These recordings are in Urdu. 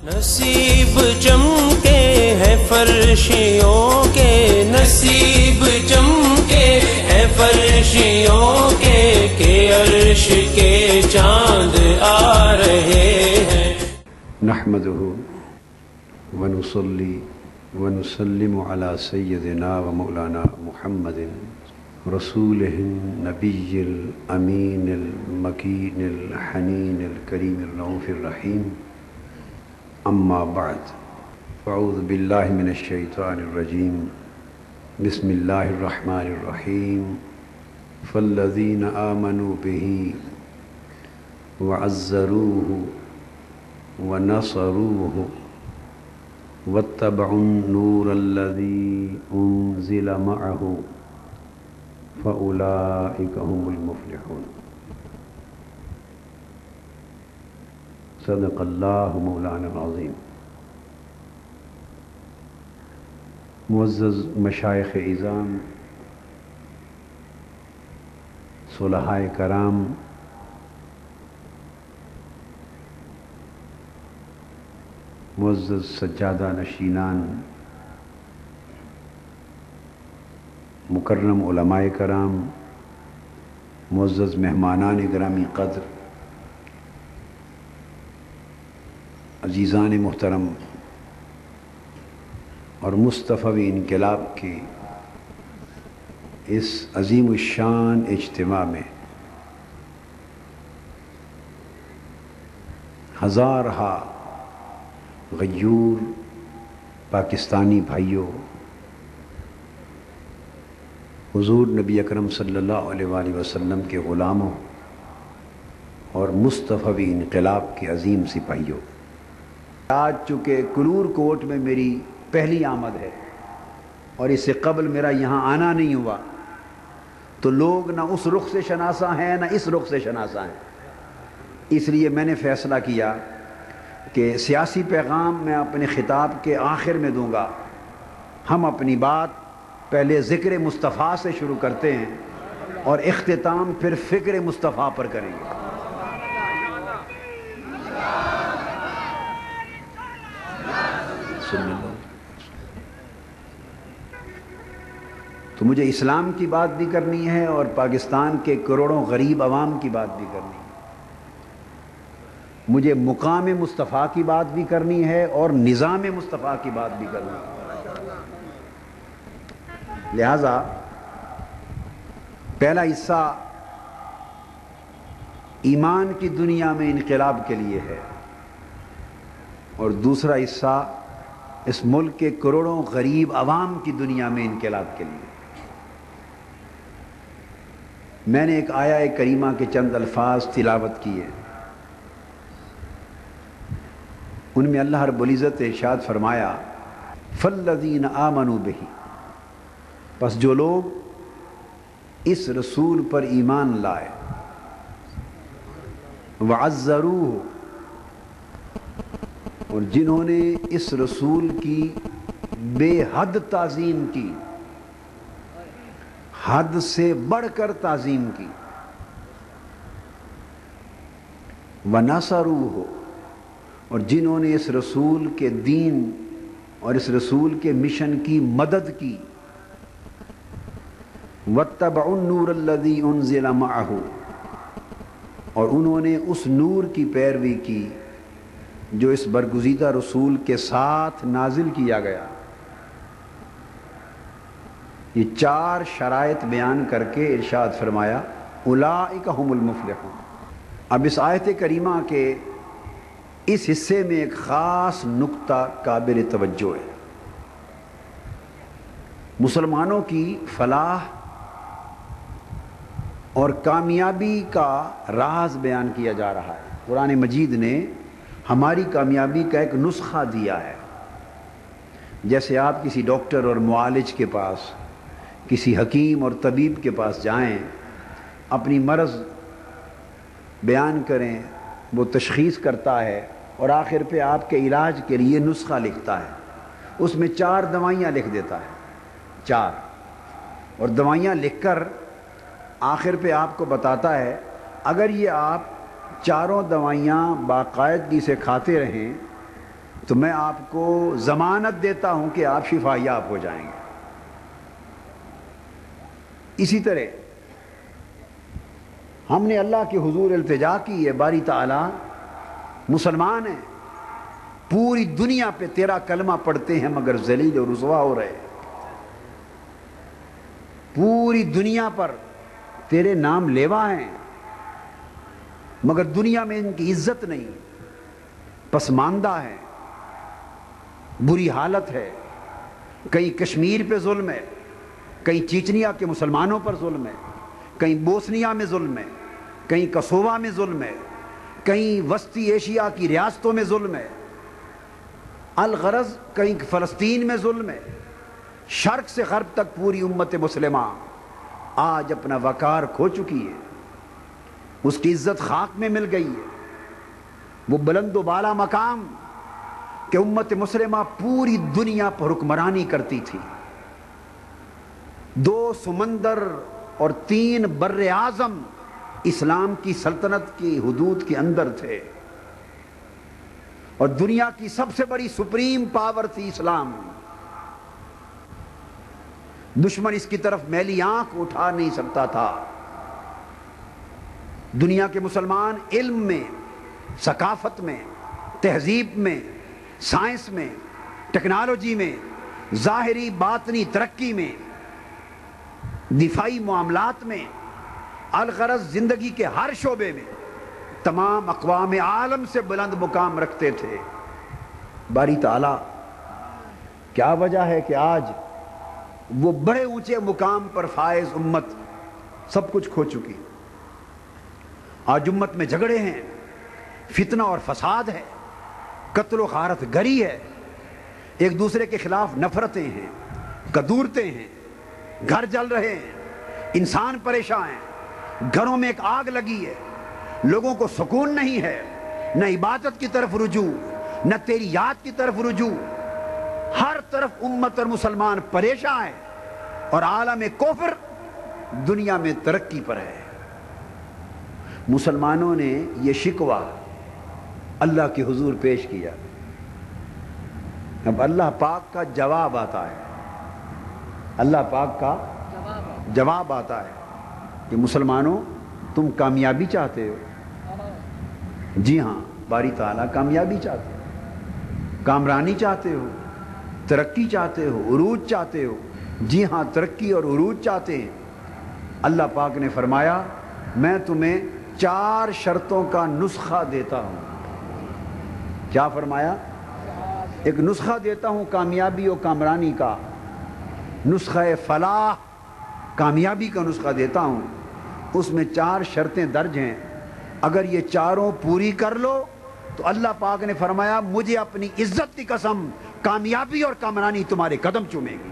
نصیب چمکے ہیں فرشیوں کے، نصیب چمکے ہیں فرشیوں کے، کہ عرش کے چاند آ رہے ہیں۔ نحمده ونصلي ونسلم على سيدنا ومولانا محمد رسوله النبي الأمين المكين الحنين الكريم الرؤوف الرحيم، أما بعد، أعوذ بالله من الشيطان الرجيم، بسم الله الرحمن الرحيم، فالذين آمنوا به وعزروه ونصروه واتبعوا النور الذي أنزل معه فأولئك هم المفلحون۔ صدق اللہ مولانا العظیم۔ معزز مشائخ اعظام، صلحاء کرام، معزز سجادہ نشینان، مکرم علماء کرام، معزز مہمانان گرامی قدر، عزیزان محترم، اور مصطفی انقلاب کی اس عظیم الشان اجتماع میں ہزارہا غیور پاکستانی بھائیوں، حضور نبی اکرم صلی اللہ علیہ وآلہ وسلم کے غلاموں اور مصطفی انقلاب کے عظیم سپاہیوں، آج چونکہ کلور کوٹ میں میری پہلی آمد ہے اور اس سے قبل میرا یہاں آنا نہیں ہوا، تو لوگ نہ اس رخ سے شناسا ہیں نہ اس رخ سے شناسا ہیں، اس لیے میں نے فیصلہ کیا کہ سیاسی پیغام میں اپنے خطاب کے آخر میں دوں گا۔ ہم اپنی بات پہلے ذکر مصطفیٰ سے شروع کرتے ہیں اور اختتام پھر فکر مصطفیٰ پر کریں گے۔ تو مجھے اسلام کی بات بھی کرنی ہے اور پاکستان کے کروڑوں غریب عوام کی بات بھی کرنی ہے، مجھے مقام مصطفیٰ کی بات بھی کرنی ہے اور نظام مصطفیٰ کی بات بھی کرنی ہے۔ لہذا پہلا حصہ ایمان کی دنیا میں انقلاب کے لیے ہے اور دوسرا حصہ اس ملک کے کروڑوں غریب عوام کی دنیا میں انقلاب کے لیے۔ میں نے ایک آیہ کریمہ کے چند الفاظ تلاوت کیے، ان میں اللہ رب العزت ارشاد فرمایا فَالَّذِينَ آمَنُوا بِهِ، پس جو لوگ اس رسول پر ایمان لائے، وَعَزَّرُوهُ، اور جنہوں نے اس رسول کی بے حد تعظیم کی، حد سے بڑھ کر تعظیم کی، وَنَصَرُوهُ، اور جنہوں نے اس رسول کے دین اور اس رسول کے مشن کی مدد کی، وَاتَّبَعُوا النُّورَ الَّذِي أُنزِلَ مَعَهُ، اور انہوں نے اس نور کی پیروی کی جو اس برگزیدہ رسول کے ساتھ نازل کیا گیا۔ یہ چار شرائط بیان کر کے ارشاد فرمایا اولئک هم المفلحون۔ اب اس آیت کریمہ کے اس حصے میں ایک خاص نقطہ قابل توجہ ہے۔ مسلمانوں کی فلاح اور کامیابی کا راز بیان کیا جا رہا ہے۔ قرآن مجید نے ہماری کامیابی کا ایک نسخہ دیا ہے۔ جیسے آپ کسی ڈاکٹر اور معالج کے پاس، کسی حکیم اور طبیب کے پاس جائیں، اپنی مرض بیان کریں، وہ تشخیص کرتا ہے اور آخر پہ آپ کے علاج کے لیے نسخہ لکھتا ہے، اس میں 4 دوائیاں لکھ دیتا ہے، 4، اور دوائیاں لکھ کر آخر پہ آپ کو بتاتا ہے اگر یہ آپ چاروں دوائیاں باقاعدگی سے کھاتے رہیں تو میں آپ کو ضمانت دیتا ہوں کہ آپ شفا یاب ہو جائیں گے۔ اسی طرح ہم نے اللہ کے حضور التجا کی ہے، باری تعالیٰ مسلمان ہیں، پوری دنیا پہ تیرا کلمہ پڑھتے ہیں مگر ذلیل اور رسوا ہو رہے، پوری دنیا پر تیرے نام لیوا ہیں مگر دنیا میں ان کی عزت نہیں، پسماندہ ہے، بری حالت ہے، کہیں کشمیر پہ ظلم ہے، کہیں چیچنیا کے مسلمانوں پر ظلم ہے، کہیں بوسنیا میں ظلم ہے، کہیں کسووا میں ظلم ہے، کہیں وسطی ایشیا کی ریاستوں میں ظلم ہے، الغرض کہیں فلسطین میں ظلم ہے، شرق سے غرب تک پوری امت مسلمہ آج اپنا وقار کھو چکی ہے، اس کی عزت خاک میں مل گئی ہے۔ وہ بلند و بالا مقام کہ امت مسلمہ پوری دنیا پر حکمرانی کرتی تھی، 2 سمندر اور 3 بر اعظم اسلام کی سلطنت کی حدود کے اندر تھے، اور دنیا کی سب سے بڑی سپریم پاور تھی اسلام۔ دشمن اس کی طرف میلی آنکھ اٹھا نہیں سکتا تھا۔ دنیا کے مسلمان علم میں، ثقافت میں، تہذیب میں، سائنس میں، ٹیکنالوجی میں، ظاہری باطنی ترقی میں، دفاعی معاملات میں، الغرض زندگی کے ہر شعبے میں تمام اقوام عالم سے بلند مقام رکھتے تھے۔ باری تعالیٰ کیا وجہ ہے کہ آج وہ بڑے اونچے مقام پر فائز امت سب کچھ کھو چکی؟ آج امت میں جھگڑے ہیں، فتنہ اور فساد ہے، قتل و غارت گری ہے، ایک دوسرے کے خلاف نفرتیں ہیں، کدورتیں ہیں، گھر جل رہے ہیں، انسان پریشان ہیں، گھروں میں ایک آگ لگی ہے، لوگوں کو سکون نہیں ہے، نہ عبادت کی طرف رجوع، نہ تیری یاد کی طرف رجوع، ہر طرف امت اور مسلمان پریشان ہے، اور عالم کفر دنیا میں ترقی پر ہے۔ مسلمانوں نے یہ شکوہ اللہ کے حضور پیش کیا، اب اللہ پاک کا جواب آتا ہے، اللہ پاک کا جواب آتا ہے کہ مسلمانوں تم کامیابی چاہتے ہو؟ جی ہاں، باری تعالیٰ کامیابی چاہتے ہو، کامرانی چاہتے ہو، ترقی چاہتے ہو، عروج چاہتے ہو؟ جی ہاں، ترقی اور عروج چاہتے ہیں۔ اللہ پاک نے فرمایا میں تمہیں 4 شرطوں کا نسخہ دیتا ہوں۔ کیا فرمایا؟ ایک نسخہ دیتا ہوں کامیابی و کامرانی کا، نسخہ فلاح، کامیابی کا نسخہ دیتا ہوں، اس میں 4 شرطیں درج ہیں، اگر یہ 4 پوری کر لو تو اللہ پاک نے فرمایا مجھے اپنی عزت کی قسم کامیابی اور کامرانی تمہارے قدم چومے گی،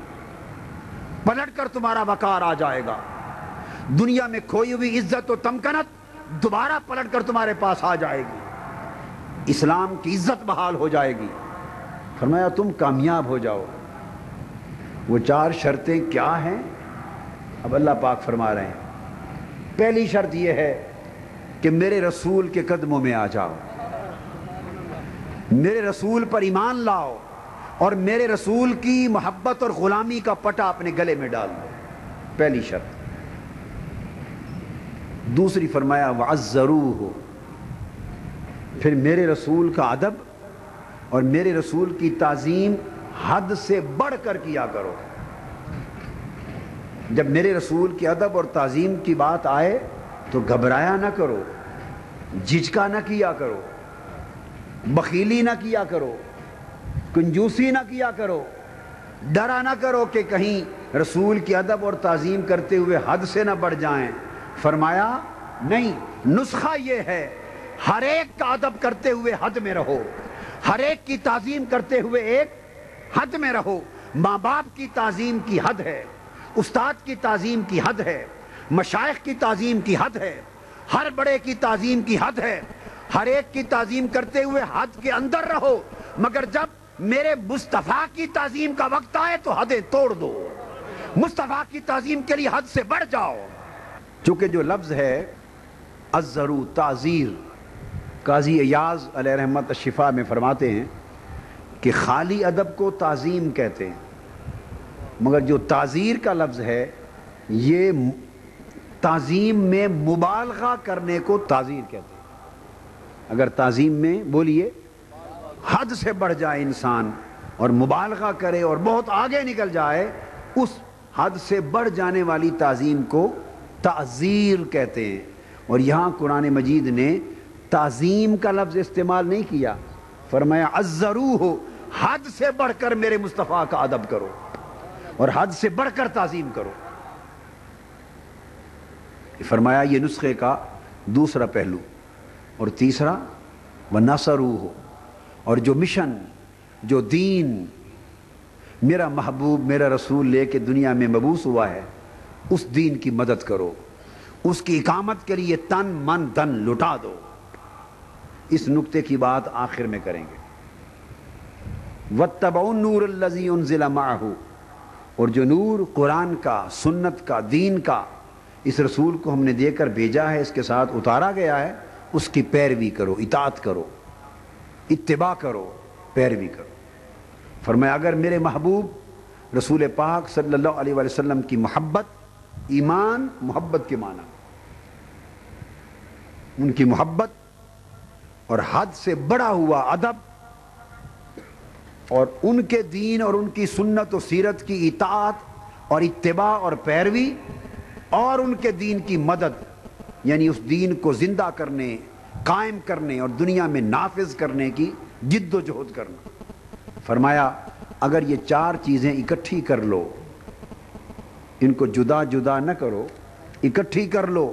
پلٹ کر تمہارا وقار آ جائے گا، دنیا میں کھوئی ہوئی عزت و تمکنت دوبارہ پلٹ کر تمہارے پاس آ جائے گی، اسلام کی عزت بحال ہو جائے گی۔ فرمایا تم کامیاب ہو جاؤ۔ وہ 4 شرطیں کیا ہیں؟ اب اللہ پاک فرما رہے ہیں پہلی شرط یہ ہے کہ میرے رسول کے قدموں میں آ جاؤ، میرے رسول پر ایمان لاؤ، اور میرے رسول کی محبت اور غلامی کا پٹا اپنے گلے میں ڈال دو، پہلی شرط۔ دوسری فرمایا وَعَزَّرُوهُ، پھر میرے رسول کا ادب اور میرے رسول کی تعظیم حد سے بڑھ کر کیا کرو۔ جب میرے رسول کی ادب اور تعظیم کی بات آئے تو گھبرایا نہ کرو، جھجکا نہ کیا کرو، بخیلی نہ کیا کرو، کنجوسی نہ کیا کرو، ڈرا نہ کرو کہ کہیں رسول کی ادب اور تعظیم کرتے ہوئے حد سے نہ بڑھ جائیں۔ فرمایا نہیں، نسخہ یہ ہے ہر ایک کا ادب کرتے ہوئے حد میں رہو، ہر ایک کی تعظیم کرتے ہوئے ایک حد میں رہو۔ ماں باپ کی تعظیم کی حد ہے، استاد کی تعظیم کی حد ہے، مشائخ کی تعظیم کی حد ہے، ہر بڑے کی تعظیم کی حد ہے، ہر ایک کی تعظیم کرتے ہوئے حد کے اندر رہو، مگر جب میرے مصطفیٰ کی تعظیم کا وقت آئے تو حدیں توڑ دو، مصطفیٰ کی تعظیم کے لیے حد سے بڑھ جاؤ۔ چونکہ جو لفظ ہے عزرو، تعزیر، قاضی ایاز علیہ رحمت الشفا میں فرماتے ہیں کہ خالی ادب کو تعظیم کہتے ہیں، مگر جو تعزیر کا لفظ ہے یہ تعظیم میں مبالغہ کرنے کو تعزیر کہتے ہیں۔ اگر تعظیم میں بولیے حد سے بڑھ جائے انسان اور مبالغہ کرے اور بہت آگے نکل جائے، اس حد سے بڑھ جانے والی تعظیم کو تعزیر کہتے ہیں۔ اور یہاں قرآن مجید نے تعظیم کا لفظ استعمال نہیں کیا، فرمایا عزروہ، حد سے بڑھ کر میرے مصطفیٰ کا ادب کرو اور حد سے بڑھ کر تعظیم کرو۔ فرمایا یہ نسخے کا دوسرا پہلو۔ اور تیسرا وَنَصَرُوهُ، اور جو مشن، جو دین میرا محبوب میرا رسول لے کے دنیا میں مبعوث ہوا ہے، اس دین کی مدد کرو، اس کی اقامت کے لیے تن من دھن لٹا دو۔ اس نکتے کی بات آخر میں کریں گے۔ وَاتَّبَعُوا النُّورَ الَّذِي أُنزِلَ مَعَهُ، اور جو نور قرآن کا، سنت کا، دین کا اس رسول کو ہم نے دے کر بھیجا ہے، اس کے ساتھ اتارا گیا ہے، اس کی پیروی کرو، اطاعت کرو، اتباع کرو، پیروی کرو۔ فرمایا اگر میرے محبوب رسول پاک صلی اللہ علیہ وآلہ وسلم کی محبت، ایمان محبت کے معنی، ان کی محبت اور حد سے بڑا ہوا ادب اور ان کے دین اور ان کی سنت و سیرت کی اطاعت اور اتباع اور پیروی اور ان کے دین کی مدد، یعنی اس دین کو زندہ کرنے، قائم کرنے اور دنیا میں نافذ کرنے کی جد و جہد کرنا۔ فرمایا اگر یہ چار چیزیں اکٹھی کر لو، ان کو جدا جدا نہ کرو، اکٹھی کر لو،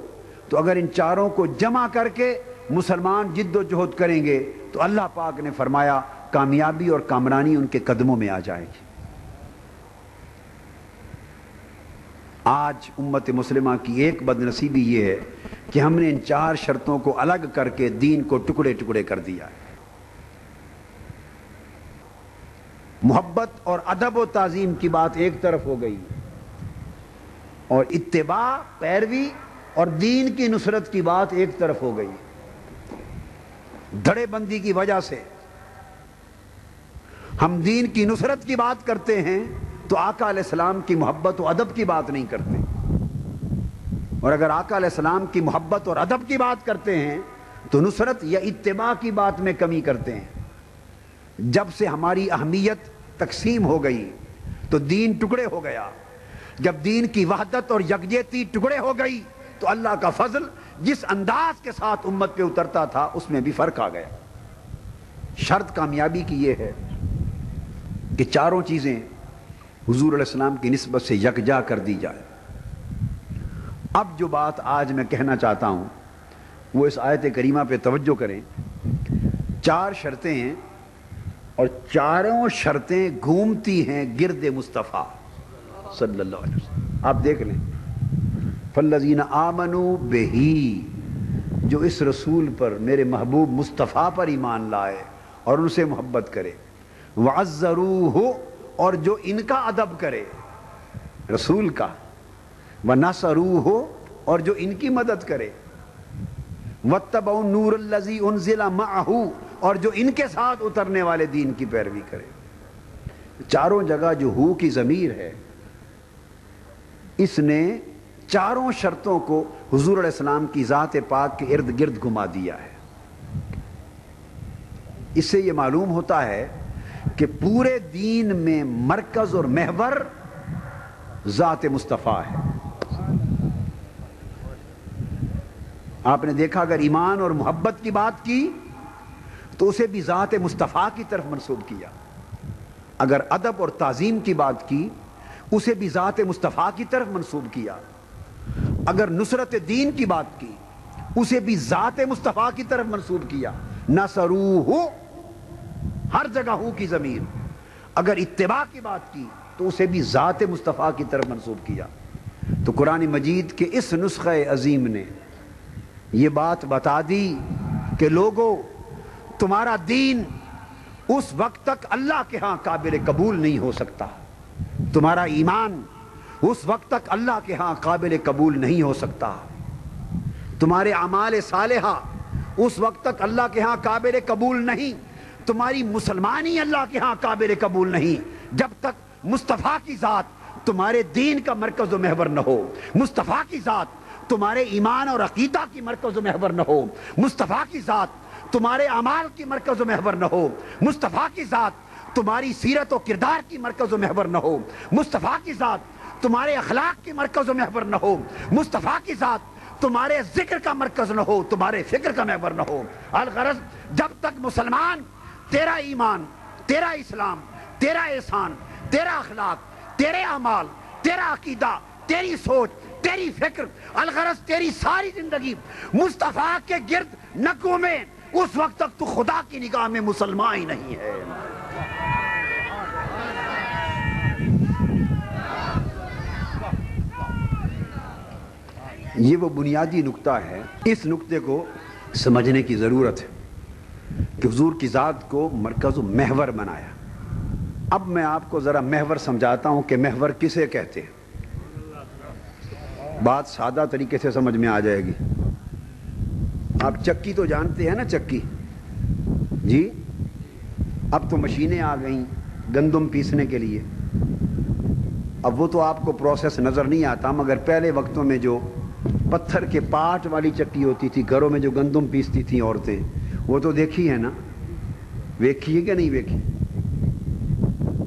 تو اگر ان چاروں کو جمع کر کے مسلمان جد و جہد کریں گے تو اللہ پاک نے فرمایا کامیابی اور کامرانی ان کے قدموں میں آ جائے گی۔ آج امت مسلمہ کی ایک بدنصیبی یہ ہے کہ ہم نے ان چار شرطوں کو الگ کر کے دین کو ٹکڑے ٹکڑے کر دیا ہے۔ محبت اور ادب و تعظیم کی بات ایک طرف ہو گئی، اور اتباع، پیروی اور دین کی نصرت کی بات ایک طرف ہو گئی۔ دھڑے بندی کی وجہ سے ہم دین کی نصرت کی بات کرتے ہیں تو آقا علیہ السلام کی محبت و ادب کی بات نہیں کرتے، اور اگر آقا علیہ السلام کی محبت اور ادب کی بات کرتے ہیں تو نصرت یا اتباع کی بات میں کمی کرتے ہیں۔ جب سے ہماری اہمیت تقسیم ہو گئی تو دین ٹکڑے ہو گیا، جب دین کی وحدت اور یکجہتی ٹکڑے ہو گئی تو اللہ کا فضل جس انداز کے ساتھ امت پہ اترتا تھا اس میں بھی فرق آ گیا۔ شرط کامیابی کی یہ ہے کہ چاروں چیزیں حضور علیہ السلام کی نسبت سے یکجا کر دی جائے۔ اب جو بات آج میں کہنا چاہتا ہوں وہ اس آیت کریمہ پہ توجہ کریں۔ چار شرطیں ہیں اور چاروں شرطیں گھومتی ہیں گرد مصطفیٰ صلی اللہ علیہ وسلم۔ آپ دیکھ لیں، فالذین آمنوا بہی، جو اس رسول پر میرے محبوب مصطفیٰ پر ایمان لائے اور ان سے محبت کرے، وعزروہ، اور جو ان کا ادب کرے رسول کا، ونصروہ، اور جو ان کی مدد کرے، واتبعوا النور الذی انزل معہ، اور جو ان کے ساتھ اترنے والے دین کی پیروی کرے۔ چاروں جگہ جو ہو کی ضمیر ہے، اس نے چاروں شرطوں کو حضور علیہ السلام کی ذات پاک کے ارد گرد گھما دیا ہے۔ اس سے یہ معلوم ہوتا ہے کہ پورے دین میں مرکز اور محور ذات مصطفیٰ ہے۔ آپ نے دیکھا اگر ایمان اور محبت کی بات کی تو اسے بھی ذات مصطفیٰ کی طرف منسوب کیا، اگر ادب اور تعظیم کی بات کی اسے بھی ذات مصطفیٰ کی طرف منسوب کیا، اگر نصرت دین کی بات کی اسے بھی ذات مصطفیٰ کی طرف منسوب کیا۔ نصروہ، ہر جگہ ہو کی ضمیر، اگر اتباع کی بات کی تو اسے بھی ذات مصطفیٰ کی طرف منسوب کیا۔ تو قرآن مجید کے اس نسخہ عظیم نے یہ بات بتا دی کہ لوگوں، تمہارا دین اس وقت تک اللہ کے ہاں قابل قبول نہیں ہو سکتا، تمہارا ایمان اس وقت تک اللہ کے ہاں قابل قبول نہیں ہو سکتا، تمہارے اعمال صالحہ اس وقت تک اللہ کے ہاں قابل قبول نہیں، تمہاری مسلمانی اللہ کے ہاں قابل قبول نہیں جب تک مصطفیٰ کی ذات تمہارے دین کا مرکز و محور نہ ہو، مصطفیٰ کی ذات تمہارے ایمان اور عقیدہ کی مرکز و محور نہ ہو، مصطفیٰ کی ذات تمہارے اعمال کی مرکز و محور نہ ہو، مصطفیٰ کی ذات تمہاری سیرت و کردار کی مرکز و محور نہ ہو، مصطفیٰ کی ذات تمہارے اخلاق کی مرکز و محور نہ ہو، مصطفیٰ کی ذات تمہارے ذکر کا مرکز نہ ہو، تمہارے فکر کا محور نہ ہو۔ الغرض جب تک مسلمان تیرا ایمان، تیرا اسلام، تیرا احسان، تیرا اخلاق، تیرے اعمال، تیرا عقیدہ، تیری سوچ، تیری فکر، الغرض تیری ساری زندگی مصطفیٰ کے گرد نہ گھومے، اس وقت تک تو خدا کی نگاہ میں مسلمان ہی نہیں ہے۔ یہ وہ بنیادی نقطہ ہے، اس نقطے کو سمجھنے کی ضرورت ہے کہ حضور کی ذات کو مرکز و محور بنایا۔ اب میں آپ کو ذرا محور سمجھاتا ہوں کہ محور کسے کہتے ہیں، بات سادہ طریقے سے سمجھ میں آ جائے گی۔ آپ چکی تو جانتے ہیں نا، چکی جی، اب تو مشینیں آ گئیں گندم پیسنے کے لیے، اب وہ تو آپ کو پروسیس نظر نہیں آتا، مگر پہلے وقتوں میں جو پتھر کے پاٹ والی چکی ہوتی تھی گھروں میں جو گندم پیستی تھیں عورتیں، وہ تو دیکھی ہے نا، ویکھی ہے کہ نہیں ویکھی؟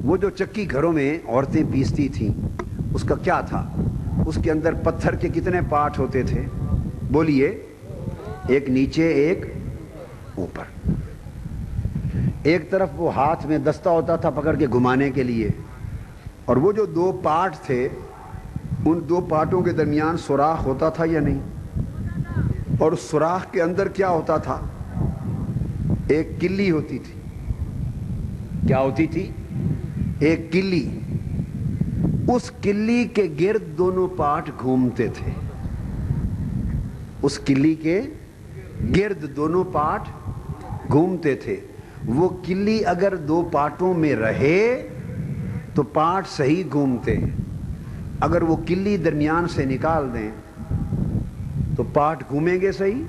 وہ جو چکی گھروں میں عورتیں پیستی تھیں اس کا کیا تھا؟ اس کے اندر پتھر کے کتنے پاٹ ہوتے تھے بولیے؟ ایک نیچے ایک اوپر، ایک طرف وہ ہاتھ میں دستہ ہوتا تھا پکڑ کے گھمانے کے لیے، اور وہ جو دو پاٹ تھے ان دو پاٹوں کے درمیان سوراخ ہوتا تھا یا نہیں؟ اور اس سوراخ کے اندر کیا ہوتا تھا؟ ایک کلی ہوتی تھی۔ کیا ہوتی تھی؟ ایک کلی۔ اس کلی کے گرد دونوں پاٹ گھومتے تھے، اس کلی کے گرد دونوں پاٹ گھومتے تھے۔ وہ کلی اگر دو پاٹوں میں رہے تو پاٹ صحیح گھومتے، اگر وہ کلی درمیان سے نکال دیں تو پاٹ گھومیں گے صحیح؟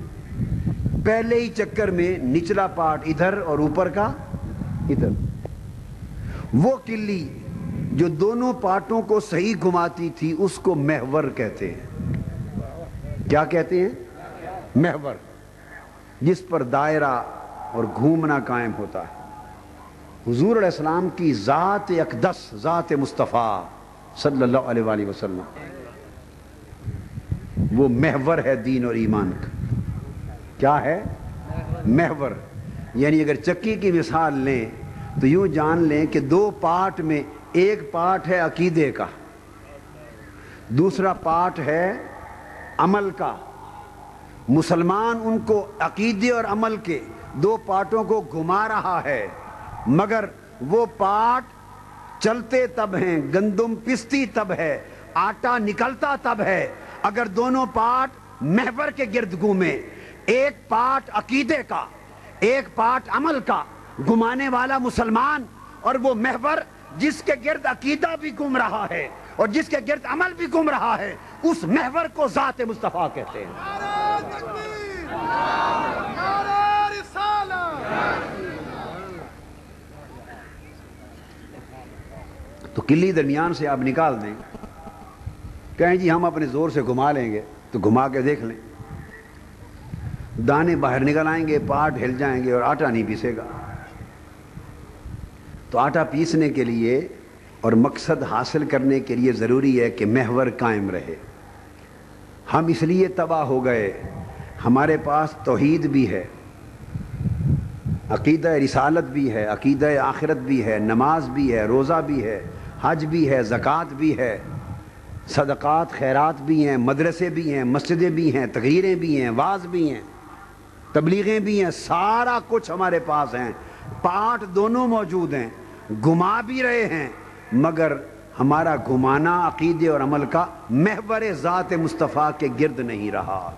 پہلے ہی چکر میں نچلا پاٹ ادھر اور اوپر کا ادھر۔ وہ کلی جو دونوں پاٹوں کو صحیح گھماتی تھی اس کو محور کہتے ہیں۔ کیا کہتے ہیں؟ محور، جس پر دائرہ اور گھومنا قائم ہوتا ہے۔ حضور علیہ السلام کی ذات اقدس، ذات مصطفیٰ صلی اللہ علیہ وآلہ وسلم، وہ محور ہے دین اور ایمان کا۔ کیا ہے؟ محور۔ یعنی اگر چکی کی مثال لیں تو یوں جان لیں کہ دو پارٹ میں ایک پارٹ ہے عقیدے کا، دوسرا پارٹ ہے عمل کا۔ مسلمان ان کو عقیدے اور عمل کے دو پارٹوں کو گھما رہا ہے، مگر وہ پارٹ چلتے تب ہیں، گندم پستی تب ہے، آٹا نکلتا تب ہے اگر دونوں پارٹ محور کے گرد گھومے۔ ایک پارٹ عقیدے کا، ایک پارٹ عمل کا گھمانے والا مسلمان، اور وہ محور جس کے گرد عقیدہ بھی گھوم رہا ہے اور جس کے گرد عمل بھی گھوم رہا ہے، اس محور کو ذات مصطفیٰ کہتے ہیں۔ تو کلی درمیان سے آپ نکال دیں، کہیں جی ہم اپنے زور سے گھما لیں گے، تو گھما کے دیکھ لیں، دانے باہر نکل آئیں گے، پاٹ ہل جائیں گے اور آٹا نہیں پیسے گا۔ تو آٹا پیسنے کے لیے اور مقصد حاصل کرنے کے لیے ضروری ہے کہ محور قائم رہے۔ ہم اس لیے تباہ ہو گئے، ہمارے پاس توحید بھی ہے، عقیدہ رسالت بھی ہے، عقیدہ آخرت بھی ہے، نماز بھی ہے، روزہ بھی ہے، حج بھی ہے، زکوٰۃ بھی ہے، صدقات خیرات بھی ہیں، مدرسے بھی ہیں، مسجدیں بھی ہیں، تقریریں بھی ہیں، واعظ بھی ہیں، تبلیغیں بھی ہیں، سارا کچھ ہمارے پاس ہیں، پارٹ دونوں موجود ہیں، گھما بھی رہے ہیں، مگر ہمارا گھمانا عقیدے اور عمل کا محور ذات مصطفیٰ کے گرد نہیں رہا۔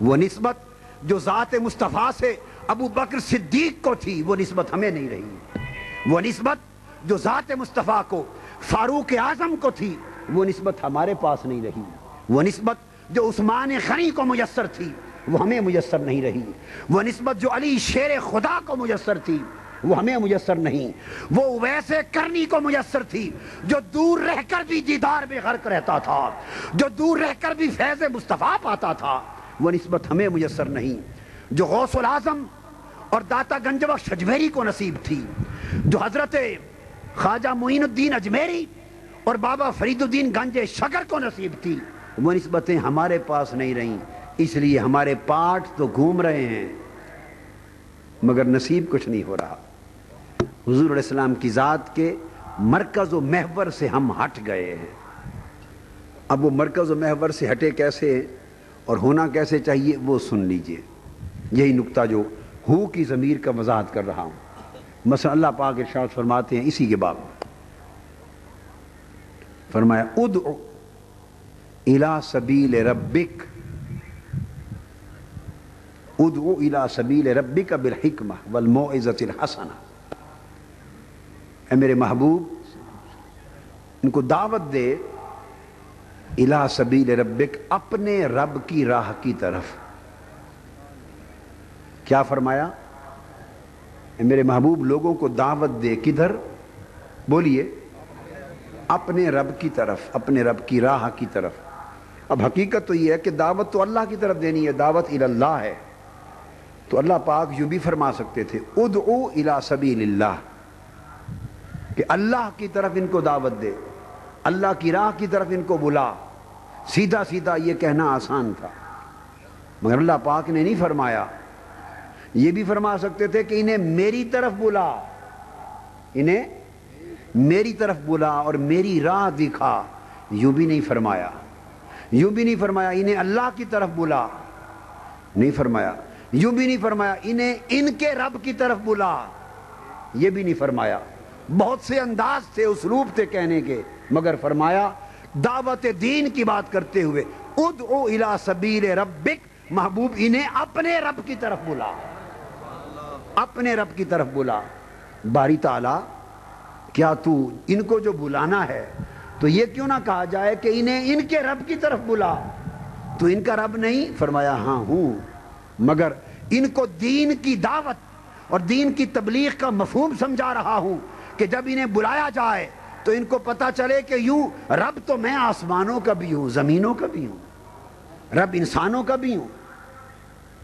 وہ نسبت جو ذات مصطفیٰ سے ابو بکر صدیق کو تھی وہ نسبت ہمیں نہیں رہی، وہ نسبت جو ذات مصطفیٰ کو فاروق اعظم کو تھی وہ نسبت ہمارے پاس نہیں رہی، وہ نسبت جو عثمان غنی کو میسر تھی وہ ہمیں میسر نہیں رہی، وہ نسبت جو علی شیر خدا کو میسر تھی وہ ہمیں میسر نہیں. وہ ویسے کرنی کو میسر تھی جو دور رہ کر بھی دیدار میں غرق رہتا تھا, جو دور رہ کر بھی فیض مصطفیٰ پاتا تھا. وہ نسبت ہمیں میسر نہیں جو غوث العظم اور داتا گنج بخش اجمیری کو نصیب تھی, جو حضرت خواجہ معین الدین اجمیری اور بابا فرید الدین گنج شکر کو نصیب تھی. وہ نسبتیں ہمارے پاس نہیں رہیں, اس لیے ہمارے پاٹ تو گھوم رہے ہیں مگر نصیب کچھ نہیں ہو رہا. حضور علیہ السلام کی ذات کے مرکز و محور سے ہم ہٹ گئے ہیں. اب وہ مرکز و محور سے ہٹے کیسے اور ہونا کیسے چاہیے وہ سن لیجئے. یہی نقطہ جو ہو کی ضمیر کا وضاحت کر رہا ہوں. مثلا اللہ پاک ارشاد فرماتے ہیں اسی کے باب میں, فرمایا ادعو الی سبیل ربک, ادعو الی سبیل ربک بالحکمہ والموعظۃ الحسنہ. اے میرے محبوب ان کو دعوت دے الی سبیل ربک, اپنے رب کی راہ کی طرف. کیا فرمایا؟ اے میرے محبوب لوگوں کو دعوت دے کدھر؟ بولیے, اپنے رب کی طرف, اپنے رب کی راہ کی طرف. اب حقیقت تو یہ ہے کہ دعوت تو اللہ کی طرف دینی ہے, دعوت الی اللہ ہے. تو اللہ پاک یوں بھی فرما سکتے تھے ادعو الی سبیل اللہ, کہ اللہ کی طرف ان کو دعوت دے, اللہ کی راہ کی طرف ان کو بلا. سیدھا سیدھا یہ کہنا آسان تھا, مگر اللہ پاک نے نہیں فرمایا. یہ بھی فرما سکتے تھے کہ انہیں میری طرف بلا, انہیں میری طرف بلا اور میری راہ دکھا. یوں بھی نہیں فرمایا, یوں بھی نہیں فرمایا انہیں اللہ کی طرف بلا, نہیں فرمایا. یوں بھی نہیں فرمایا انہیں ان کے رب کی طرف بلا, یہ بھی نہیں فرمایا. بہت سے انداز تھے, اسلوب تھے کہنے کے, مگر فرمایا دعوت دین کی بات کرتے ہوئے ادعو الی سبیل ربک, محبوب انہیں اپنے رب کی طرف بلا, اپنے رب کی طرف بلا. باری تعالیٰ کیا تو ان کو جو بلانا ہے تو یہ کیوں نہ کہا جائے کہ انہیں ان کے رب کی طرف بلا, تو ان کا رب نہیں؟ فرمایا ہاں ہوں, مگر ان کو دین کی دعوت اور دین کی تبلیغ کا مفہوم سمجھا رہا ہوں کہ جب انہیں بلایا جائے تو ان کو پتا چلے کہ یوں رب تو میں آسمانوں کا بھی ہوں, زمینوں کا بھی ہوں, رب انسانوں کا بھی ہوں,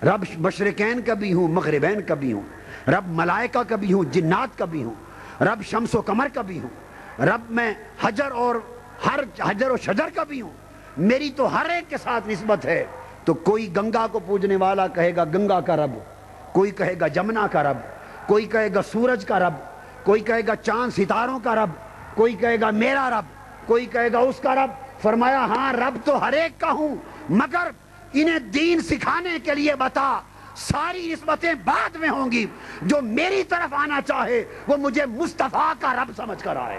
رب مشرقین کا بھی ہوں, مغربین کا بھی ہوں, رب ملائکہ کا بھی ہوں, جنات کا بھی ہوں, رب شمس و قمر کا بھی ہوں, رب میں حجر اور ہر حجر و شجر کا بھی ہوں. میری تو ہر ایک کے ساتھ نسبت ہے. تو کوئی گنگا کو پوجنے والا کہے گا گنگا کا رب, کوئی کہے گا جمنا کا رب, کوئی کہے گا سورج کا رب, کوئی کہے گا چاند ستاروں کا رب, کوئی کہے گا میرا رب, کوئی کہے گا اس کا رب. فرمایا ہاں رب تو ہر ایک کا ہوں, مگر انہیں دین سکھانے کے لیے بتا ساری نسبتیں بعد میں ہوں گی. جو میری طرف آنا چاہے وہ مجھے مصطفیٰ کا رب سمجھ کر آئے,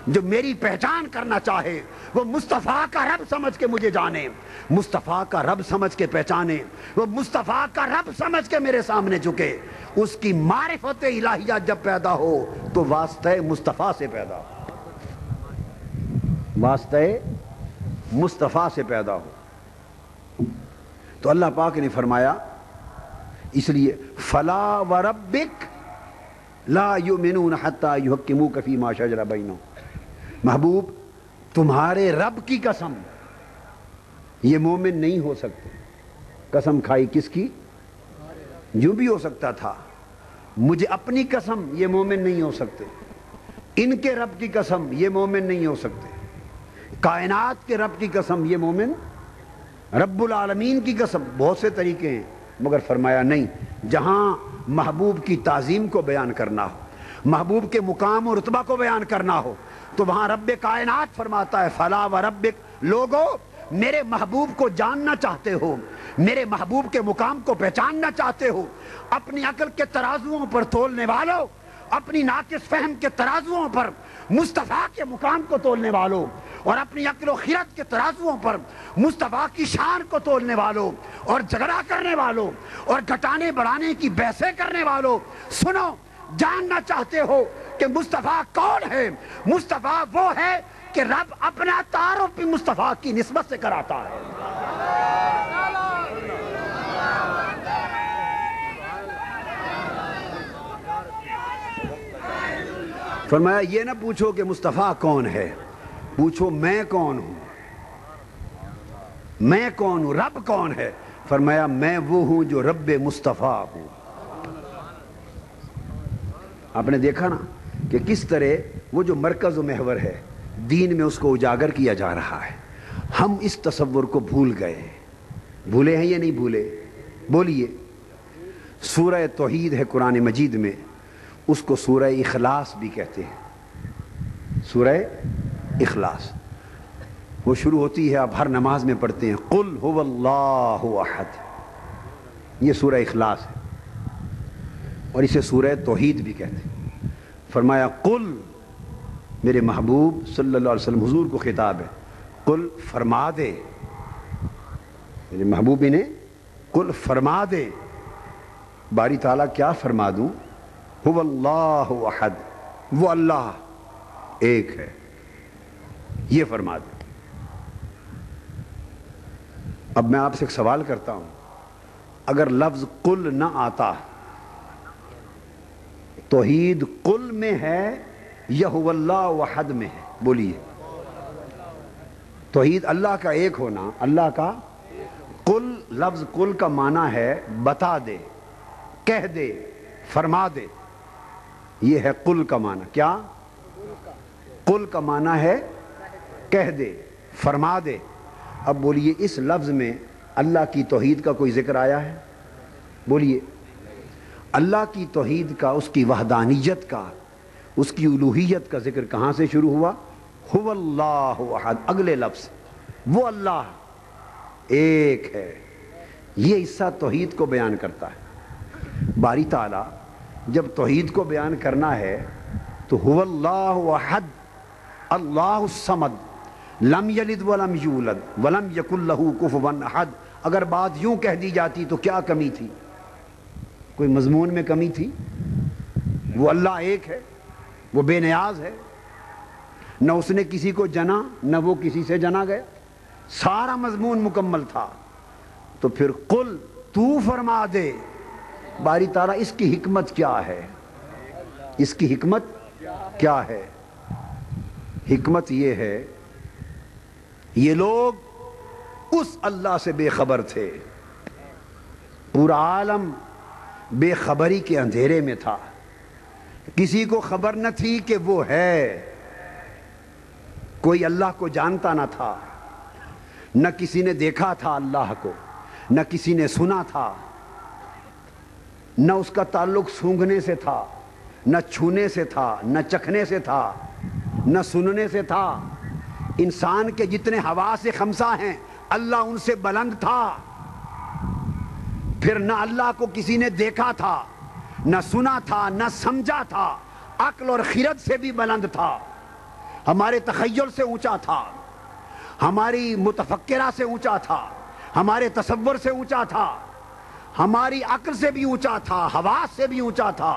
جو میری پہچان کرنا چاہے وہ مصطفیٰ کا رب سمجھ کے مجھے جانے, مصطفیٰ کا رب سمجھ کے پہچانے, وہ مصطفیٰ کا رب سمجھ کے میرے سامنے جھکے. اس کی معرفت الہیہ جب پیدا ہو تو واسطہ مصطفیٰ سے پیدا ہو, واسطہ مصطفیٰ سے پیدا ہو. تو اللہ پاک نے فرمایا اس لیے فلا وربک لا یؤمنون حتی یحکموک فیما شجر بینہم. محبوب تمہارے رب کی قسم یہ مومن نہیں ہو سکتے. قسم کھائی کس کی؟ یوں بھی ہو سکتا تھا, مجھے اپنی قسم یہ مومن نہیں ہو سکتے, ان کے رب کی قسم یہ مومن نہیں ہو سکتے, کائنات کے رب کی قسم یہ مومن, رب العالمین کی قسم. بہت سے طریقے ہیں, مگر فرمایا نہیں, جہاں محبوب کی تعظیم کو بیان کرنا ہو, محبوب کے مقام و رتبہ کو بیان کرنا ہو, تو وہاں رب کائنات فرماتا ہے فلا وربک. لوگو میرے محبوب کو جاننا چاہتے ہو, میرے محبوب کے مقام کو پہچاننا چاہتے ہو, اپنی عقل کے ترازوؤں پر تولنے والوں, اپنی ناقص فہم کے ترازوؤں پر مصطفیٰ کے مقام کو تولنے والوں, اور اپنی عقل و خرد کے ترازوؤں پر مصطفیٰ کی شان کو تولنے والوں, اور جھگڑا کرنے والوں, اور گھٹانے بڑھانے کی بحثیں کرنے والوں, سنو, جاننا چاہتے ہو کہ مصطفیٰ کون ہے؟ مصطفیٰ وہ ہے کہ رب اپنا تعارف بھی مصطفیٰ کی نسبت سے کراتا ہے. فرمایا یہ نہ پوچھو کہ مصطفیٰ کون ہے، پوچھو میں کون ہوں، میں کون ہوں، رب کون ہے؟ فرمایا میں وہ ہوں جو رب مصطفیٰ ہوں۔ آپ نے دیکھا نا کہ کس طرح وہ جو مرکز و محور ہے دین میں اس کو اجاگر کیا جا رہا ہے۔ ہم اس تصور کو بھول گئے، بھولے ہیں یا نہیں بھولے؟ بولیے۔ سورہ توحید ہے قرآن مجید میں، اس کو سورہ اخلاص بھی کہتے ہیں، سورہ اخلاص۔ وہ شروع ہوتی ہے، آپ ہر نماز میں پڑھتے ہیں، قل هو اللہ احد، یہ سورہ اخلاص ہے، اور اسے سورہ توحید بھی کہتے ہیں۔ فرمایا قل، میرے محبوب صلی اللہ علیہ وسلم حضور کو خطاب ہے، قل فرما دے، میرے محبوب انہیں قل فرما دے۔ باری تعالیٰ کیا فرما دوں؟ هو اللہ احد، وہ اللہ ایک ہے، یہ فرما دے۔ اب میں آپ سے ایک سوال کرتا ہوں، اگر لفظ قل نہ آتا، توحید قل میں ہے یا هو اللہ احد میں ہے؟ بولیے۔ توحید اللہ کا ایک ہونا، اللہ کا قل، لفظ قل کا معنی ہے بتا دے، کہہ دے، فرما دے، یہ ہے قل کا معنی۔ کیا؟ قل کا معنی ہے کہہ دے، فرما دے۔ اب بولیے اس لفظ میں اللہ کی توحید کا کوئی ذکر آیا ہے؟ بولیے۔ اللہ کی توحید کا، اس کی وحدانیت کا، اس کی الوہیت کا ذکر کہاں سے شروع ہوا؟ هو اللہ احد، اگلے لفظ، وہ اللہ ایک ہے، یہ حصہ توحید کو بیان کرتا ہے۔ باری تعالیٰ جب توحید کو بیان کرنا ہے تو هو اللہ احد، اللہ الصمد، لم یلد ولم یولد ولم یکن لہ کفوا احد۔ اگر بات یوں کہہ دی جاتی تو کیا کمی تھی؟ کوئی مضمون میں کمی تھی؟ وہ اللہ ایک ہے، وہ بے نیاز ہے، نہ اس نے کسی کو جنا نہ وہ کسی سے جنا گیا، سارا مضمون مکمل تھا۔ تو پھر قل، تو فرما دے۔ باری تعالیٰ اس کی حکمت کیا ہے؟ اس کی حکمت کیا ہے؟ حکمت یہ ہے، یہ لوگ اس اللہ سے بے خبر تھے، پورا عالم بے خبری کے اندھیرے میں تھا، کسی کو خبر نہ تھی کہ وہ ہے، کوئی اللہ کو جانتا نہ تھا، نہ کسی نے دیکھا تھا اللہ کو، نہ کسی نے سنا تھا، نہ اس کا تعلق سونگھنے سے تھا، نہ چھونے سے تھا، نہ چکھنے سے تھا، نہ سننے سے تھا۔ انسان کے جتنے حواس خمسہ ہیں اللہ ان سے بلند تھا۔ پھر نہ اللہ کو کسی نے دیکھا تھا، نہ سنا تھا، نہ سمجھا تھا، عقل اور خرد سے بھی بلند تھا، ہمارے تخیل سے اونچا تھا، ہماری متفکرہ سے اونچا تھا، ہمارے تصور سے اونچا تھا، ہماری عقل سے بھی اونچا تھا، حواس سے بھی اونچا تھا،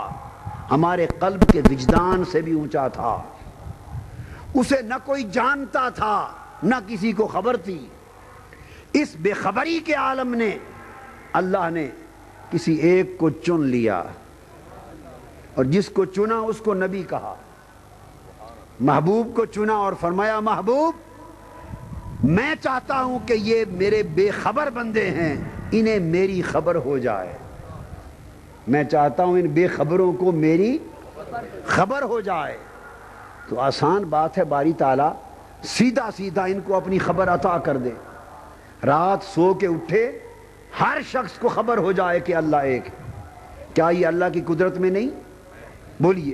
ہمارے قلب کے وجدان سے بھی اونچا تھا۔ اسے نہ کوئی جانتا تھا نہ کسی کو خبر تھی۔ اس بے خبری کے عالم نے اللہ نے کسی ایک کو چن لیا، اور جس کو چنا اس کو نبی کہا، محبوب کو چنا اور فرمایا محبوب میں چاہتا ہوں کہ یہ میرے بے خبر بندے ہیں، انہیں میری خبر ہو جائے، میں چاہتا ہوں ان بے خبروں کو میری خبر ہو جائے۔ تو آسان بات ہے، باری تعالیٰ سیدھا سیدھا ان کو اپنی خبر عطا کر دے۔ رات سو کے اٹھے ہر شخص کو خبر ہو جائے کہ اللہ ایک ہے۔ کیا یہ اللہ کی قدرت میں نہیں؟ بولیے۔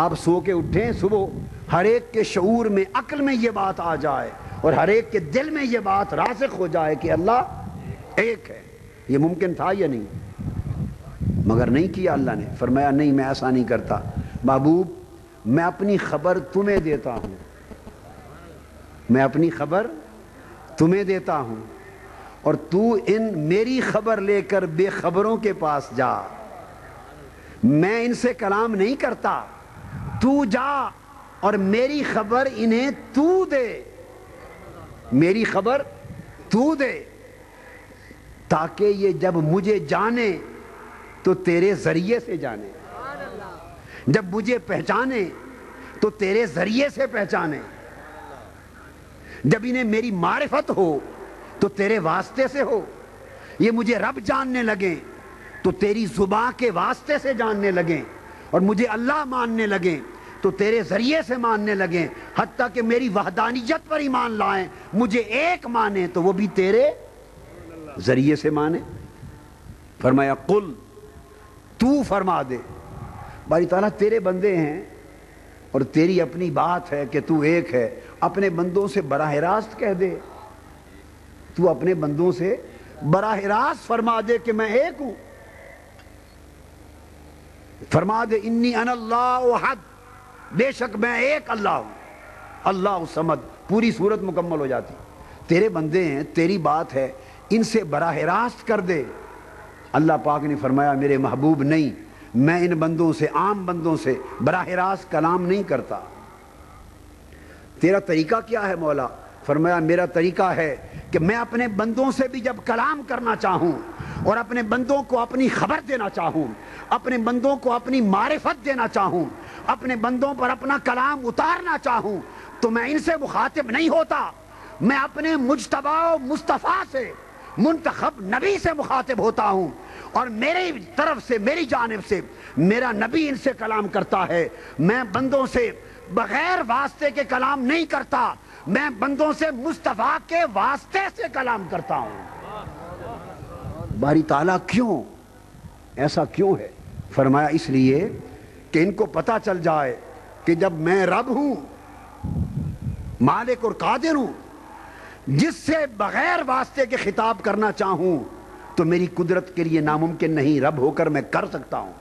آپ سو کے اٹھیں صبح، ہر ایک کے شعور میں، عقل میں یہ بات آ جائے، اور ہر ایک کے دل میں یہ بات راسخ ہو جائے کہ اللہ ایک ہے۔ یہ ممکن تھا یا نہیں؟ مگر نہیں کیا اللہ نے۔ فرمایا نہیں، میں ایسا نہیں کرتا، محبوب میں اپنی خبر تمہیں دیتا ہوں، میں اپنی خبر تمہیں دیتا ہوں، اور تو ان میری خبر لے کر بے خبروں کے پاس جا، میں ان سے کلام نہیں کرتا، تو جا اور میری خبر انہیں تو دے، میری خبر تو دے، تاکہ یہ جب مجھے جانے تو تیرے ذریعے سے جانے، جب مجھے پہچانے تو تیرے ذریعے سے پہچانے، جب انہیں میری معرفت ہو تو تیرے واسطے سے ہو، یہ مجھے رب جاننے لگیں تو تیری زبان کے واسطے سے جاننے لگیں، اور مجھے اللہ ماننے لگیں تو تیرے ذریعے سے ماننے لگیں، حتیٰ کہ میری وحدانیت پر ایمان لائیں، مجھے ایک مانیں تو وہ بھی تیرے ذریعے سے مانیں۔ فرمایا قل، تو فرما دے۔ باری تعالیٰ تیرے بندے ہیں اور تیری اپنی بات ہے کہ تو ایک ہے، اپنے بندوں سے براہ راست کہہ دے، تو اپنے بندوں سے براہ راست فرما دے کہ میں ایک ہوں، فرما دے انی انا اللہ احد، بے شک میں ایک اللہ ہوں، اللہ الصمد، پوری صورت مکمل ہو جاتی۔ تیرے بندے ہیں، تیری بات ہے، ان سے براہ راست کر دے۔ اللہ پاک نے فرمایا میرے محبوب نہیں، میں ان بندوں سے، عام بندوں سے براہ راست کلام نہیں کرتا۔ تیرا طریقہ کیا ہے مولا؟ فرمایا میرا طریقہ ہے کہ میں اپنے بندوں سے بھی جب کلام کرنا چاہوں اور اپنے بندوں کو اپنی خبر دینا چاہوں، اپنے بندوں کو اپنی معرفت دینا چاہوں، اپنے بندوں پر اپنا کلام اتارنا چاہوں، تو میں ان سے مخاطب نہیں ہوتا، میں اپنے مجتبی و مصطفیٰ سے، منتخب نبی سے مخاطب ہوتا ہوں، اور میری طرف سے، میری جانب سے میرا نبی ان سے کلام کرتا ہے۔ میں بندوں سے بغیر واسطے کے کلام نہیں کرتا، میں بندوں سے مصطفیٰ کے واسطے سے کلام کرتا ہوں۔ باری تعالیٰ کیوں ایسا کیوں ہے؟ فرمایا اس لیے کہ ان کو پتہ چل جائے کہ جب میں رب ہوں، مالک اور قادر ہوں، جس سے بغیر واسطے کے خطاب کرنا چاہوں تو میری قدرت کے لیے ناممکن نہیں، رب ہو کر میں کر سکتا ہوں۔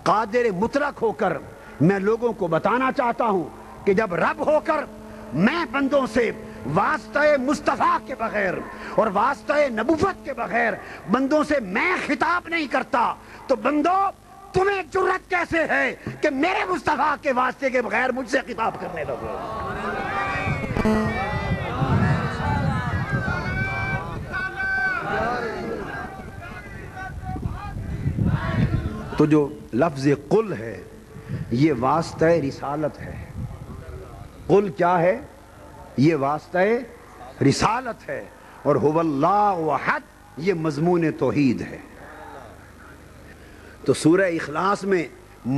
قادر مطلق ہو کر میں لوگوں کو بتانا چاہتا ہوں کہ جب رب ہو کر میں بندوں سے واسطہ مصطفیٰ کے بغیر اور واسطہ نبوت کے بغیر بندوں سے میں خطاب نہیں کرتا، تو بندوں تمہیں جرت کیسے ہے کہ میرے مصطفیٰ کے واسطے کے بغیر مجھ سے خطاب کرنے لگو؟ تو جو لفظ قل ہے یہ واسطہ رسالت ہے۔ قل کیا ہے؟ یہ واسطہ رسالت ہے، اور هو اللہ احد یہ مضمون توحید ہے۔ تو سورہ اخلاص میں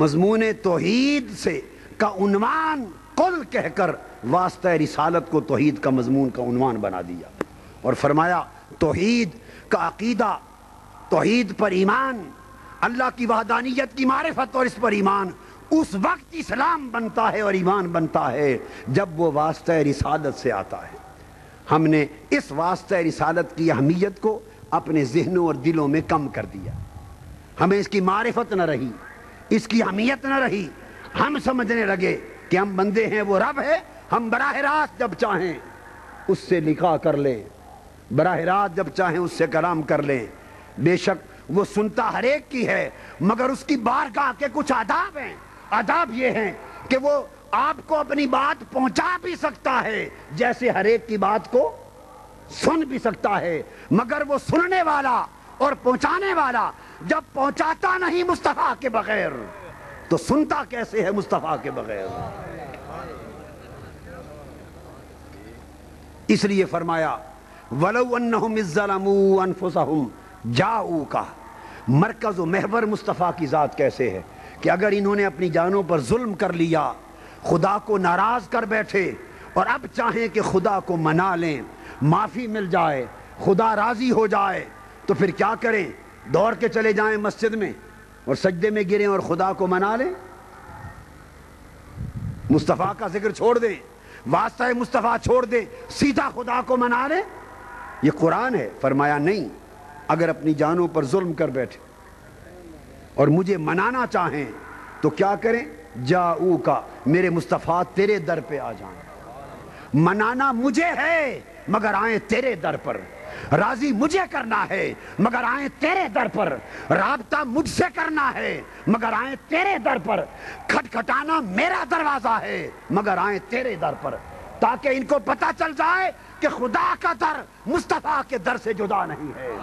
مضمون توحید سے کا عنوان قل کہہ کر واسطہ رسالت کو توحید کا مضمون کا عنوان بنا دیا، اور فرمایا توحید کا عقیدہ، توحید پر ایمان، اللہ کی وحدانیت کی معرفت اور اس پر ایمان اس وقت اسلام بنتا ہے اور ایمان بنتا ہے جب وہ واسطہ رسالت سے آتا ہے۔ ہم نے اس واسطہ رسالت کی اہمیت کو اپنے ذہنوں اور دلوں میں کم کر دیا، ہمیں اس کی معرفت نہ رہی، اس کی اہمیت نہ رہی، ہم سمجھنے لگے کہ ہم بندے ہیں، وہ رب ہے، ہم براہ راست جب چاہیں اس سے لکھا کر لیں، براہ راست جب چاہیں اس سے کلام کر لیں۔ بے شک وہ سنتا ہر ایک کی ہے، مگر اس کی بارگاہ کے کچھ آداب ہیں۔ آداب یہ ہیں کہ وہ آپ کو اپنی بات پہنچا بھی سکتا ہے جیسے ہر ایک کی بات کو سن بھی سکتا ہے، مگر وہ سننے والا اور پہنچانے والا جب پہنچاتا نہیں مصطفیٰ کے بغیر تو سنتا کیسے ہے مصطفیٰ کے بغیر؟ اس لیے فرمایا وَلَوْ أَنَّهُمْ إِذْ ظَلَمُوا أَنفُسَهُمْ جَاءُوكَ۔ مرکز و محور مصطفیٰ کی ذات کیسے ہے کہ اگر انہوں نے اپنی جانوں پر ظلم کر لیا، خدا کو ناراض کر بیٹھے اور اب چاہیں کہ خدا کو منا لیں، معافی مل جائے، خدا راضی ہو جائے، تو پھر کیا کریں؟ دوڑ کے چلے جائیں مسجد میں اور سجدے میں گریں اور خدا کو منا لیں؟ مصطفیٰ کا ذکر چھوڑ دیں، واسطہ مصطفیٰ چھوڑ دیں، سیدھا خدا کو منا لیں؟ یہ قرآن ہے۔ فرمایا نہیں، اگر اپنی جانوں پر ظلم کر بیٹھے اور مجھے منانا چاہیں تو کیا کریں؟ جاؤ کا، میرے مصطفیٰ تیرے در پہ آ جائیں۔ منانا مجھے ہے مگر آئیں تیرے در پر، راضی مجھے کرنا ہے مگر آئیں تیرے در پر، رابطہ مجھ سے کرنا ہے مگر آئیں تیرے در پر، کھٹکھٹانا میرا دروازہ ہے مگر آئیں تیرے در پر، تاکہ ان کو پتہ چل جائے کہ خدا کا در مصطفیٰ کے در سے جدا نہیں ہے،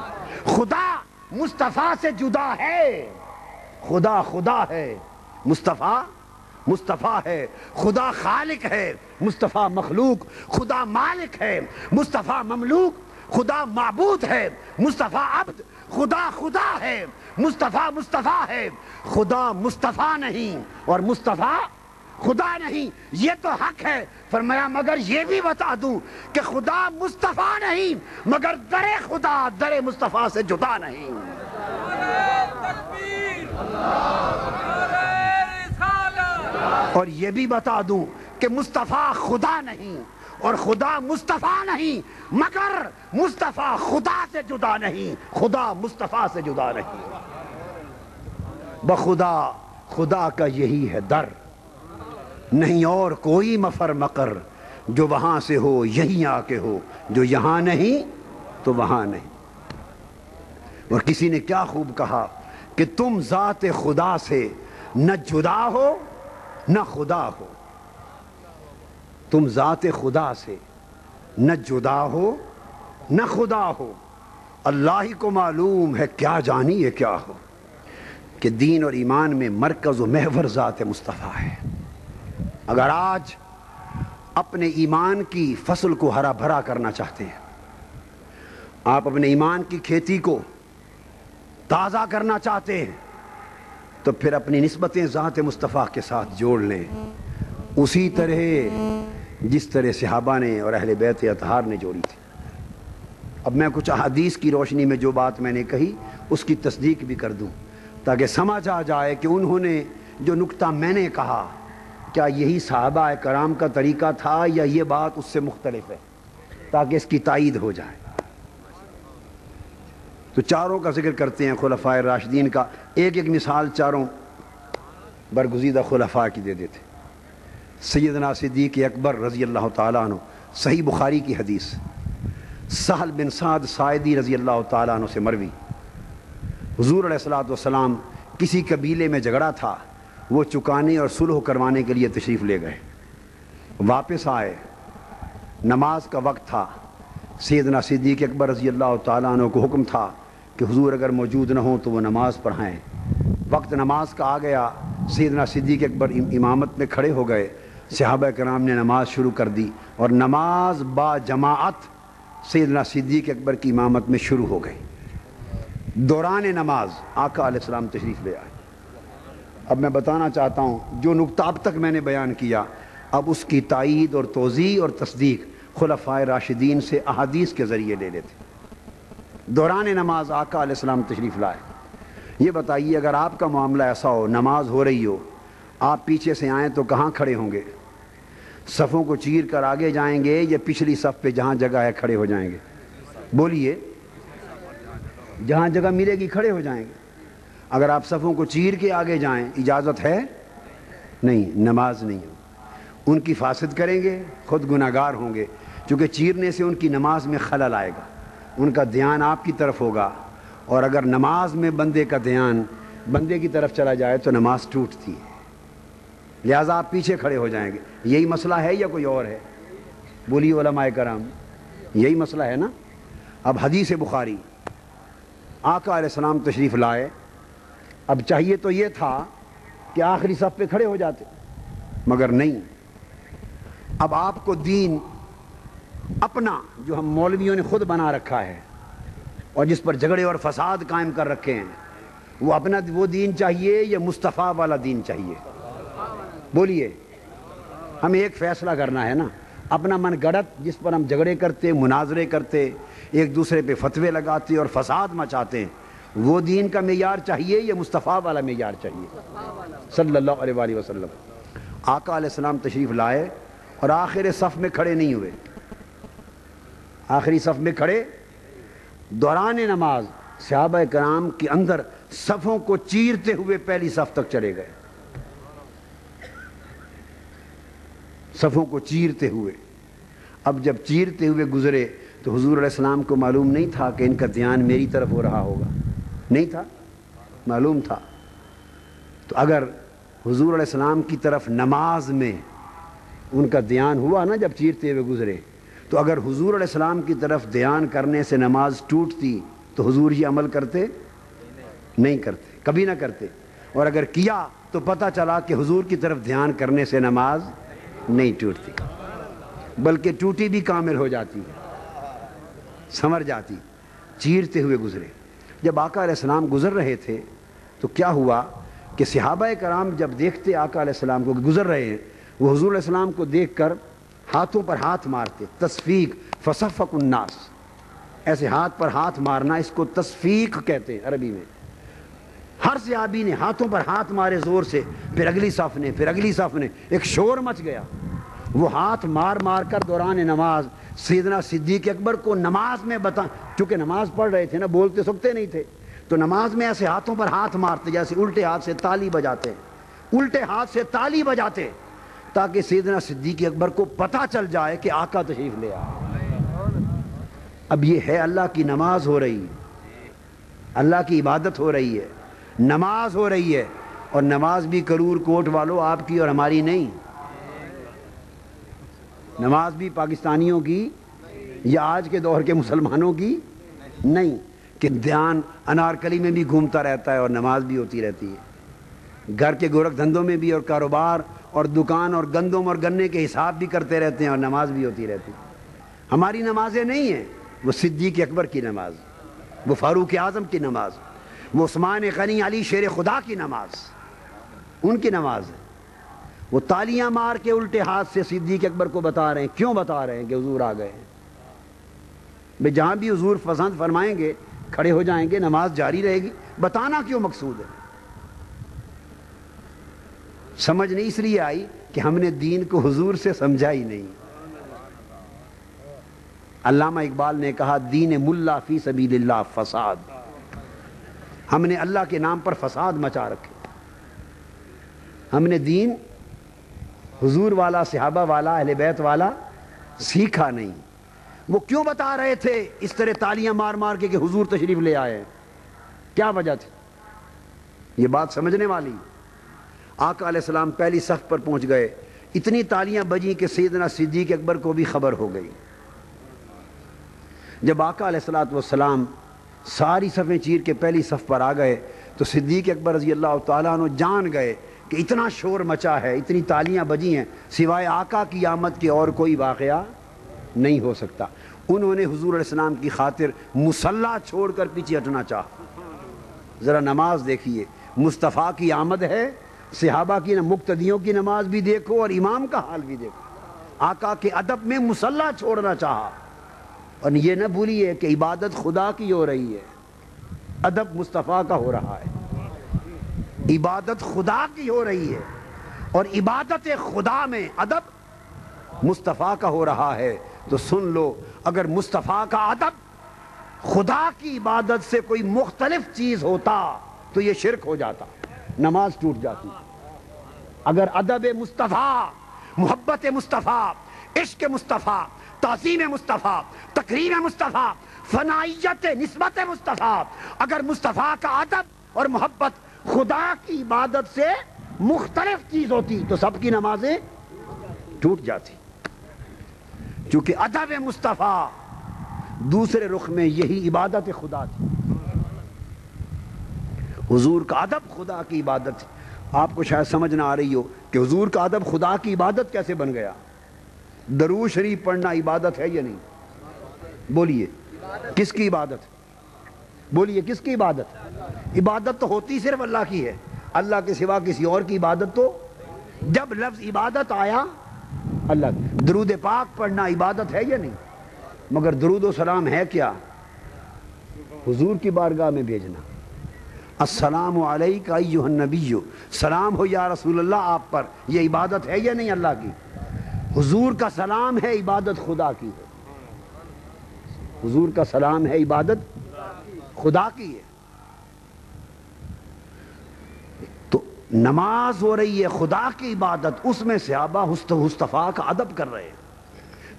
خدا مصطفیٰ سے جدا ہے، خدا خدا ہے، مصطفیٰ مصطفیٰ ہے، خدا خالق ہے، مصطفیٰ مخلوق، خدا مالک ہے، مصطفیٰ مملوک، خدا معبود ہے، مصطفیٰ عبد، خدا خدا ہے، مصطفیٰ مصطفیٰ ہے، خدا مصطفیٰ نہیں اور مصطفیٰ خدا نہیں، یہ تو حق ہے۔ فرمایا مگر یہ بھی بتا دوں کہ خدا مصطفیٰ نہیں مگر در خدا در مصطفیٰ سے جدا نہیں۔ اور یہ بھی بتا دوں کہ مصطفیٰ خدا نہیں اور خدا مصطفیٰ نہیں مگر مصطفیٰ خدا سے جدا نہیں، خدا مصطفیٰ سے جدا نہیں۔ بخدا خدا کا یہی ہے در، نہیں اور کوئی مفر مقر، جو وہاں سے ہو یہیں آ کے ہو، جو یہاں نہیں تو وہاں نہیں۔ اور کسی نے کیا خوب کہا کہ تم ذات خدا سے نہ جدا ہو نہ خدا ہو، تم ذات خدا سے نہ جدا ہو نہ خدا ہو، اللہ ہی کو معلوم ہے کیا جانی یہ کیا ہو، کہ دین اور ایمان میں مرکز و محور ذات مصطفیٰ ہے۔ اگر آج اپنے ایمان کی فصل کو ہرا بھرا کرنا چاہتے ہیں، آپ اپنے ایمان کی کھیتی کو تازہ کرنا چاہتے ہیں، تو پھر اپنی نسبتیں ذات مصطفیٰ کے ساتھ جوڑ لیں، اسی طرح جس طرح صحابہ نے اور اہل بیت اطہار نے جوڑی تھی۔ اب میں کچھ احادیث کی روشنی میں جو بات میں نے کہی اس کی تصدیق بھی کر دوں، تاکہ سمجھ آ جائے کہ انہوں نے جو نکتہ میں نے کہا کیا یہی صحابہ کرام کا طریقہ تھا یا یہ بات اس سے مختلف ہے، تاکہ اس کی تائید ہو جائے۔ تو چاروں کا ذکر کرتے ہیں خلفائے راشدین کا، ایک ایک مثال چاروں برگزیدہ خلفاء کی دے دیتے۔ سیدنا صدیق اکبر رضی اللہ تعالیٰ عنہ، صحیح بخاری کی حدیث، سہل بن سعد ساعدی رضی اللہ تعالیٰ عنہ سے مروی، حضور علیہ السلام کسی قبیلے میں جھگڑا تھا، وہ چکانے اور صلح کروانے کے لیے تشریف لے گئے، واپس آئے، نماز کا وقت تھا، سیدنا صدیق اکبر رضی اللہ تعالیٰ عنہ کو حکم تھا کہ حضور اگر موجود نہ ہوں تو وہ نماز پڑھائیں۔ وقت نماز کا آ گیا، سیدنا صدیق اکبر امامت میں کھڑے ہو گئے، صحابہ کرام نے نماز شروع کر دی اور نماز با جماعت سیدنا صدیق اکبر کی امامت میں شروع ہو گئی۔ دوران نماز آقا علیہ السلام تشریف لے آئے۔ اب میں بتانا چاہتا ہوں جو نکتہ اب تک میں نے بیان کیا، اب اس کی تائید اور توضیح اور تصدیق خلفائے راشدین سے احادیث کے ذریعے لے لیتے۔ دوران نماز آقا علیہ السلام تشریف لائے۔ یہ بتائیے اگر آپ کا معاملہ ایسا ہو، نماز ہو رہی ہو، آپ پیچھے سے آئیں تو کہاں کھڑے ہوں گے؟ صفوں کو چیر کر آگے جائیں گے یا پچھلی صف پہ جہاں جگہ ہے کھڑے ہو جائیں گے؟ بولیے، جہاں جگہ ملے گی کھڑے ہو جائیں گے۔ اگر آپ صفوں کو چیر کے آگے جائیں اجازت ہے؟ نہیں، نماز نہیں ہو، ان کی فاسد کریں گے، خود گناہگار ہوں گے، چونکہ چیرنے سے ان کی نماز میں خلل آئے گا، ان کا دھیان آپ کی طرف ہوگا، اور اگر نماز میں بندے کا دھیان بندے کی طرف چلا جائے تو نماز ٹوٹتی ہے، لہٰذا آپ پیچھے کھڑے ہو جائیں گے۔ یہی مسئلہ ہے یا کوئی اور ہے؟ بولیے علماء کرام، یہی مسئلہ ہے نا؟ اب حدیث بخاری، آقا علیہ السلام تشریف لائے، اب چاہیے تو یہ تھا کہ آخری صف پہ کھڑے ہو جاتے، مگر نہیں۔ اب آپ کو دین اپنا جو ہم مولویوں نے خود بنا رکھا ہے اور جس پر جھگڑے اور فساد قائم کر رکھے ہیں، وہ اپنا وہ دین چاہیے یا مصطفیٰ والا دین چاہیے؟ بولیے، ہمیں ایک فیصلہ کرنا ہے نا، اپنا من گڑت جس پر ہم جھگڑے کرتے، مناظرے کرتے، ایک دوسرے پہ فتوے لگاتے اور فساد مچاتے ہیں، وہ دین کا معیار چاہیے یا مصطفیٰ والا معیار چاہیے صلی اللہ علیہ وآلہ وسلم؟ آقا علیہ السلام تشریف لائے اور آخر صف میں کھڑے نہیں ہوئے، آخری صف میں کھڑے، دوران نماز صحابہ کرام کے اندر صفوں کو چیرتے ہوئے پہلی صف تک چلے گئے، صفوں کو چیرتے ہوئے۔ اب جب چیرتے ہوئے گزرے تو حضور علیہ السلام کو معلوم نہیں تھا کہ ان کا دھیان میری طرف ہو رہا ہوگا، نہیں تھا، معلوم تھا۔ تو اگر حضور علیہ السلام کی طرف نماز میں ان کا دھیان ہوا نا جب چیرتے ہوئے گزرے، تو اگر حضور علیہ السلام کی طرف دھیان کرنے سے نماز ٹوٹتی تو حضور یہ عمل کرتے؟ نہیں کرتے، کبھی نہ کرتے، اور اگر کیا تو پتہ چلا کہ حضور کی طرف دھیان کرنے سے نماز نہیں ٹوٹتی، بلکہ ٹوٹی بھی کامل ہو جاتی ہے، سمر جاتی، چیرتے ہوئے گزرے۔ جب آقا علیہ السلام گزر رہے تھے تو کیا ہوا کہ صحابہ کرام جب دیکھتے آقا علیہ السلام کو گزر رہے ہیں، وہ حضور علیہ السلام کو دیکھ کر ہاتھوں پر ہاتھ مارتے، تصفیق، فصفق الناس، ایسے ہاتھ پر ہاتھ مارنا، اس کو تصفیق کہتے ہیں عربی میں۔ ہر صحابی نے ہاتھوں پر ہاتھ مارے زور سے، پھر اگلی صف نے، پھر اگلی صف نے، ایک شور مچ گیا۔ وہ ہاتھ مار مار کر دوران نماز سیدنا صدیق اکبر کو نماز میں چونکہ نماز پڑھ رہے تھے نا، بولتے سکتے نہیں تھے، تو نماز میں ایسے ہاتھوں پر ہاتھ مارتے جیسے الٹے ہاتھ سے تالی بجاتے ہیں، الٹے ہاتھ سے تالی بجاتے، تاکہ سیدنا صدیق اکبر کو پتہ چل جائے کہ آقا تشریف لے آئے۔ اب یہ ہے اللہ کی نماز ہو رہی ہے، اللہ کی عبادت ہو رہی ہے، نماز ہو رہی ہے، اور نماز بھی کرور کوٹ والوں آپ کی اور ہماری نہیں، نماز بھی پاکستانیوں کی یا آج کے دور کے مسلمانوں کی نہیں کہ دھیان انارکلی میں بھی گھومتا رہتا ہے اور نماز بھی ہوتی رہتی ہے، گھر کے گورکھ دھندوں میں بھی اور کاروبار اور دکان اور گندم اور گنے کے حساب بھی کرتے رہتے ہیں اور نماز بھی ہوتی رہتی ہے۔ ہماری نمازیں نہیں ہیں، وہ صدیق اکبر کی نماز، وہ فاروق اعظم کی نماز، وہ عثمان غنی علی شیر خدا کی نماز، ان کی نماز ہے۔ وہ تالیاں مار کے الٹے ہاتھ سے صدیق اکبر کو بتا رہے ہیں، کیوں بتا رہے ہیں کہ حضور آ گئے ہیں؟ بھئی جہاں بھی حضور پسند فرمائیں گے کھڑے ہو جائیں گے، نماز جاری رہے گی، بتانا کیوں مقصود ہے؟ سمجھ نہیں اس لیے آئی کہ ہم نے دین کو حضور سے سمجھا ہی نہیں۔ علامہ اقبال نے کہا دین ملا فی سبیل اللہ فساد، ہم نے اللہ کے نام پر فساد مچا رکھے، ہم نے دین حضور والا، صحابہ والا، اہل بیت والا سیکھا نہیں۔ وہ کیوں بتا رہے تھے اس طرح تالیاں مار مار کے کہ حضور تشریف لے آئے ہیں؟ کیا وجہ تھی؟ یہ بات سمجھنے والی۔ آقا علیہ السلام پہلی صف پر پہنچ گئے، اتنی تالیاں بجیں کہ سیدنا صدیق اکبر کو بھی خبر ہو گئی۔ جب آقا علیہ السلام ساری صفیں چیر کے پہلی صف پر آ گئے تو صدیق اکبر رضی اللہ تعالیٰ عنہ جان گئے کہ اتنا شور مچا ہے، اتنی تالیاں بجی ہیں، سوائے آقا کی آمد کے اور کوئی واقعہ نہیں ہو سکتا۔ انہوں نے حضور علیہ السلام کی خاطر مصلی چھوڑ کر پیچھے ہٹنا چاہا۔ ذرا نماز دیکھیے، مصطفیٰ کی آمد ہے، صحابہ کی مقتدیوں کی نماز بھی دیکھو اور امام کا حال بھی دیکھو۔ آقا کے ادب میں مصلی چھوڑنا چاہا، اور یہ نہ بھولیے کہ عبادت خدا کی ہو رہی ہے، ادب مصطفیٰ کا ہو رہا ہے۔ عبادت خدا کی ہو رہی ہے اور عبادت خدا میں ادب مصطفیٰ کا ہو رہا ہے۔ تو سن لو، اگر مصطفیٰ کا ادب خدا کی عبادت سے کوئی مختلف چیز ہوتا تو یہ شرک ہو جاتا، نماز ٹوٹ جاتی۔ اگر ادب مصطفیٰ، محبت مصطفیٰ، عشق مصطفیٰ، تعظیم مصطفیٰ، تکریم مصطفیٰ، فنائیت نسبت مصطفیٰ، اگر مصطفیٰ کا ادب اور محبت خدا کی عبادت سے مختلف چیز ہوتی تو سب کی نمازیں ٹوٹ جاتی۔ چونکہ ادب مصطفیٰ دوسرے رخ میں یہی عبادت خدا تھی، حضور کا ادب خدا کی عبادت تھی۔ آپ کو شاید سمجھ نہ آ رہی ہو کہ حضور کا ادب خدا کی عبادت کیسے بن گیا۔ درود شریف پڑھنا عبادت ہے یا نہیں؟ بولیے کس کی عبادت؟ بولیے کس کی عبادت؟ عبادت تو ہوتی صرف اللہ کی ہے، اللہ کے سوا کسی اور کی عبادت تو، جب لفظ عبادت آیا اللہ کی۔ درود پاک پڑھنا عبادت ہے یا نہیں؟ مگر درود و سلام ہے کیا؟ حضور کی بارگاہ میں بھیجنا۔ السلام علیک ایھا النبی، سلام ہو یا رسول اللہ آپ پر، یہ عبادت ہے یا نہیں اللہ کی؟ حضور کا سلام ہے عبادت خدا کی، حضور کا سلام ہے عبادت خدا کی ہے۔ تو نماز ہو رہی ہے خدا کی عبادت، اس میں صحابہ مصطفیٰ کا ادب کر رہے ہیں۔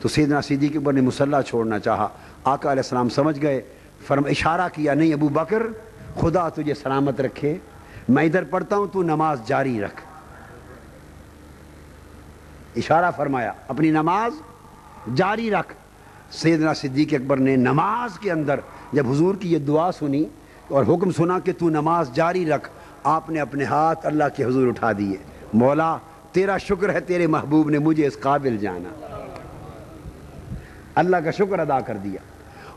تو سیدنا صدیق اکبر نے مصلی چھوڑنا چاہا، آقا علیہ السلام سمجھ گئے، اشارہ کیا، نہیں ابو بکر خدا تجھے سلامت رکھے، میں ادھر پڑھتا ہوں تو نماز جاری رکھ۔ اشارہ فرمایا اپنی نماز جاری رکھ۔ سیدنا صدیق اکبر نے نماز کے اندر جب حضور کی یہ دعا سنی اور حکم سنا کہ تو نماز جاری رکھ، آپ نے اپنے ہاتھ اللہ کے حضور اٹھا دیے، مولا تیرا شکر ہے تیرے محبوب نے مجھے اس قابل جانا، اللہ کا شکر ادا کر دیا،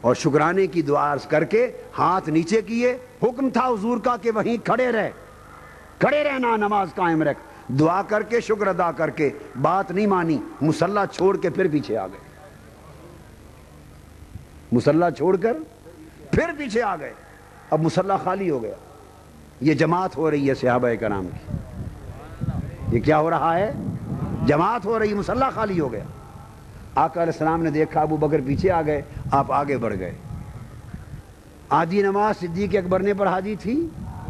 اور شکرانے کی دعا عرض کر کے ہاتھ نیچے کیے۔ حکم تھا حضور کا کہ وہیں کھڑے رہنا، نماز قائم رکھ، دعا کر کے شکر ادا کر کے، بات نہیں مانی، مصلی چھوڑ کے پھر پیچھے آ گئے، مصلی چھوڑ کر پھر پیچھے آ گئے۔ اب مصلی خالی ہو گیا، یہ جماعت ہو رہی ہے صحابہ کرام کی، یہ کیا ہو رہا ہے؟ جماعت ہو رہی، مصلی خالی ہو گیا۔ آقا علیہ السلام نے دیکھا ابو بکر پیچھے آ گئے، آپ آگے بڑھ گئے۔ آدھی نماز صدیق اکبر نے پڑھا دی تھی،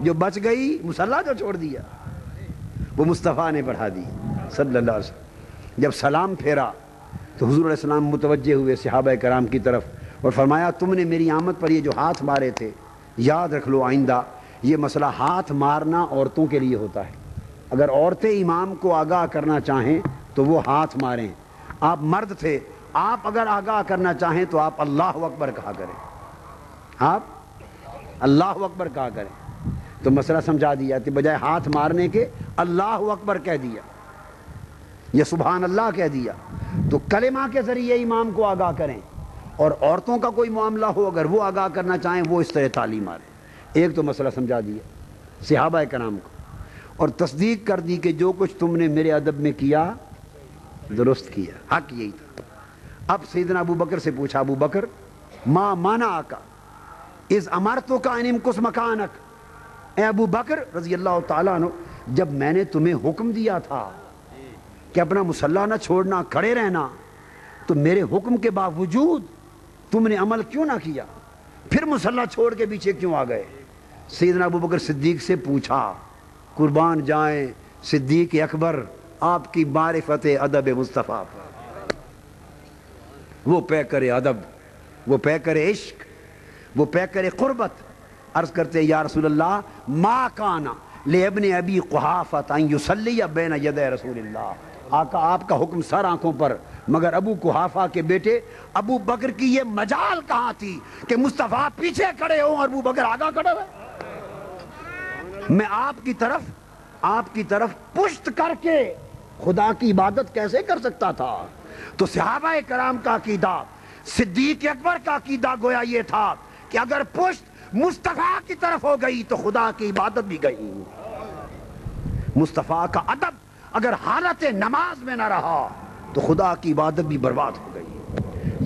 جو بچ گئی مصلی جو چھوڑ دیا وہ مصطفیٰ نے پڑھا دی صلی اللہ علیہ وسلم۔ جب سلام پھیرا تو حضور علیہ السلام متوجہ ہوئے صحابہ کرام کی طرف اور فرمایا تم نے میری آمد پر یہ جو ہاتھ مارے تھے، یاد رکھ لو آئندہ یہ مسئلہ ہاتھ مارنا عورتوں کے لیے ہوتا ہے، اگر عورتیں امام کو آگاہ کرنا چاہیں تو وہ ہاتھ ماریں، آپ مرد تھے، آپ اگر آگاہ کرنا چاہیں تو آپ اللہ اکبر کہا کریں، آپ اللہ اکبر کہا کریں۔ تو مسئلہ سمجھا دیا کہ بجائے ہاتھ مارنے کے اللہ اکبر کہہ دیا یا سبحان اللہ کہہ دیا، تو کلمہ کے ذریعے امام کو آگاہ کریں، اور عورتوں کا کوئی معاملہ ہو اگر وہ آگاہ کرنا چاہیں وہ اس طرح تعلیم ماریں۔ ایک تو مسئلہ سمجھا دیا صحابہ کرام کو، اور تصدیق کر دی کہ جو کچھ تم نے میرے ادب میں کیا درست کیا، حق یہی تھا۔ اب سیدنا ابو بکر سے پوچھا، ابو بکر ما منعک اذ امرتک ان امکث مکانک، اے ابو بکر رضی اللہ تعالیٰ عنہ، جب میں نے تمہیں حکم دیا تھا کہ اپنا مصلی نہ چھوڑنا، کھڑے رہنا، تو میرے حکم کے باوجود تم نے عمل کیوں نہ کیا؟ پھر مصلی چھوڑ کے پیچھے کیوں آ گئے؟ سیدنا ابو بکر صدیق سے پوچھا، قربان جائیں صدیق اکبر آپ کی معرفت ادب مصطفیٰ پر، وہ پیکر ادب، وہ پیکر عشق، وہ پیکر قربت، عرض کرتے یا رسول اللہ ما کانا لابن ابی قحافہ ان یصلی بین یدی رسول اللہ، آقا آپ کا حکم سر آنکھوں پر، مگر ابو قحافہ کے بیٹے ابو بکر کی یہ مجال کہاں تھی کہ مصطفیٰ پیچھے کھڑے ہوں اور ابو بکر آگا کھڑے ہوئے؟ میں آپ کی طرف پشت کر کے خدا کی عبادت کیسے کر سکتا تھا؟ تو صحابہ کرام کا عقیدہ، صدیق اکبر کا عقیدہ گویا یہ تھا کہ اگر پشت مصطفیٰ کی طرف ہو گئی تو خدا کی عبادت بھی گئی، مصطفیٰ کا ادب اگر حالت نماز میں نہ رہا تو خدا کی عبادت بھی برباد ہو گئی۔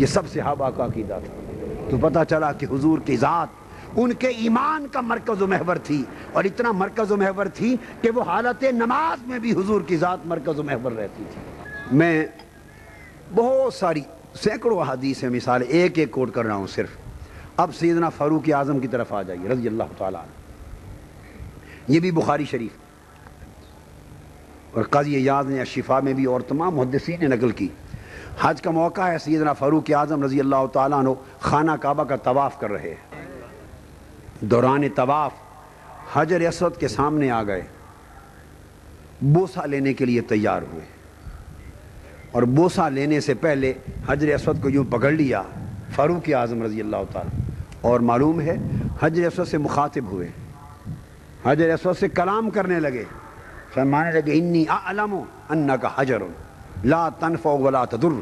یہ سب صحابہ کا عقیدہ تھا۔ تو پتہ چلا کہ حضور کی ذات ان کے ایمان کا مرکز و محور تھی، اور اتنا مرکز و محور تھی کہ وہ حالت نماز میں بھی حضور کی ذات مرکز و محور رہتی تھی۔ میں بہت ساری سینکڑوں احادیث ہیں، مثال ایک ایک کوٹ کر رہا ہوں صرف۔ اب سیدنا فاروق اعظم کی طرف آ جائیے رضی اللہ تعالیٰ عنہ، یہ بھی بخاری شریف اور قاضی ایاز نے الشفاء میں بھی اور تمام محدثین نے نقل کی۔ حج کا موقع ہے، سیدنا فاروق اعظم رضی اللہ تعالیٰ عنہ خانہ کعبہ کا طواف کر رہے ہیں، دوران طواف حجر اسود کے سامنے آ گئے، بوسہ لینے کے لیے تیار ہوئے، اور بوسہ لینے سے پہلے حجر اسود کو یوں پکڑ لیا فاروق اعظم رضی اللہ تعالیٰ، اور معلوم ہے حجر اسود سے مخاطب ہوئے، حجر اسود سے کلام کرنے لگے، فرمانے لگے انی اعلم انک حجر لا تنفع ولا تضر،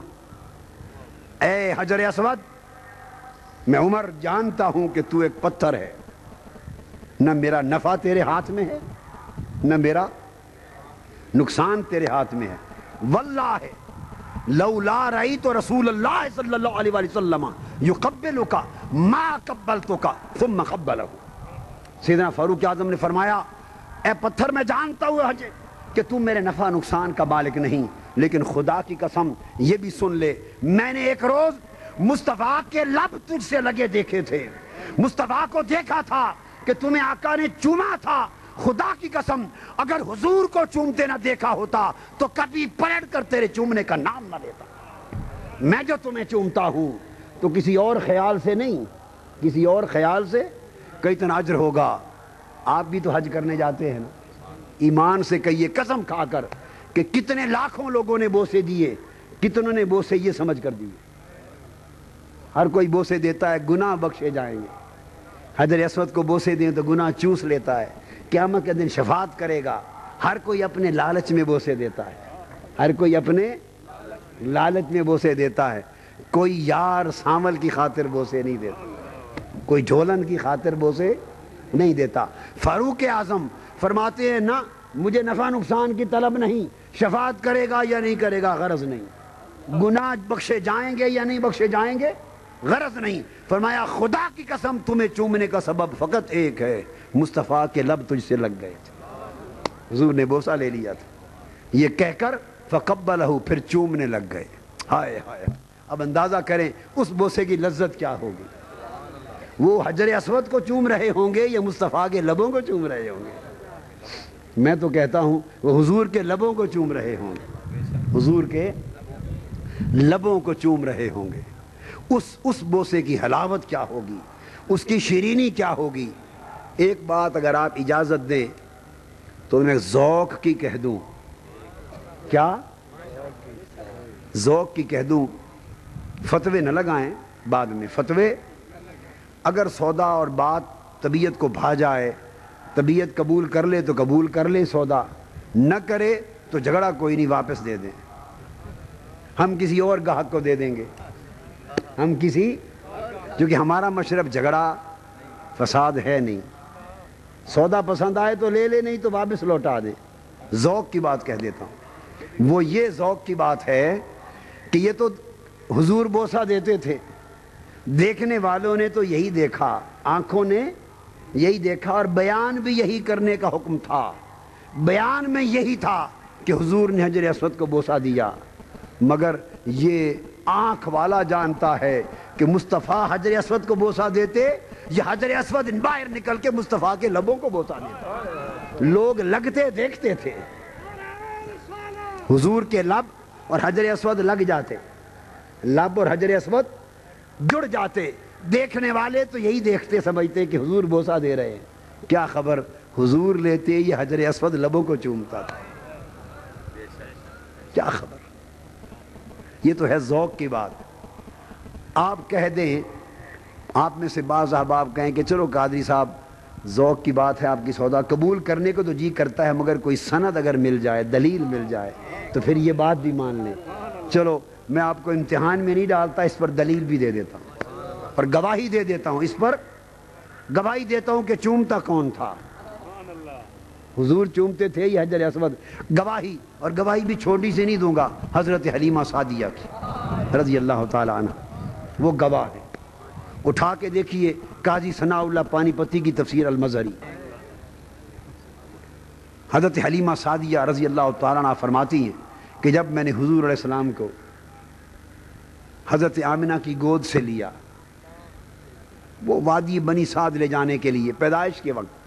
اے حجر اسود میں عمر جانتا ہوں کہ تو ایک پتھر ہے، نہ میرا نفع تیرے ہاتھ میں ہے نہ میرا نقصان تیرے ہاتھ میں ہے، واللہ لولا رأیت رسول اللہ صلی اللہ علیہ وسلم یقبلک ما قبلتک ثم قبلہ۔ سیدنا فاروق اعظم نے فرمایا اے پتھر میں جانتا ہوں حجر کہ تم میرے نفع نقصان کا مالک نہیں، لیکن خدا کی قسم یہ بھی سن لے، میں نے ایک روز مصطفیٰ کے لب تجھ سے لگے دیکھے تھے، مصطفیٰ کو دیکھا تھا کہ تمہیں آقا نے چوما تھا، خدا کی قسم اگر حضور کو چومتے نہ دیکھا ہوتا تو کبھی پلٹ کر تیرے چومنے کا نام نہ لیتا۔ میں جو تمہیں چومتا ہوں تو کسی اور خیال سے نہیں، کسی اور خیال سے کئی تن اجر ہوگا۔ آپ بھی تو حج کرنے جاتے ہیں نا، ایمان سے کہیے قسم کھا کر کہ کتنے لاکھوں لوگوں نے بوسے دیے، کتنوں نے بوسے یہ سمجھ کر دیے، ہر کوئی بوسے دیتا ہے گناہ بخشے جائیں گے، حجر اسود کو بوسے دیں تو گناہ چوس لیتا ہے، قیامت کے دن شفاعت کرے گا، ہر کوئی اپنے لالچ میں بوسے دیتا ہے، ہر کوئی اپنے لالچ میں بوسے دیتا ہے. کوئی یار سانول کی خاطر بوسے نہیں دیتا، کوئی جھولن کی خاطر بوسے نہیں دیتا. فاروق اعظم فرماتے ہیں نہ مجھے نفع نقصان کی طلب نہیں، شفاعت کرے گا یا نہیں کرے گا غرض نہیں، گناہ بخشے جائیں گے یا نہیں بخشے جائیں گے غرض نہیں. فرمایا خدا کی قسم تمہیں چومنے کا سبب فقط ایک ہے، مصطفیٰ کے لب تجھ سے لگ گئے تھے. حضور نے بوسہ لے لیا تھا، یہ کہہ کر فقبلہ پھر چومنے لگ گئے. ہائے ہائے، اب اندازہ کریں اس بوسے کی لذت کیا ہوگی. وہ حجر اسود کو چوم رہے ہوں گے یا مصطفیٰ کے لبوں کو چوم رہے ہوں گے؟ میں تو کہتا ہوں وہ حضور کے لبوں کو چوم رہے ہوں گے، حضور کے لبوں کو چوم رہے ہوں گے. اس بوسے کی حلاوت کیا ہوگی، اس کی شیرینی کیا ہوگی. ایک بات اگر آپ اجازت دیں تو میں ذوق کی کہہ دوں. کیا ذوق کی کہہ دوں؟ فتوے نہ لگائیں بعد میں. فتوے اگر سودا اور بات طبیعت کو بھا جائے، طبیعت قبول کر لے تو قبول کر لے، سودا نہ کرے تو جھگڑا کوئی نہیں، واپس دے دیں. ہم کسی اور گاہک کو دے دیں گے، ہم کسی، کیونکہ ہمارا مشرب جھگڑا فساد ہے نہیں. سودا پسند آئے تو لے لے، نہیں تو واپس لوٹا دے. ذوق کی بات کہہ دیتا ہوں. وہ یہ ذوق کی بات ہے کہ یہ تو حضور بوسہ دیتے تھے، دیکھنے والوں نے تو یہی دیکھا، آنکھوں نے یہی دیکھا، اور بیان بھی یہی کرنے کا حکم تھا. بیان میں یہی تھا کہ حضور نے حجر اسود کو بوسہ دیا، مگر یہ آنکھ والا جانتا ہے کہ مصطفیٰ حجر اسود کو بوسہ دیتے یا حجر اسود باہر نکل کے مصطفیٰ کے لبوں کو بوسہ دیتا. لوگ لگتے دیکھتے تھے، حضور کے لب اور حجر اسود لگ جاتے، لب اور حجر اسود جڑ جاتے. دیکھنے والے تو یہی دیکھتے سمجھتے کہ حضور بوسہ دے رہے ہیں. کیا خبر حضور لیتے یہ حجر اسود لبوں کو چومتا تھا، کیا خبر. یہ تو ہے ذوق کی بات. آپ کہہ دیں، آپ میں سے بعض احباب کہیں کہ چلو قادری صاحب ذوق کی بات ہے آپ کی، سودا قبول کرنے کو تو جی کرتا ہے، مگر کوئی سند اگر مل جائے، دلیل مل جائے تو پھر یہ بات بھی مان لیں. چلو میں آپ کو امتحان میں نہیں ڈالتا، اس پر دلیل بھی دے دیتا ہوں اور گواہی دے دیتا ہوں، اس پر گواہی دیتا ہوں کہ چومتا کون تھا. حضور چومتے تھے یہ حجر اسود. گواہی، اور گواہی بھی چھوٹی سے نہیں دوں گا، حضرت حلیمہ سعدیہ کی رضی اللہ تعالی عنہ، وہ گواہ ہے. اٹھا کے دیکھیے قاضی ثناء اللہ پانی پتی کی تفسیر المظہری. حضرت حلیمہ سعدیہ رضی اللہ تعالی عنہ فرماتی ہیں کہ جب میں نے حضور علیہ السلام کو حضرت آمنہ کی گود سے لیا، وہ وادی بنی سعد لے جانے کے لیے، پیدائش کے وقت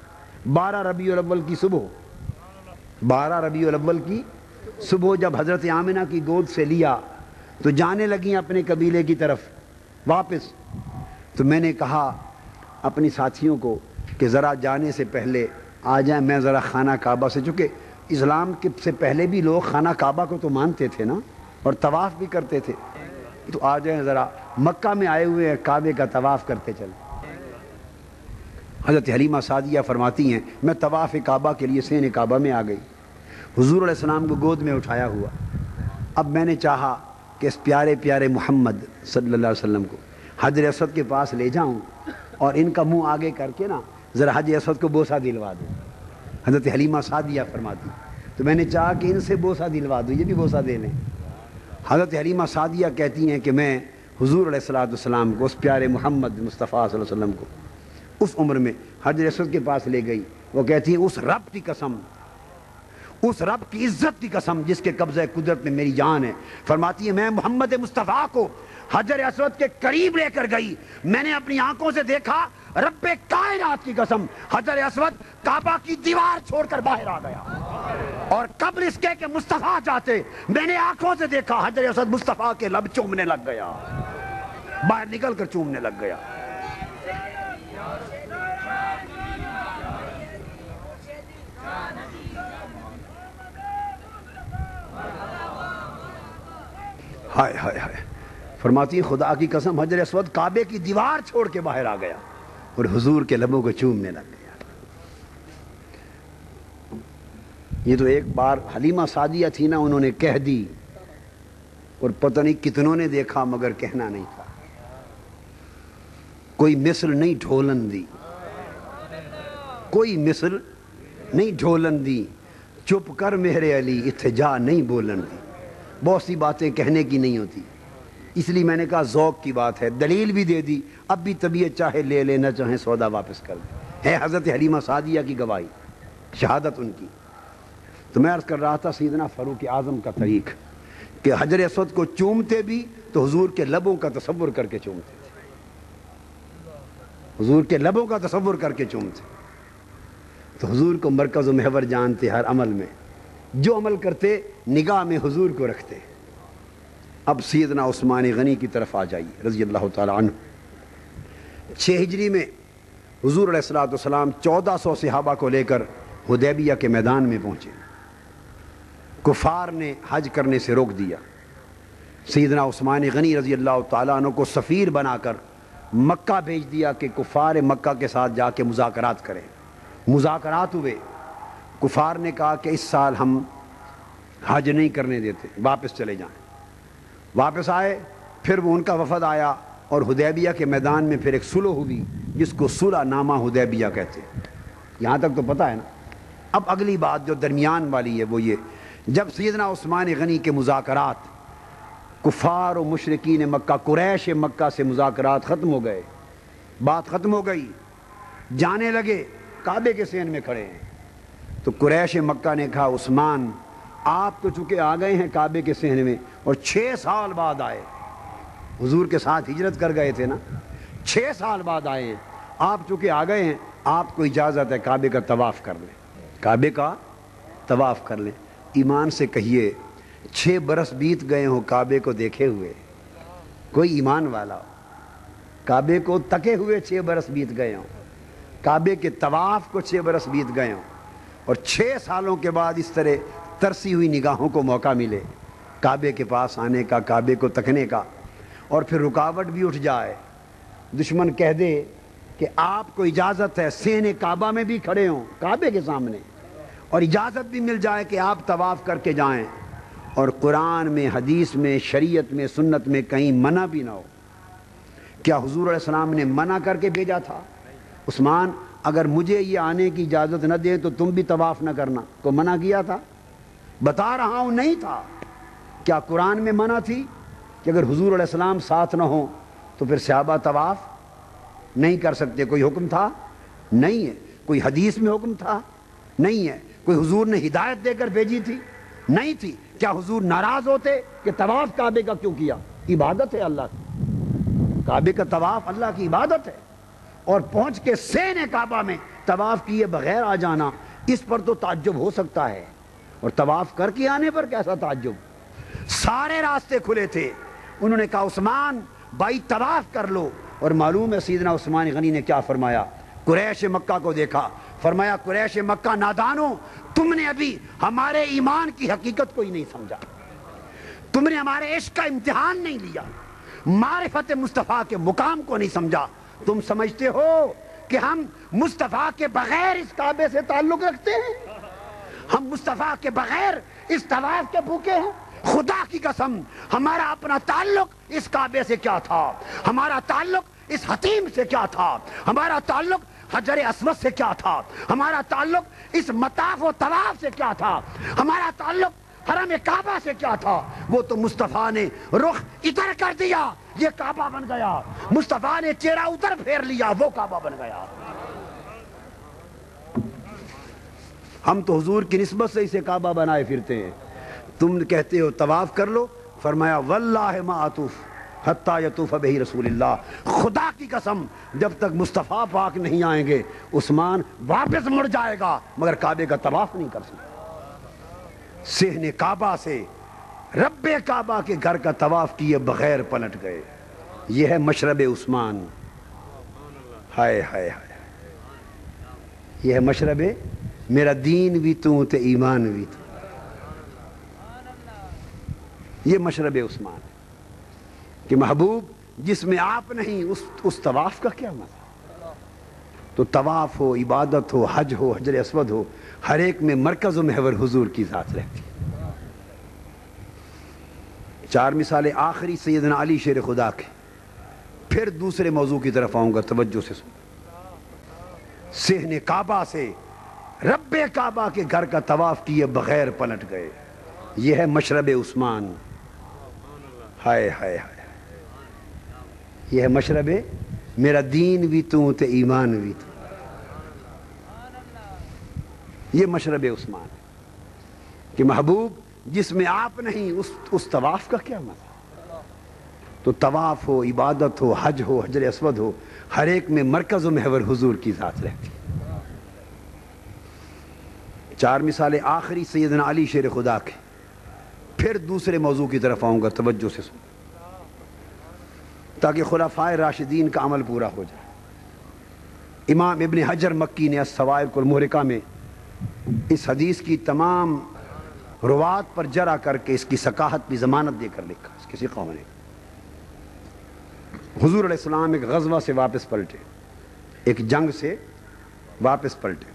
12 ربیع الاول کی صبح، 12 ربیع الاول کی صبح جب حضرت آمنہ کی گود سے لیا تو جانے لگیں اپنے قبیلے کی طرف واپس. تو میں نے کہا اپنی ساتھیوں کو کہ ذرا جانے سے پہلے آ جائیں، میں ذرا خانہ کعبہ سے، چونکہ اسلام کے سے پہلے بھی لوگ خانہ کعبہ کو تو مانتے تھے نا، اور طواف بھی کرتے تھے، تو آ جائیں ذرا، مکہ میں آئے ہوئے کعبے کا طواف کرتے چلیں. حضرت حلیمہ سعدیہ فرماتی ہیں میں طواف کعبہ کے لیے سین کعبہ میں آ گئی، حضور علیہ السلام کو گود میں اٹھایا ہوا. اب میں نے چاہا کہ اس پیارے پیارے محمد صلی اللہ علیہ وسلم کو حجر اسود کے پاس لے جاؤں اور ان کا منہ آگے کر کے نا ذرا حجر اسود کو بوسہ دلوا دوں. حضرت حلیمہ سعدیہ فرماتی تو میں نے چاہا کہ ان سے بوسہ دلوا دوں، یہ بھی بوسہ دے لیں. حضرت حلیمہ سعدیہ کہتی ہیں کہ میں حضور علیہ السلام کو، اس پیارے محمد مصطفیٰ صلی اللہ علیہ وسلم کو اس عمر میں حجر اسود کے پاس لے گئی. وہ کہتی ہیں اس رب کی قسم، اس رب کی عزت کی قسم جس کے قبضہ قدرت میں میری جان ہے، فرماتی ہے میں محمد مصطفیٰ کو حجر اسود کے قریب لے کر گئی، میں نے اپنی آنکھوں سے دیکھا، رب کائنات کی قسم حجر اسود کعبہ کی دیوار چھوڑ کر باہر آ گیا، اور قبل اس کے کہ مصطفیٰ جاتے میں نے آنکھوں سے دیکھا حجر اسود مصطفیٰ کے لب چومنے لگ گیا، باہر نکل کر چومنے لگ گیا. ہائے ہائے ہائے، فرماتی ہے خدا کی قسم حجر اسود کعبے کی دیوار چھوڑ کے باہر آ گیا اور حضور کے لبوں کو چومنے لگ گیا. یہ تو ایک بار حلیمہ سعدیہ تھی نا، انہوں نے کہہ دی اور پتہ نہیں کتنوں نے دیکھا مگر کہنا نہیں تھا. کوئی مثل نہیں ڈھولن دی، کوئی مثل نہیں ڈھولن دی، چپ کر میرے علی اتھے جا نہیں بولن دی. بہت سی باتیں کہنے کی نہیں ہوتی، اس لیے میں نے کہا ذوق کی بات ہے. دلیل بھی دے دی، اب بھی طبیعت چاہے لے لے نہ چاہے سودا واپس کر دے. ہے حضرت حلیمہ سعدیہ کی گواہی، شہادت ان کی. تو میں عرض کر رہا تھا سیدنا فاروق اعظم کا طریق کہ حجر اسود کو چومتے بھی تو حضور کے لبوں کا تصور کر کے چومتے تھے، حضور کے لبوں کا تصور کر کے چومتے. تو حضور کو مرکز و محور جانتے، ہر عمل میں جو عمل کرتے نگاہ میں حضور کو رکھتے. اب سیدنا عثمان غنی کی طرف آ جائیے رضی اللہ تعالی عنہ. 6 ہجری میں حضور علیہ الصلوۃ والسلام 1400 صحابہ کو لے کر حدیبیہ کے میدان میں پہنچے. کفار نے حج کرنے سے روک دیا. سیدنا عثمان غنی رضی اللہ تعالیٰ عنہ کو سفیر بنا کر مکہ بھیج دیا کہ کفار مکہ کے ساتھ جا کے مذاکرات کریں. مذاکرات ہوئے. کفار نے کہا کہ اس سال ہم حج نہیں کرنے دیتے، واپس چلے جائیں. واپس آئے، پھر وہ ان کا وفد آیا اور حدیبیہ کے میدان میں پھر ایک صلح ہوئی جس کو صلح نامہ حدیبیہ کہتے ہیں. یہاں تک تو پتہ ہے نا. اب اگلی بات جو درمیان والی ہے وہ یہ، جب سیدنا عثمان غنی کے مذاکرات کفار و مشرکین مکہ، قریش مکہ سے مذاکرات ختم ہو گئے، بات ختم ہو گئی، جانے لگے، کعبے کے صحن میں کھڑے ہیں. تو قریش مکہ نے کہا عثمان آپ تو چونکہ آ گئے ہیں کعبے کے صحن میں اور 6 سال بعد آئے، حضور کے ساتھ ہجرت کر گئے تھے نا، 6 سال بعد آئے ہیں، آپ چونکہ آ گئے ہیں آپ کو اجازت ہے کعبے کا طواف کر لیں، کعبے کا طواف کر لیں. ایمان سے کہیے 6 برس بیت گئے ہوں کعبے کو دیکھے ہوئے، کوئی ایمان والا ہو، کعبے کو تکے ہوئے 6 برس بیت گئے ہوں، کعبے کے طواف کو 6 برس بیت گئے ہوں، اور 6 سالوں کے بعد اس طرح ترسی ہوئی نگاہوں کو موقع ملے کعبے کے پاس آنے کا، کعبے کو تکنے کا، اور پھر رکاوٹ بھی اٹھ جائے، دشمن کہہ دے کہ آپ کو اجازت ہے صحن کعبہ میں بھی کھڑے ہوں کعبے کے سامنے، اور اجازت بھی مل جائے کہ آپ طواف کر کے جائیں، اور قرآن میں، حدیث میں، شریعت میں، سنت میں کہیں منع بھی نہ ہو. کیا حضور علیہ السلام نے منع کر کے بھیجا تھا؟ عثمان اگر مجھے یہ آنے کی اجازت نہ دیں تو تم بھی طواف نہ کرنا، کو منع کیا تھا؟ بتا رہا ہوں نہیں تھا. کیا قرآن میں منع تھی کہ اگر حضور علیہ السلام ساتھ نہ ہوں تو پھر صحابہ طواف نہیں کر سکتے؟ کوئی حکم تھا؟ نہیں ہے. کوئی حدیث میں حکم تھا؟ نہیں ہے. کوئی حضور نے ہدایت دے کر بھیجی تھی؟ نہیں تھی. کیا حضور ناراض ہوتے کہ طواف کعبے کا کیوں کیا؟ عبادت ہے اللہ کی، کعبے کا طواف اللہ کی عبادت ہے، اور پہنچ کے صحن کعبہ میں طواف کیے بغیر آ جانا، اس پر تو تعجب ہو سکتا ہے، اور طواف کر کے آنے پر کیسا تعجب؟ سارے راستے کھلے تھے. انہوں نے کہا عثمان بھائی طواف کر لو. اور معلوم ہے سیدنا عثمان غنی نے کیا فرمایا؟ قریش مکہ کو دیکھا، فرمایا قریش مکہ نادانو، تم نے ابھی ہمارے ایمان کی حقیقت کو ہی نہیں سمجھا، تم نے ہمارے عشق کا امتحان نہیں لیا، معرفت مصطفیٰ کے مقام کو نہیں سمجھا. تم سمجھتے ہو کہ ہم مصطفیٰ کے بغیر اس کعبے سے تعلق رکھتے ہیں؟ ہم مصطفیٰ کے بغیر اس طواف کے بھوکے ہیں؟ خدا کی قسم ہمارا اپنا تعلق اس کعبے سے کیا تھا، ہمارا تعلق اس حتیم سے کیا تھا، ہمارا تعلق حجر اسود سے کیا تھا، ہمارا تعلق اس مطاف و طواف سے کیا تھا، ہمارا تعلق حرم کعبہ سے کیا تھا؟ وہ تو مصطفیٰ نے رخ ادھر کر دیا، یہ کعبہ بن گیا. مصطفیٰ نے چہرہ ادھر پھیر لیا، وہ کعبہ بن گیا. ہم تو حضور کی نسبت سے اسے کعبہ بنائے پھرتے ہیں. تم کہتے ہو طواف کر لو، فرمایا واللہ ما اطوف حتی یطوف بہ رسول اللہ، خدا کی قسم جب تک مصطفیٰ پاک نہیں آئیں گے عثمان واپس مڑ جائے گا مگر کعبے کا طواف نہیں کر سکتا. صحن کعبہ سے رب کعبہ کے گھر کا طواف کیے بغیر پلٹ گئے. یہ ہے مشرب عثمان. ہائے ہائے ہائے، یہ ہے مشرب میرا دین بھی تو تے ایمان بھی تو. یہ مشرب عثمان کہ محبوب جس میں آپ نہیں اس طواف کا کیا مزہ؟ تو طواف ہو، عبادت ہو، حج ہو، حجر اسود ہو، ہر ایک میں مرکز و محور حضور کی ذات رہتی ہے۔ 4 مثالیں آخری سیدنا علی شیر خدا کے، پھر دوسرے موضوع کی طرف آؤں گا، توجہ سے سن۔ صحن کعبہ سے رب کعبہ کے گھر کا طواف کیے بغیر پلٹ گئے، یہ ہے مشرب عثمان۔ ہائے ہائے ہائے، یہ ہے مشرب میرا دین بھی تو تے ایمان بھی تو، یہ مشرب عثمان کہ محبوب جس میں آپ نہیں اس طواف کا کیا مزہ۔ تو طواف ہو، عبادت ہو، حج ہو، حجر اسود ہو، ہر ایک میں مرکز و محور حضور کی ذات رہتی ہے۔ 4 مثالیں آخری سیدنا علی شیر خدا کے، پھر دوسرے موضوع کی طرف آؤں گا، توجہ سے سن، تاکہ خلفائے راشدین کا عمل پورا ہو جائے۔ امام ابن حجر مکی نے الصواعق المحرقہ میں اس حدیث کی تمام روات پر جرح کر کے اس کی ثقاہت بھی ضمانت دے کر لکھا۔ کسی قوم نے حضور علیہ السلام ایک غزوہ سے واپس پلٹے، ایک جنگ سے واپس پلٹے،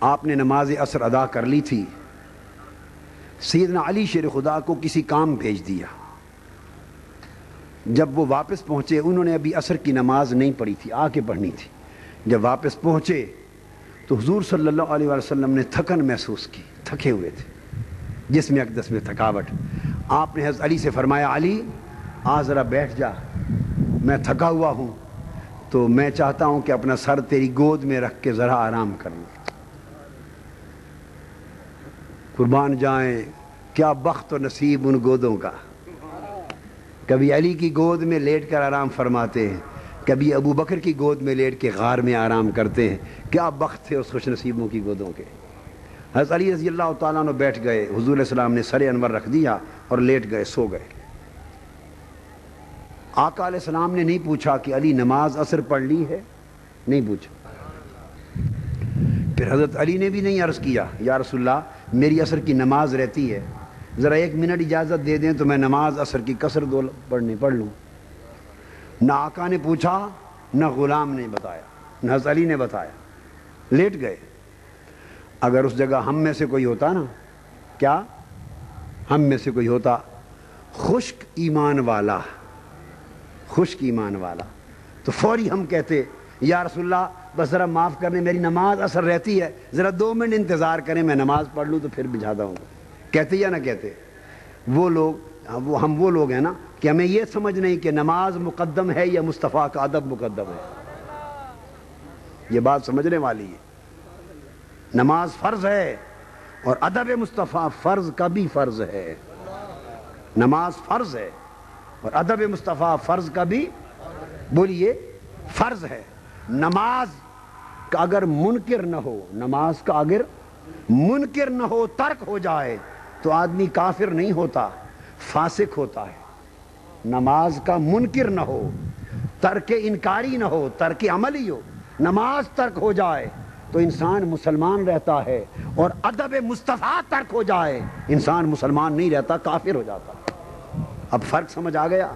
آپ نے نماز عصر ادا کر لی تھی، سیدنا علی شیر خدا کو کسی کام بھیج دیا۔ جب وہ واپس پہنچے، انہوں نے ابھی عصر کی نماز نہیں پڑھی تھی، آ کے پڑھنی تھی۔ جب واپس پہنچے تو حضور صلی اللہ علیہ وسلم نے تھکن محسوس کی، تھکے ہوئے تھے، جسم اقدس میں تھکاوٹ۔ آپ نے حضرت علی سے فرمایا، علی آ ذرا بیٹھ جا، میں تھکا ہوا ہوں، تو میں چاہتا ہوں کہ اپنا سر تیری گود میں رکھ کے ذرا آرام کر لوں۔ قربان جائیں کیا بخت و نصیب ان گودوں کا، کبھی علی کی گود میں لیٹ کر آرام فرماتے ہیں، کبھی ابو بکر کی گود میں لیٹ کے غار میں آرام کرتے ہیں۔ کیا بخت تھے اس خوش نصیبوں کی گودوں کے۔ حضرت علی رضی اللہ تعالیٰ عنہ بیٹھ گئے، حضور علیہ السلام نے سر انور رکھ دیا اور لیٹ گئے، سو گئے۔ آقا علیہ السلام نے نہیں پوچھا کہ علی نماز عصر پڑھ لی ہے، نہیں پوچھا۔ پھر حضرت علی نے بھی نہیں عرض کیا، یا رسول اللہ میری عصر کی نماز رہتی ہے، ذرا 1 منٹ اجازت دے دیں تو میں نماز عصر کی قصر پڑھ لوں۔ نہ آقا نے پوچھا، نہ غلام نے بتایا، نہ حضرت علی نے بتایا، لیٹ گئے۔ اگر اس جگہ ہم میں سے کوئی ہوتا نا، کیا ہم میں سے کوئی ہوتا خشک ایمان والا، خشک ایمان والا، تو فوری ہم کہتے، یا رسول اللہ بس ذرا معاف کرنے، میری نماز عصر رہتی ہے، ذرا 2 منٹ انتظار کریں، میں نماز پڑھ لوں تو پھر بجھاتا ہوں۔ کہتے یا نہ کہتے؟ وہ لوگ، ہم وہ لوگ ہیں نا کہ ہمیں یہ سمجھ نہیں کہ نماز مقدم ہے یا مصطفیٰ کا ادب مقدم ہے۔ یہ بات سمجھنے والی ہے۔ نماز فرض ہے اور ادب مصطفیٰ فرض کا بھی فرض ہے۔ نماز فرض ہے اور ادب مصطفیٰ فرض کا بھی، بولیے، فرض ہے۔ نماز کا اگر منکر نہ ہو، نماز کا اگر منکر نہ ہو، ترک ہو جائے تو آدمی کافر نہیں ہوتا، فاسق ہوتا ہے۔ نماز کا منکر نہ ہو، ترک انکاری نہ ہو، ترک عملی ہو، نماز ترک ہو جائے تو انسان مسلمان رہتا ہے، اور ادب مصطفیٰ ترک ہو جائے انسان مسلمان نہیں رہتا، کافر ہو جاتا۔ اب فرق سمجھ آ گیا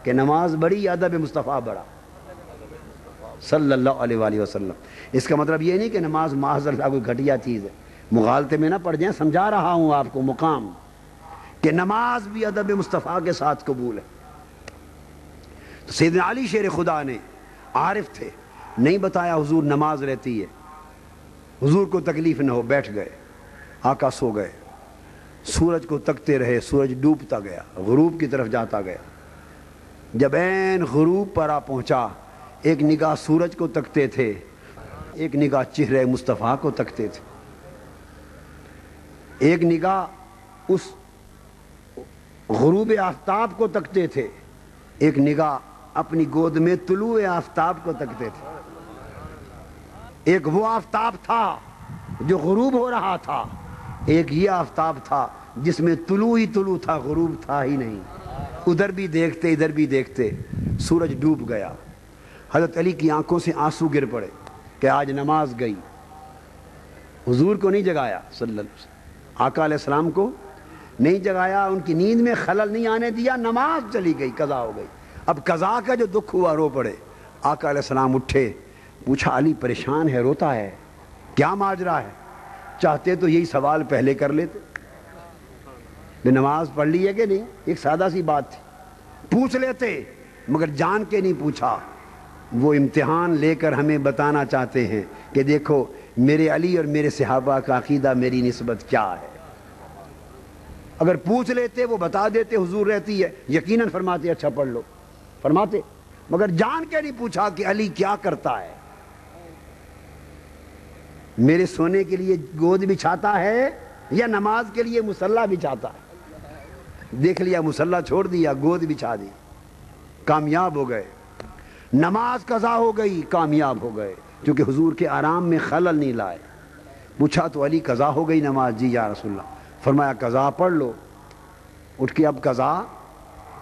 کہ نماز بڑی یا ادب مصطفیٰ بڑا، صلی اللہ علیہ وآلہ وسلم۔ اس کا مطلب یہ نہیں کہ نماز معاذ اللہ کوئی گھٹیا چیز ہے، مغالطے میں نہ پڑ جائیں، سمجھا رہا ہوں آپ کو مقام کہ نماز بھی ادب مصطفیٰ کے ساتھ قبول ہے۔ تو سیدنا علی شیر خدا نے عارف تھے، نہیں بتایا حضور نماز رہتی ہے، حضور کو تکلیف نہ ہو، بیٹھ گئے، آقا سو گئے، سورج کو تکتے رہے، سورج ڈوبتا گیا، غروب کی طرف جاتا گیا۔ جب عین غروب پر آ پہنچا، ایک نگاہ سورج کو تکتے تھے، ایک نگاہ چہرے مصطفیٰ کو تکتے تھے، ایک نگاہ اس غروب آفتاب کو تکتے تھے، ایک نگاہ اپنی گود میں طلوع آفتاب کو تکتے تھے۔ ایک وہ آفتاب تھا جو غروب ہو رہا تھا، ایک یہ آفتاب تھا جس میں طلوع ہی طلوع تھا، غروب تھا ہی نہیں۔ ادھر بھی دیکھتے ادھر بھی دیکھتے، سورج ڈوب گیا۔ حضرت علی کی آنکھوں سے آنسو گر پڑے کہ آج نماز گئی۔ حضور کو نہیں جگایا صلی اللہ علیہ وسلم، آقا علیہ السلام کو نہیں جگایا، ان کی نیند میں خلل نہیں آنے دیا، نماز چلی گئی، قضا ہو گئی۔ اب قضا کا جو دکھ ہوا، رو پڑے۔ آقا علیہ السلام اٹھے، پوچھا علی پریشان ہے، روتا ہے؟ کیا ماجرا ہے؟ چاہتے تو یہی سوال پہلے کر لیتے کہ نماز پڑھ لی ہے کہ نہیں، ایک سادہ سی بات تھی، پوچھ لیتے، مگر جان کے نہیں پوچھا۔ وہ امتحان لے کر ہمیں بتانا چاہتے ہیں کہ دیکھو میرے علی اور میرے صحابہ کا عقیدہ میری نسبت کیا ہے۔ اگر پوچھ لیتے وہ بتا دیتے حضور رہتی ہے، یقیناً فرماتے اچھا پڑھ لو، فرماتے، مگر جان کے نہیں پوچھا کہ علی کیا کرتا ہے، میرے سونے کے لیے گود بچھاتا ہے یا نماز کے لیے مصلی بچھاتا ہے۔ دیکھ لیا مصلی چھوڑ دیا، گود بچھا دی، کامیاب ہو گئے۔ نماز قضا ہو گئی، کامیاب ہو گئے، کیونکہ حضور کے آرام میں خلل نہیں لائے۔ پوچھا تو علی قضا ہو گئی نماز؟ جی یا رسول اللہ۔ فرمایا قضا پڑھ لو، اٹھ کے اب قضا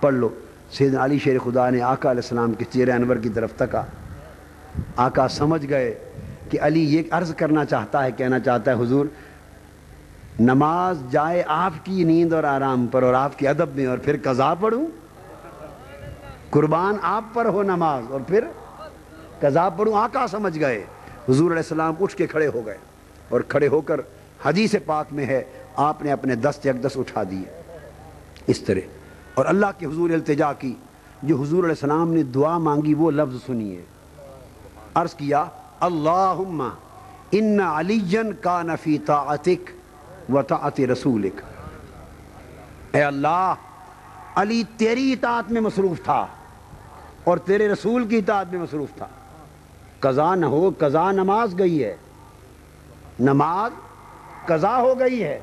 پڑھ لو۔ سیدنا علی شیر خدا نے آقا علیہ السلام کے چہرے انور کی طرف تکا، آقا سمجھ گئے کہ علی یہ عرض کرنا چاہتا ہے، کہنا چاہتا ہے حضور نماز جائے آپ کی نیند اور آرام پر اور آپ کے ادب میں، اور پھر قضا پڑھوں؟ قربان آپ پر ہو نماز اور پھر قضا پڑھوں؟ آقا سمجھ گئے۔ حضور علیہ السلام اٹھ کے کھڑے ہو گئے، اور کھڑے ہو کر حدیث پاک میں ہے آپ نے اپنے دست اقدس اٹھا دیے اس طرح، اور اللہ کے حضور التجا کی۔ جو حضور علیہ السلام نے دعا مانگی وہ لفظ سنیے، عرض کیا اللہم ان علیًا کان فی طاعتک و طاعت رسولک، اے اللہ علی تیری اطاعت میں مصروف تھا اور تیرے رسول کی اطاعت میں مصروف تھا۔ قضا نہ ہو، قضا نماز گئی ہے، نماز قضا ہو گئی ہے،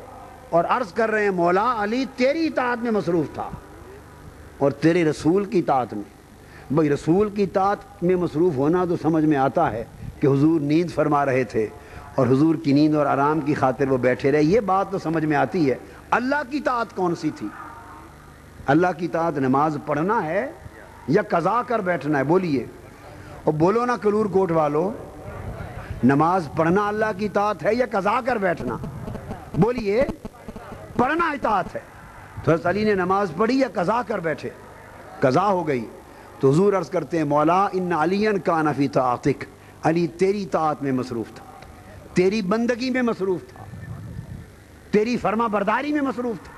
اور عرض کر رہے ہیں مولا علی تیری اطاعت میں مصروف تھا اور تیرے رسول کی اطاعت میں۔ بھئی رسول کی اطاعت میں مصروف ہونا تو سمجھ میں آتا ہے کہ حضور نیند فرما رہے تھے اور حضور کی نیند اور آرام کی خاطر وہ بیٹھے رہے، یہ بات تو سمجھ میں آتی ہے۔ اللہ کی اطاعت کون سی تھی؟ اللہ کی اطاعت نماز پڑھنا ہے یا قضا کر بیٹھنا ہے؟ بولیے، اور بولو نا کلور کوٹ والو، نماز پڑھنا اللہ کی اطاعت ہے یا قضا کر بیٹھنا؟ بولیے، پڑھنا اطاعت ہے۔ تو حضرت علی نے نماز پڑھی یا قضا کر بیٹھے؟ قضا ہو گئی۔ تو حضور عرض کرتے ہیں مولا ان علیًا کان فی طاعتک، علی تیری اطاعت میں مصروف تھا، تیری بندگی میں مصروف تھا، تیری فرما برداری میں مصروف تھا۔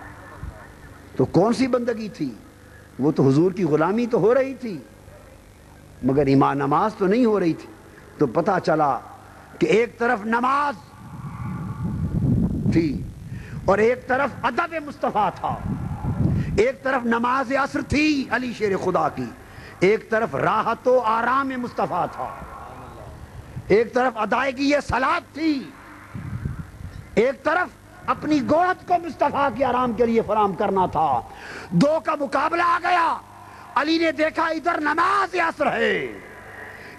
تو کون سی بندگی تھی؟ وہ تو حضور کی غلامی تو ہو رہی تھی، مگر ایمان نماز تو نہیں ہو رہی تھی۔ تو پتہ چلا کہ ایک طرف نماز تھی اور ایک طرف ادب مصطفیٰ تھا، ایک طرف نماز عصر تھی علی شیر خدا کی، ایک طرف راحت و آرام مصطفیٰ تھا، ایک طرف ادائیگی صلاۃ تھی، ایک طرف اپنی گود کو مصطفیٰ کے آرام کے لیے فراہم کرنا تھا۔ دو کا مقابلہ آ گیا۔ علی نے دیکھا ادھر نماز عصر ہے،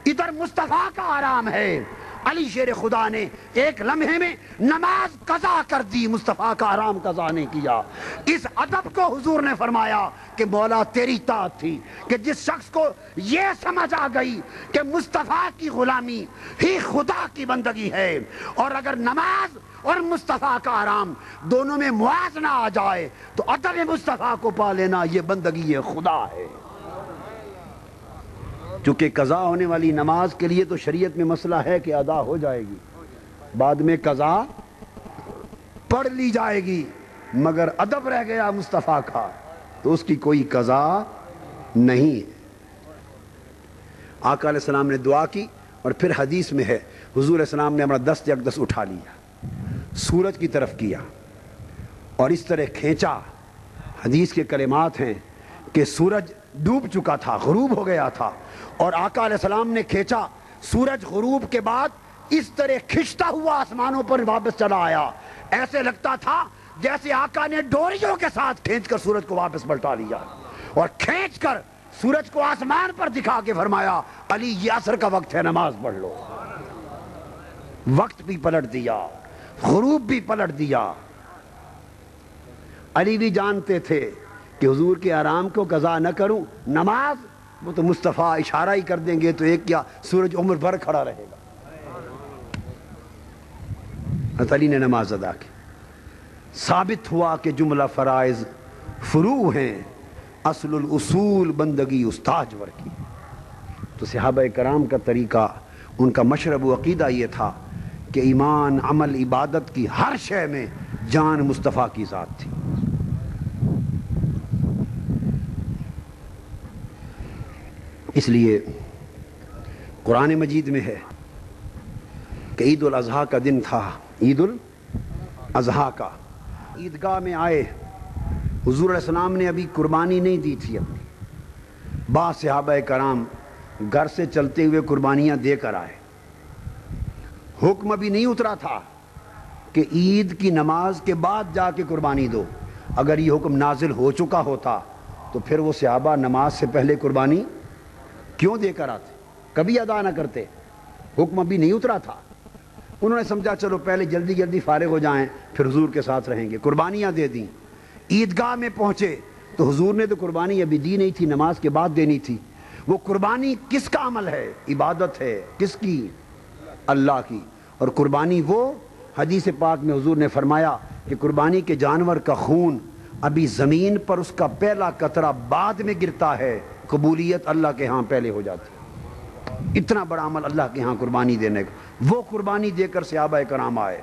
ادھر مصطفیٰ کا آرام ہے۔ علی شیر خدا نے ایک لمحے میں نماز قضا کر دی، مصطفیٰ کا آرام قضا نہیں کیا۔ اس ادب کو حضور نے فرمایا کہ مولا تیری اطاعت تھی، کہ جس شخص کو یہ سمجھ آ گئی کہ مصطفیٰ کی غلامی ہی خدا کی بندگی ہے، اور اگر نماز اور مصطفیٰ کا آرام دونوں میں موازنہ آ جائے تو ادب مصطفیٰ کو پا لینا یہ بندگی خدا ہے۔ چونکہ قضا ہونے والی نماز کے لیے تو شریعت میں مسئلہ ہے کہ ادا ہو جائے گی، بعد میں قضا پڑھ لی جائے گی، مگر ادب رہ گیا مصطفیٰ کا تو اس کی کوئی قضا نہیں ہے۔ آقا علیہ السلام نے دعا کی، اور پھر حدیث میں ہے حضور علیہ السلام نے اپنا دست اقدس اٹھا لیا، سورج کی طرف کیا اور اس طرح کھینچا۔ حدیث کے کلمات ہیں کہ سورج ڈوب چکا تھا، غروب ہو گیا تھا، اور آقا علیہ السلام نے کھینچا۔ سورج غروب کے بعد اس طرح کھنچتا ہوا آسمانوں پر واپس چلا آیا، ایسے لگتا تھا جیسے آقا نے ڈوریوں کے ساتھ کھینچ کر سورج کو واپس پلٹا لیا، اور کھینچ کر سورج کو آسمان پر دکھا کے فرمایا علی یہ عصر کا وقت ہے، نماز پڑھ لو۔ وقت بھی پلٹ دیا، غروب بھی پلٹ دیا۔ علی بھی جانتے تھے کہ حضور کے آرام کو قضا نہ کروں، نماز وہ تو مصطفیٰ اشارہ ہی کر دیں گے تو ایک کیا سورج عمر بھر کھڑا رہے گا۔ حضرت علی نے نماز ادا کی۔ ثابت ہوا کہ جملہ فرائض فروع ہیں، اصل الاصول بندگی استاجور کی۔ تو صحابہ کرام کا طریقہ، ان کا مشرب و عقیدہ یہ تھا کہ ایمان، عمل، عبادت کی ہر شے میں جان مصطفیٰ کی ذات تھی۔ اس لیے قرآن مجید میں ہے کہ عید الاضحیٰ کا دن تھا، عید الاضحیٰ کا، عیدگاہ میں آئے، حضور علیہ السلام نے ابھی قربانی نہیں دی تھی اپنی، بعض صحابہ کرام گھر سے چلتے ہوئے قربانیاں دے کر آئے، حکم ابھی نہیں اترا تھا کہ عید کی نماز کے بعد جا کے قربانی دو۔ اگر یہ حکم نازل ہو چکا ہوتا تو پھر وہ صحابہ نماز سے پہلے قربانی کیوں دے کر آتے، کبھی ادا نہ کرتے، حکم ابھی نہیں اترا تھا۔ انہوں نے سمجھا چلو پہلے جلدی جلدی فارغ ہو جائیں، پھر حضور کے ساتھ رہیں گے، قربانیاں دے دیں۔ عیدگاہ میں پہنچے تو حضور نے تو قربانی ابھی دی نہیں تھی، نماز کے بعد دینی تھی۔ وہ قربانی کس کا عمل ہے؟ عبادت ہے، کس کی؟ اللہ کی۔ اور قربانی وہ، حدیث پاک میں حضور نے فرمایا کہ قربانی کے جانور کا خون ابھی زمین پر اس کا پہلا قطرہ بعد میں گرتا ہے، قبولیت اللہ کے ہاں پہلے ہو جاتی ہے۔ اتنا بڑا عمل اللہ کے ہاں قربانی دینے کا۔ وہ قربانی دے کر صحابہ کرام آئے،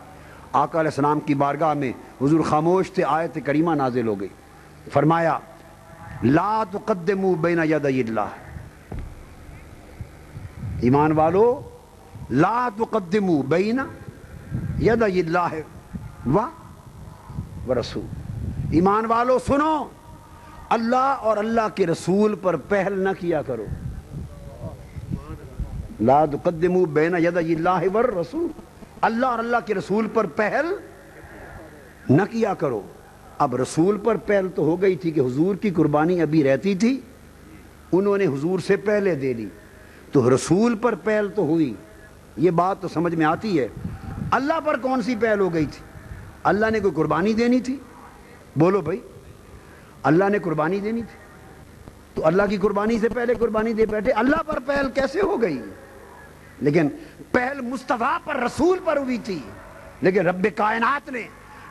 آقا علیہ السلام کی بارگاہ میں حضور خاموش تھے، آیت کریمہ نازل ہو گئی، فرمایا لا تقدموا بین یدی اللہ، ایمان والو لا تقدموا بین یدی اللہ ورسول، ایمان والو سنو، اللہ اور اللہ کے رسول پر پہل نہ کیا کرو، لا تقدموا بین یدی اللہ والرسول، اللہ اور اللہ کے رسول پر پہل نہ کیا کرو۔ اب رسول پر پہل تو ہو گئی تھی کہ حضور کی قربانی ابھی رہتی تھی، انہوں نے حضور سے پہلے دے لی، تو رسول پر پہل تو ہوئی، یہ بات تو سمجھ میں آتی ہے۔ اللہ پر کون سی پہل ہو گئی تھی؟ اللہ نے کوئی قربانی دینی تھی؟ بولو بھائی، اللہ نے قربانی دینی تھی تو اللہ کی قربانی سے پہلے قربانی دے بیٹھے، اللہ پر پہل کیسے ہو گئی؟ لیکن پہل مصطفیٰ پر، رسول پر ہوئی تھی، لیکن رب کائنات نے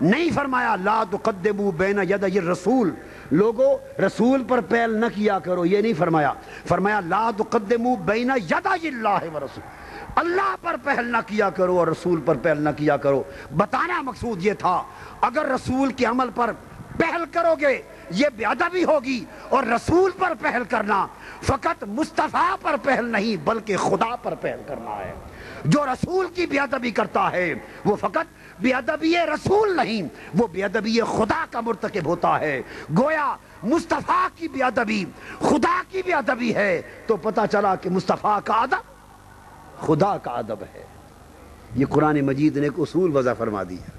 نہیں فرمایا لا تقدموا بین یدی الرسول، لوگوں رسول پر پہل نہ کیا کرو، یہ نہیں فرمایا، فرمایا لا تقدموا بین یدی اللہ ورسول، اللہ پر پہل نہ کیا کرو اور رسول پر پہل نہ کیا کرو۔ بتانا مقصود یہ تھا اگر رسول کے عمل پر پہل کرو گے یہ بے ادبی ہوگی، اور رسول پر پہل کرنا فقط مصطفیٰ پر پہل نہیں بلکہ خدا پر پہل کرنا ہے۔ جو رسول کی بے ادبی کرتا ہے وہ فقط بے ادبی رسول نہیں، وہ بے ادبی خدا کا مرتکب ہوتا ہے۔ گویا مصطفیٰ کی بے ادبی خدا کی بے ادبی ہے، تو پتہ چلا کہ مصطفیٰ کا ادب خدا کا ادب ہے۔ یہ قرآن مجید نے ایک اصول وضع فرما دیا۔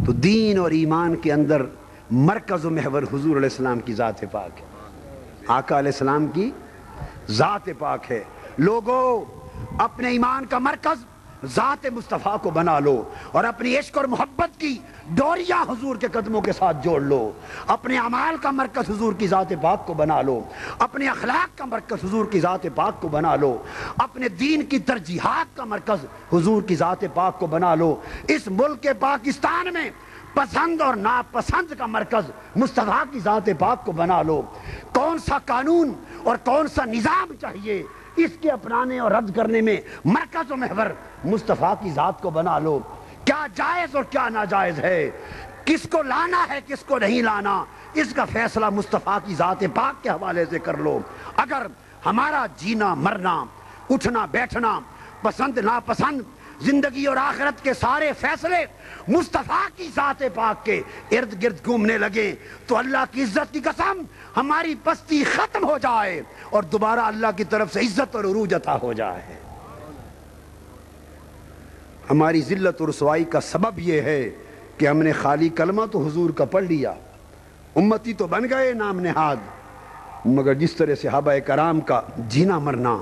تو دین اور ایمان کے اندر مرکز و محور حضور علیہ السلام کی ذات پاک ہے، آقا علیہ السلام کی ذات پاک ہے۔ لوگوں اپنے ایمان کا مرکز ذات مصطفیٰ کو بنا لو، اور اپنی عشق اور محبت کی ڈوریاں حضور کے قدموں کے ساتھ جوڑ لو، اپنے اعمال کا مرکز حضور کی ذات پاک کو بنا لو، اپنے اخلاق کا مرکز حضور کی ذات پاک کو بنا لو، اپنے دین کی ترجیحات کا مرکز حضور کی ذات پاک کو بنا لو۔ اس ملک پاکستان میں پسند اور ناپسند کا مرکز مصطفیٰ کی ذات پاک کو بنا لو۔ کون سا قانون اور کون سا نظام چاہیے، اس کے اپنانے اور رد کرنے میں مرکز و محور مصطفیٰ کی ذات کو بنا لو۔ کیا جائز اور کیا ناجائز ہے، کس کو لانا ہے کس کو نہیں لانا، اس کا فیصلہ مصطفیٰ کی ذات پاک کے حوالے سے کر لو۔ اگر ہمارا جینا مرنا، اٹھنا بیٹھنا، پسند ناپسند، زندگی اور آخرت کے سارے فیصلے مصطفیٰ کی ذات پاک کے ارد گرد گھومنے لگے تو اللہ کی عزت کی قسم ہماری پستی ختم ہو جائے اور دوبارہ اللہ کی طرف سے عزت اور عروج عطا ہو جائے۔ ہماری ذلت اور رسوائی کا سبب یہ ہے کہ ہم نے خالی کلمہ تو حضور کا پڑھ لیا، امتی تو بن گئے نام نہاد، مگر جس طرح صحابہ کرام کا جینا مرنا،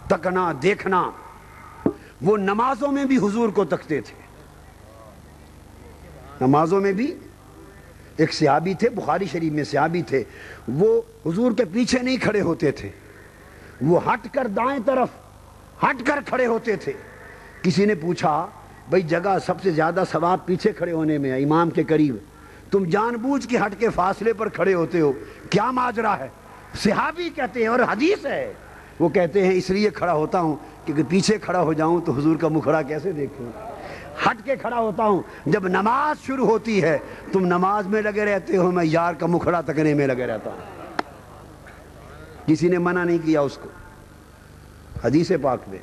تکنا دیکھنا، وہ نمازوں میں بھی حضور کو تکتے تھے۔ نمازوں میں بھی ایک صحابی تھے، بخاری شریف میں صحابی تھے، وہ حضور کے پیچھے نہیں کھڑے ہوتے تھے، وہ ہٹ کر دائیں طرف ہٹ کر کھڑے ہوتے تھے۔ کسی نے پوچھا بھئی جگہ سب سے زیادہ ثواب پیچھے کھڑے ہونے میں ہے، امام کے قریب، تم جان بوجھ کے ہٹ کے فاصلے پر کھڑے ہوتے ہو، کیا ماجرا ہے؟ صحابی کہتے ہیں اور حدیث ہے وہ کہتے ہیں اس لیے کھڑا ہوتا ہوں کہ پیچھے کھڑا ہو جاؤں تو حضور کا مکھڑا کیسے دیکھوں، ہٹ کے کھڑا ہوتا ہوں، جب نماز شروع ہوتی ہے تم نماز میں لگے رہتے ہو، میں یار کا مکھڑا تکنے میں لگے رہتا ہوں۔ کسی نے منع نہیں کیا اس کو، حدیث پاک میں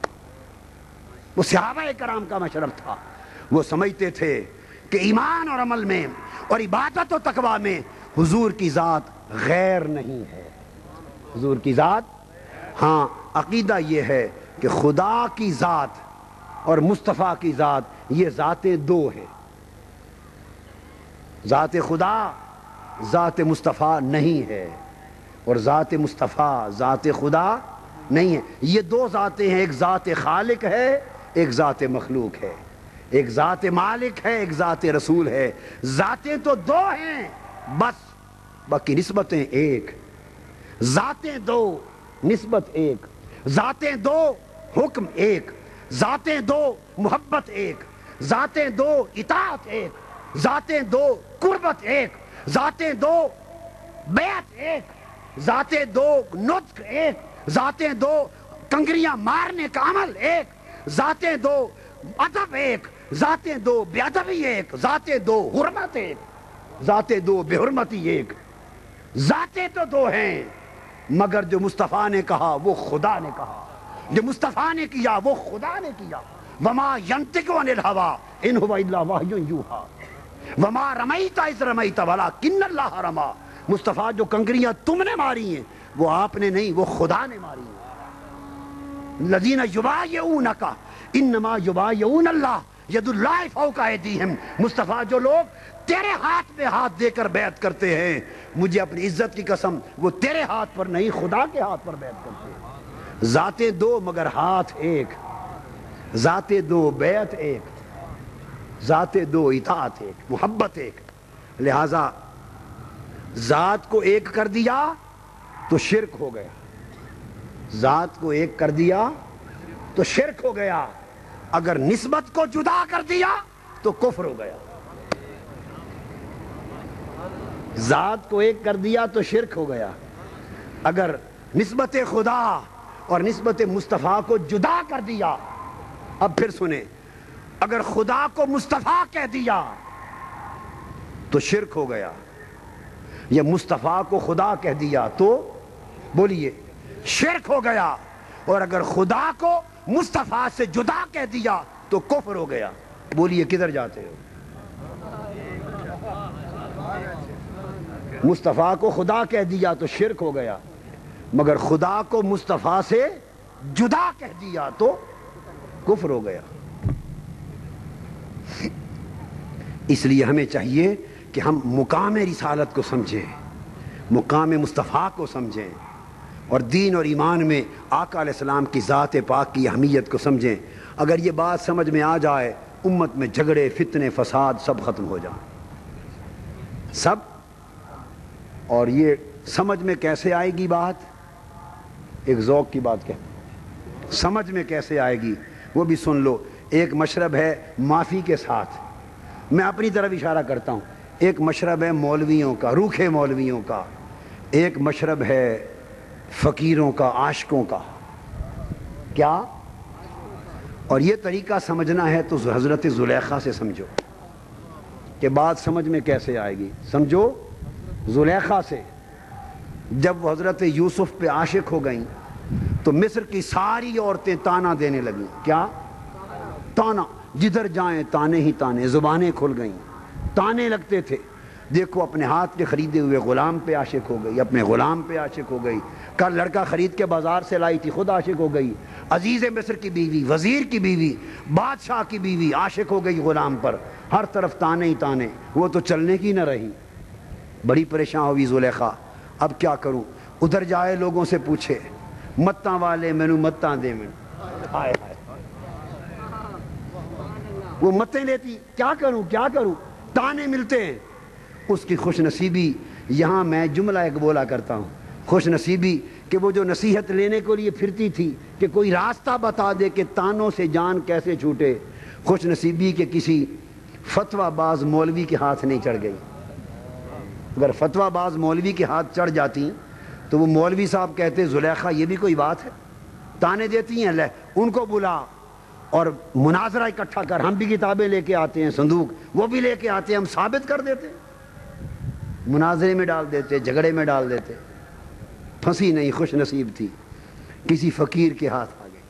وہ صحابہ کرام کا مشرب تھا، وہ سمجھتے تھے کہ ایمان اور عمل میں اور عبادت و تقوی میں حضور کی ذات غیر نہیں ہے، حضور کی ذات، ہاں عقیدہ یہ ہے کہ خدا کی ذات اور مصطفیٰ کی ذات یہ ذاتیں دو ہیں، ذات خدا ذات مصطفیٰ نہیں ہے اور ذات مصطفیٰ ذات خدا نہیں ہے، یہ دو ذاتیں ہیں، ایک ذات خالق ہے ایک ذات مخلوق ہے، ایک ذات مالک ہے ایک ذات رسول ہے، ذاتیں تو دو ہیں بس، باقی نسبتیں ایک، ذاتیں دو نسبت ایک، ذاتیں دو حکم ایک، ذاتیں دو محبت ایک، ذاتیں دو اطاعت ایک، ذاتیں دو قربت ایک، ذاتیں دو بیعت ایک، ذاتیں دو نطق ایک، ذاتیں دو کنگریاں مارنے کا عمل ایک، ذاتیں دو ادب ایک، ذاتیں دو بے ادبی ایک، ذاتیں دو حرمت ایک، ذاتیں دو بے حرمتی ایک، ذاتیں تو دو ہیں مگر جو مصطفیٰ نے کہا وہ خدا نے کہا، جو مصطفیٰ نے کیا وہ خدا نے کیا، وما ينطق عن الهوى ان هو الا وحی یوحی وما رمیت اذ رمیت ولکن اللہ رمی، مصطفیٰ جو کنکریاں تم نے ماری ہیں وہ آپ نے نہیں، وہ خدا نے ماری ہیں، الذین یبایعونک انما یبایعون اللہ ید اللہ فوق ایدیہم، مصطفیٰ جو لوگ تیرے ہاتھ میں ہاتھ دے کر بیعت کرتے ہیں، مجھے اپنی عزت کی قسم وہ تیرے ہاتھ پر نہیں خدا کے ہاتھ پر بیعت کرتے ہیں، ذاتیں دو مگر ہاتھ ایک، ذاتیں دو بیعت ایک، ذاتیں دو اطاعت ایک، محبت ایک، لہذا ذات کو ایک کر دیا تو شرک ہو گیا، ذات کو ایک کر دیا تو شرک ہو گیا، اگر نسبت کو جدا کر دیا تو کفر ہو گیا، ذات کو ایک کر دیا تو شرک ہو گیا، اگر نسبت خدا اور نسبت مصطفیٰ کو جدا کر دیا، اب پھر سنیں، اگر خدا کو مصطفیٰ کہہ دیا تو شرک ہو گیا، یا مصطفیٰ کو خدا کہہ دیا تو بولیے شرک ہو گیا، اور اگر خدا کو مصطفیٰ سے جدا کہہ دیا تو کفر ہو گیا، بولیے کدھر جاتے ہو؟ مصطفیٰ کو خدا کہہ دیا تو شرک ہو گیا، مگر خدا کو مصطفیٰ سے جدا کہہ دیا تو کفر ہو گیا۔ اس لیے ہمیں چاہیے کہ ہم مقام رسالت کو سمجھیں، مقام مصطفیٰ کو سمجھیں، اور دین اور ایمان میں آقا علیہ السلام کی ذات پاک کی اہمیت کو سمجھیں۔ اگر یہ بات سمجھ میں آ جائے، امت میں جھگڑے فتنے فساد سب ختم ہو جائیں، سب۔ اور یہ سمجھ میں کیسے آئے گی بات؟ ایک ذوق کی بات کہتے، سمجھ میں کیسے آئے گی وہ بھی سن لو۔ ایک مشرب ہے معافی کے ساتھ، میں اپنی طرف اشارہ کرتا ہوں، ایک مشرب ہے مولویوں کا، روکھے مولویوں کا، ایک مشرب ہے فقیروں کا، عاشقوں کا، کیا؟ اور یہ طریقہ سمجھنا ہے تو حضرت زلیخا سے سمجھو کہ بات سمجھ میں کیسے آئے گی۔ سمجھو زلیخا سے، جب وہ حضرت یوسف پہ عاشق ہو گئیں تو مصر کی ساری عورتیں تانا دینے لگیں، کیا؟ تانا، جدھر جائیں تانے ہی تانے، زبانیں کھل گئیں، تانے لگتے تھے۔ دیکھو اپنے ہاتھ کے خریدے ہوئے غلام پہ عاشق ہو گئی، اپنے غلام پہ عاشق ہو گئی، کل لڑکا خرید کے بازار سے لائی تھی خود عاشق ہو گئی، عزیز مصر کی بیوی، وزیر کی بیوی، بادشاہ کی بیوی عاشق ہو گئی غلام پر، ہر طرف تانے ہی تانے، وہ تو چلنے کی نہ رہی، بڑی پریشان ہوئی زلیخا، اب کیا کروں؟ ادھر جائے لوگوں سے پوچھے، متاں والے مینوں متاں دے میں، ہائے ہائے، وہ متیں لیتی، کیا کروں کیا کروں، تانے ملتے ہیں۔ اس کی خوش نصیبی، یہاں میں جملہ ایک بولا کرتا ہوں، خوش نصیبی کہ وہ جو نصیحت لینے کے لیے پھرتی تھی کہ کوئی راستہ بتا دے کہ تانوں سے جان کیسے چھوٹے، خوش نصیبی کہ کسی فتویٰ باز مولوی کے ہاتھ نہیں چڑھ گئی۔ اگر فتویٰ باز مولوی کے ہاتھ چڑھ جاتی تو وہ مولوی صاحب کہتے زلیخا یہ بھی کوئی بات ہے، تانے دیتی ہیں، لے ان کو بلا اور مناظرہ اکٹھا کر، ہم بھی کتابیں لے کے آتے ہیں، صندوق وہ بھی لے کے آتے ہیں، ہم ثابت کر دیتے، مناظرے میں ڈال دیتے، جھگڑے میں ڈال دیتے۔ پھنسی نہیں، خوش نصیب تھی، کسی فقیر کے ہاتھ آ گئی،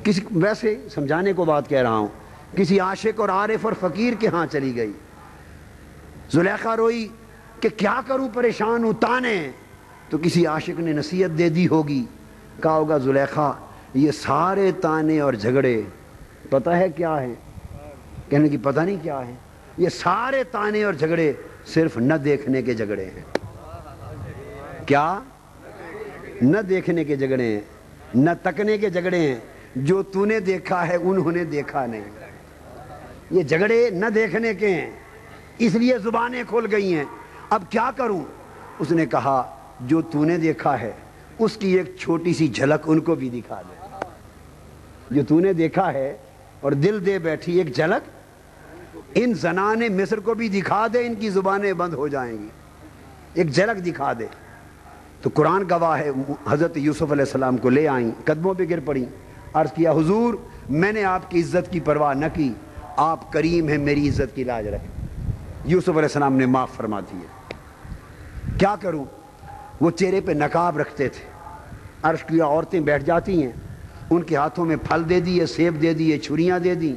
کسی، ویسے سمجھانے کو بات کہہ رہا ہوں، کسی عاشق اور عارف اور فقیر کے ہاں چلی گئی۔ زلیخا روئی کہ کیا کروں، پریشان ہوں، تانے، تو کسی عاشق نے نصیحت دے دی ہوگی، کہا ہوگا زلیخا یہ سارے تانے اور جھگڑے پتہ ہے کیا ہیں؟ کہنے کی پتہ نہیں کیا ہے، یہ سارے تانے اور جھگڑے صرف نہ دیکھنے کے جھگڑے ہیں۔ کیا؟ نہ دیکھنے کے جھگڑے ہیں، نہ تکنے کے جھگڑے ہیں، جو تو نے دیکھا ہے انہوں نے دیکھا نہیں۔ یہ جھگڑے نہ دیکھنے کے ہیں، اس لیے زبانیں کھل گئی ہیں۔ اب کیا کروں؟ اس نے کہا جو تو نے دیکھا ہے اس کی ایک چھوٹی سی جھلک ان کو بھی دکھا دے، جو تو نے دیکھا ہے اور دل دے بیٹھی ایک جھلک ان زنان مصر کو بھی دکھا دے، ان کی زبانیں بند ہو جائیں گی، ایک جھلک دکھا دے۔ تو قرآن گواہ ہے، حضرت یوسف علیہ السلام کو لے آئیں، قدموں پہ گر پڑیں، عرض کیا حضور میں نے آپ کی عزت کی پرواہ نہ کی، آپ کریم ہیں، میری عزت کی لاج رکھیں۔ یوسف علیہ السلام نے معاف فرما دیا۔ کیا کروں؟ وہ چہرے پہ نقاب رکھتے تھے، عرض کیا عورتیں بیٹھ جاتی ہیں، ان کے ہاتھوں میں پھل دے دیے، سیب دے دیے، چھریاں دے دیں،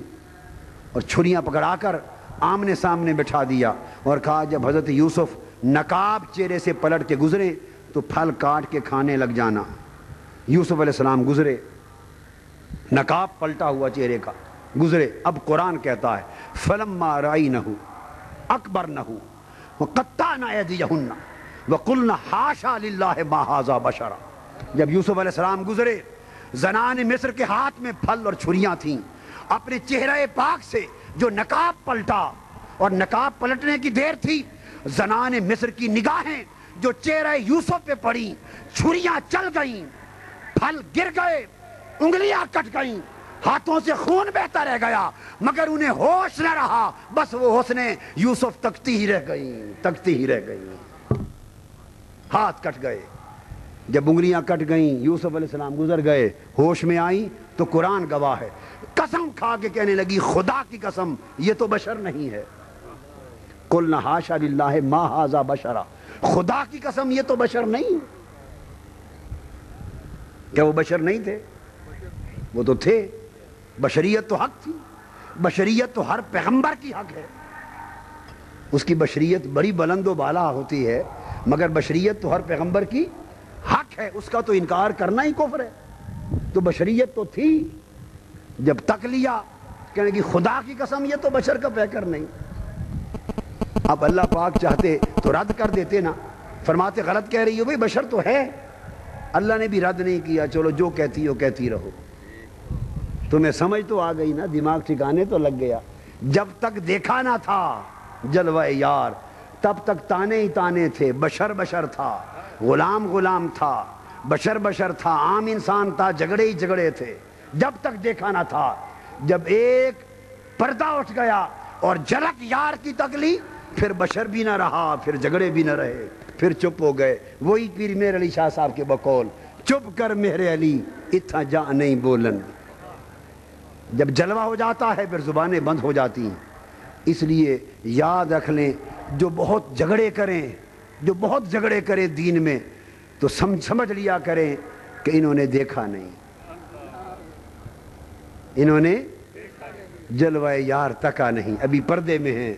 اور چھریاں پکڑا کر آمنے سامنے بٹھا دیا اور کہا جب حضرت یوسف نقاب چہرے سے پلٹ کے گزرے تو پھل کاٹ کے کھانے لگ جانا۔ یوسف علیہ السلام گزرے، نقاب پلٹا ہوا چہرے کا، گزرے۔ اب قرآن کہتا ہے فَلَمَّا رَأَيْنَهُ أَكْبَرْنَهُ وَقَطَّعْنَ أَيْدِيَهُنَّ وَقُلْنَ حَاشَا لِلَّهِ مَا هَٰذَا بَشَرًا۔ جب یوسف علیہ السلام گزرے، زنان مصر کے ہاتھ میں پھل اور چھریاں تھیں، اپنے چہرے پاک سے جو نقاب پلٹا، اور نقاب پلٹنے کی دیر تھی، زنان مصر کی نگاہیں جو چہرے یوسف پہ پڑی، چھریاں چل گئیں، پھل گر گئے، انگلیاں کٹ گئیں، ہاتھوں سے خون بہتا رہ گیا، مگر انہیں ہوش نہ رہا، بس وہ حسن یوسف تکتی ہی رہ گئیں، تکتی ہی رہ گئیں، ہاتھ کٹ گئے۔ جب انگلیاں کٹ گئیں، یوسف علیہ السلام گزر گئے، ہوش میں آئیں تو قرآن گواہ ہے، قسم کھا کے کہنے لگی خدا کی قسم یہ تو بشر نہیں ہے۔ قُلْنَا حَاشَا لِلَّهِ مَا هَٰذَا بَشَرًا، خدا کی قسم یہ تو بشر نہیں۔ کیا وہ بشر نہیں تھے؟ وہ تو تھے، بشریت تو حق تھی، بشریت تو ہر پیغمبر کی حق ہے، اس کی بشریت بڑی بلند و بالا ہوتی ہے، مگر بشریت تو ہر پیغمبر کی حق ہے، اس کا تو انکار کرنا ہی کفر ہے۔ تو بشریت تو تھی، جب تک لیا کہنے کی خدا کی قسم یہ تو بشر کا پیکر نہیں۔ اب اللہ پاک چاہتے تو رد کر دیتے نا، فرماتے غلط کہہ رہی ہو بھئی بشر تو ہے، اللہ نے بھی رد نہیں کیا، چلو جو کہتی ہو کہتی رہو۔ تمہیں سمجھ تو آ گئی نا، دماغ ٹھکانے تو لگ گیا۔ جب تک دیکھا نہ تھا جلوہ یار تب تک تانے ہی تانے تھے، بشر بشر تھا، غلام غلام تھا، بشر بشر تھا، عام انسان تھا، جھگڑے ہی جھگڑے تھے، جب تک دیکھا نہ تھا۔ جب ایک پردہ اٹھ گیا اور جھلک یار کی تکلی، پھر بشر بھی نہ رہا، پھر جھگڑے بھی نہ رہے، پھر چپ ہو گئے۔ وہی پیر مہر علی شاہ صاحب کے بقول، چپ کر مہر علی اتھا جا نہیں بولن۔ جب جلوہ ہو جاتا ہے پھر زبانیں بند ہو جاتی ہیں۔ اس لیے یاد رکھ لیں، جو بہت جھگڑے کریں، جو بہت جھگڑے کریں دین میں، تو سمجھ لیا کریں کہ انہوں نے دیکھا نہیں، انہوں نے جلوہ یار تکا نہیں، ابھی پردے میں ہیں۔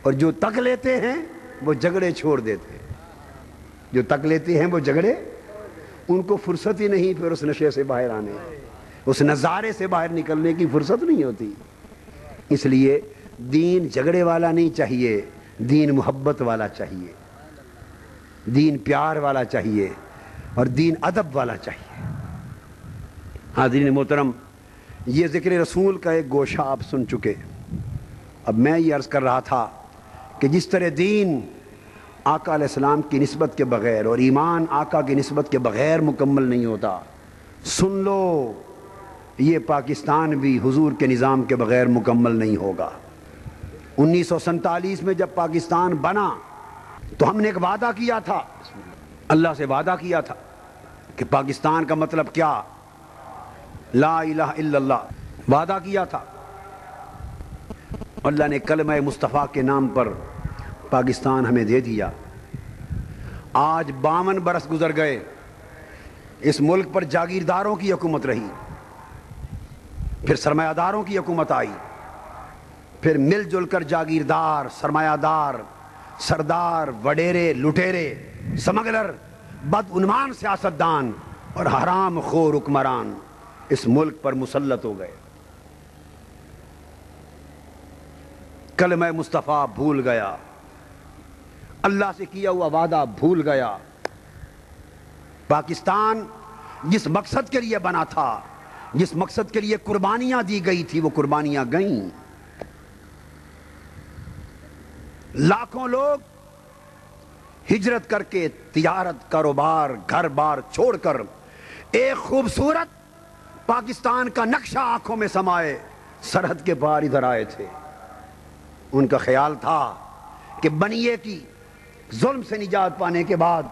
اور جو تک لیتے ہیں وہ جھگڑے چھوڑ دیتے ہیں، جو تک لیتے ہیں وہ جھگڑے، ان کو فرصت ہی نہیں پھر اس نشے سے باہر آنے، اس نظارے سے باہر نکلنے کی فرصت نہیں ہوتی۔ اس لیے دین جھگڑے والا نہیں چاہیے، دین محبت والا چاہیے، دین پیار والا چاہیے، اور دین ادب والا چاہیے۔ حاضرین محترم، یہ ذکر رسول کا ایک گوشہ آپ سن چکے۔ اب میں یہ عرض کر رہا تھا کہ جس طرح دین آقا علیہ السلام کی نسبت کے بغیر اور ایمان آقا کی نسبت کے بغیر مکمل نہیں ہوتا، سن لو یہ پاکستان بھی حضور کے نظام کے بغیر مکمل نہیں ہوگا۔ 1947 میں جب پاکستان بنا تو ہم نے ایک وعدہ کیا تھا، اللہ سے وعدہ کیا تھا کہ پاکستان کا مطلب کیا؟ لا الہ الا اللہ وعدہ کیا تھا، اللہ نے کلمہ مصطفیٰ کے نام پر پاکستان ہمیں دے دیا۔ آج 52 برس گزر گئے، اس ملک پر جاگیرداروں کی حکومت رہی، پھر سرمایہ داروں کی حکومت آئی، پھر مل جل کر جاگیردار، سرمایہ دار، سردار، وڈیرے، لٹیرے، سمگلر، بدعنوان سیاستدان اور حرام خور حکمران اس ملک پر مسلط ہو گئے۔ کلمہ مصطفیٰ بھول گیا، اللہ سے کیا ہوا وعدہ بھول گیا۔ پاکستان جس مقصد کے لیے بنا تھا، جس مقصد کے لیے قربانیاں دی گئی تھی، وہ قربانیاں گئیں۔ لاکھوں لوگ ہجرت کر کے تجارت، کاروبار، گھر بار چھوڑ کر ایک خوبصورت پاکستان کا نقشہ آنکھوں میں سمائے سرحد کے پار ادھر آئے تھے۔ ان کا خیال تھا کہ بنیے کی ظلم سے نجات پانے کے بعد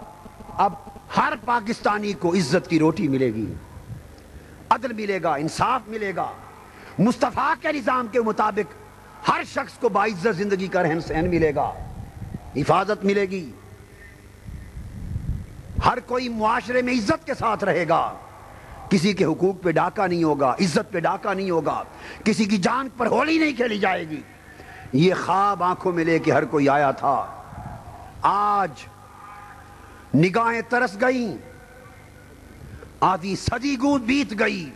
اب ہر پاکستانی کو عزت کی روٹی ملے گی، عدل ملے گا، انصاف ملے گا، مصطفیٰ کے نظام کے مطابق ہر شخص کو باعزت زندگی کا رہن سہن ملے گا، حفاظت ملے گی، ہر کوئی معاشرے میں عزت کے ساتھ رہے گا، کسی کے حقوق پہ ڈاکہ نہیں ہوگا، عزت پہ ڈاکہ نہیں ہوگا، کسی کی جان پر ہولی نہیں کھیلی جائے گی۔ یہ خواب آنکھوں میں لے کے ہر کوئی آیا تھا۔ آج نگاہیں ترس گئیں، آدھی صدی گود بیت گئی،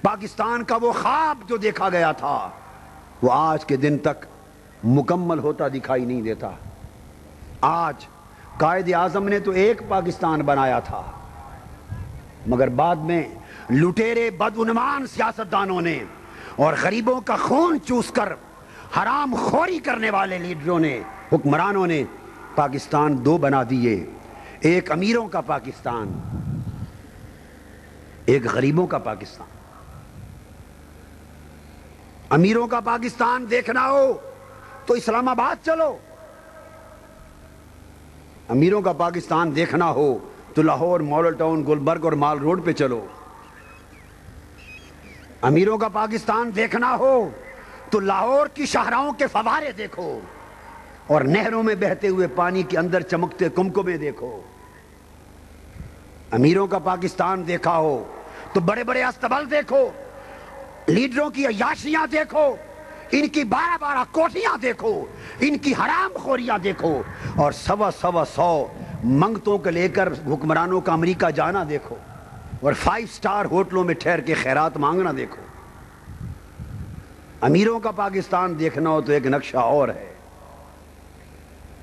پاکستان کا وہ خواب جو دیکھا گیا تھا وہ آج کے دن تک مکمل ہوتا دکھائی نہیں دیتا۔ آج قائد اعظم نے تو ایک پاکستان بنایا تھا، مگر بعد میں لٹیرے بدعنوان سیاستدانوں نے اور غریبوں کا خون چوس کر حرام خوری کرنے والے لیڈروں نے، حکمرانوں نے پاکستان دو بنا دیے، ایک امیروں کا پاکستان، ایک غریبوں کا پاکستان۔ امیروں کا پاکستان دیکھنا ہو تو اسلام آباد چلو، امیروں کا پاکستان دیکھنا ہو تو لاہور، ماڈل ٹاؤن، گلبرگ اور مال روڈ پہ چلو۔ امیروں کا پاکستان دیکھنا ہو تو لاہور کی شاہراہوں کے فوارے دیکھو اور نہروں میں بہتے ہوئے پانی کے اندر چمکتے کمکمے دیکھو۔ امیروں کا پاکستان دیکھا ہو تو بڑے بڑے استبل دیکھو، لیڈروں کی عیاشیاں دیکھو، ان کی 12 کوٹھیاں دیکھو، ان کی حرام خوریاں دیکھو، اور 100 منگتوں کو لے کر حکمرانوں کا امریکہ جانا دیکھو، اور 5 سٹار ہوٹلوں میں ٹھہر کے خیرات مانگنا دیکھو۔ امیروں کا پاکستان دیکھنا ہو تو ایک نقشہ اور ہے،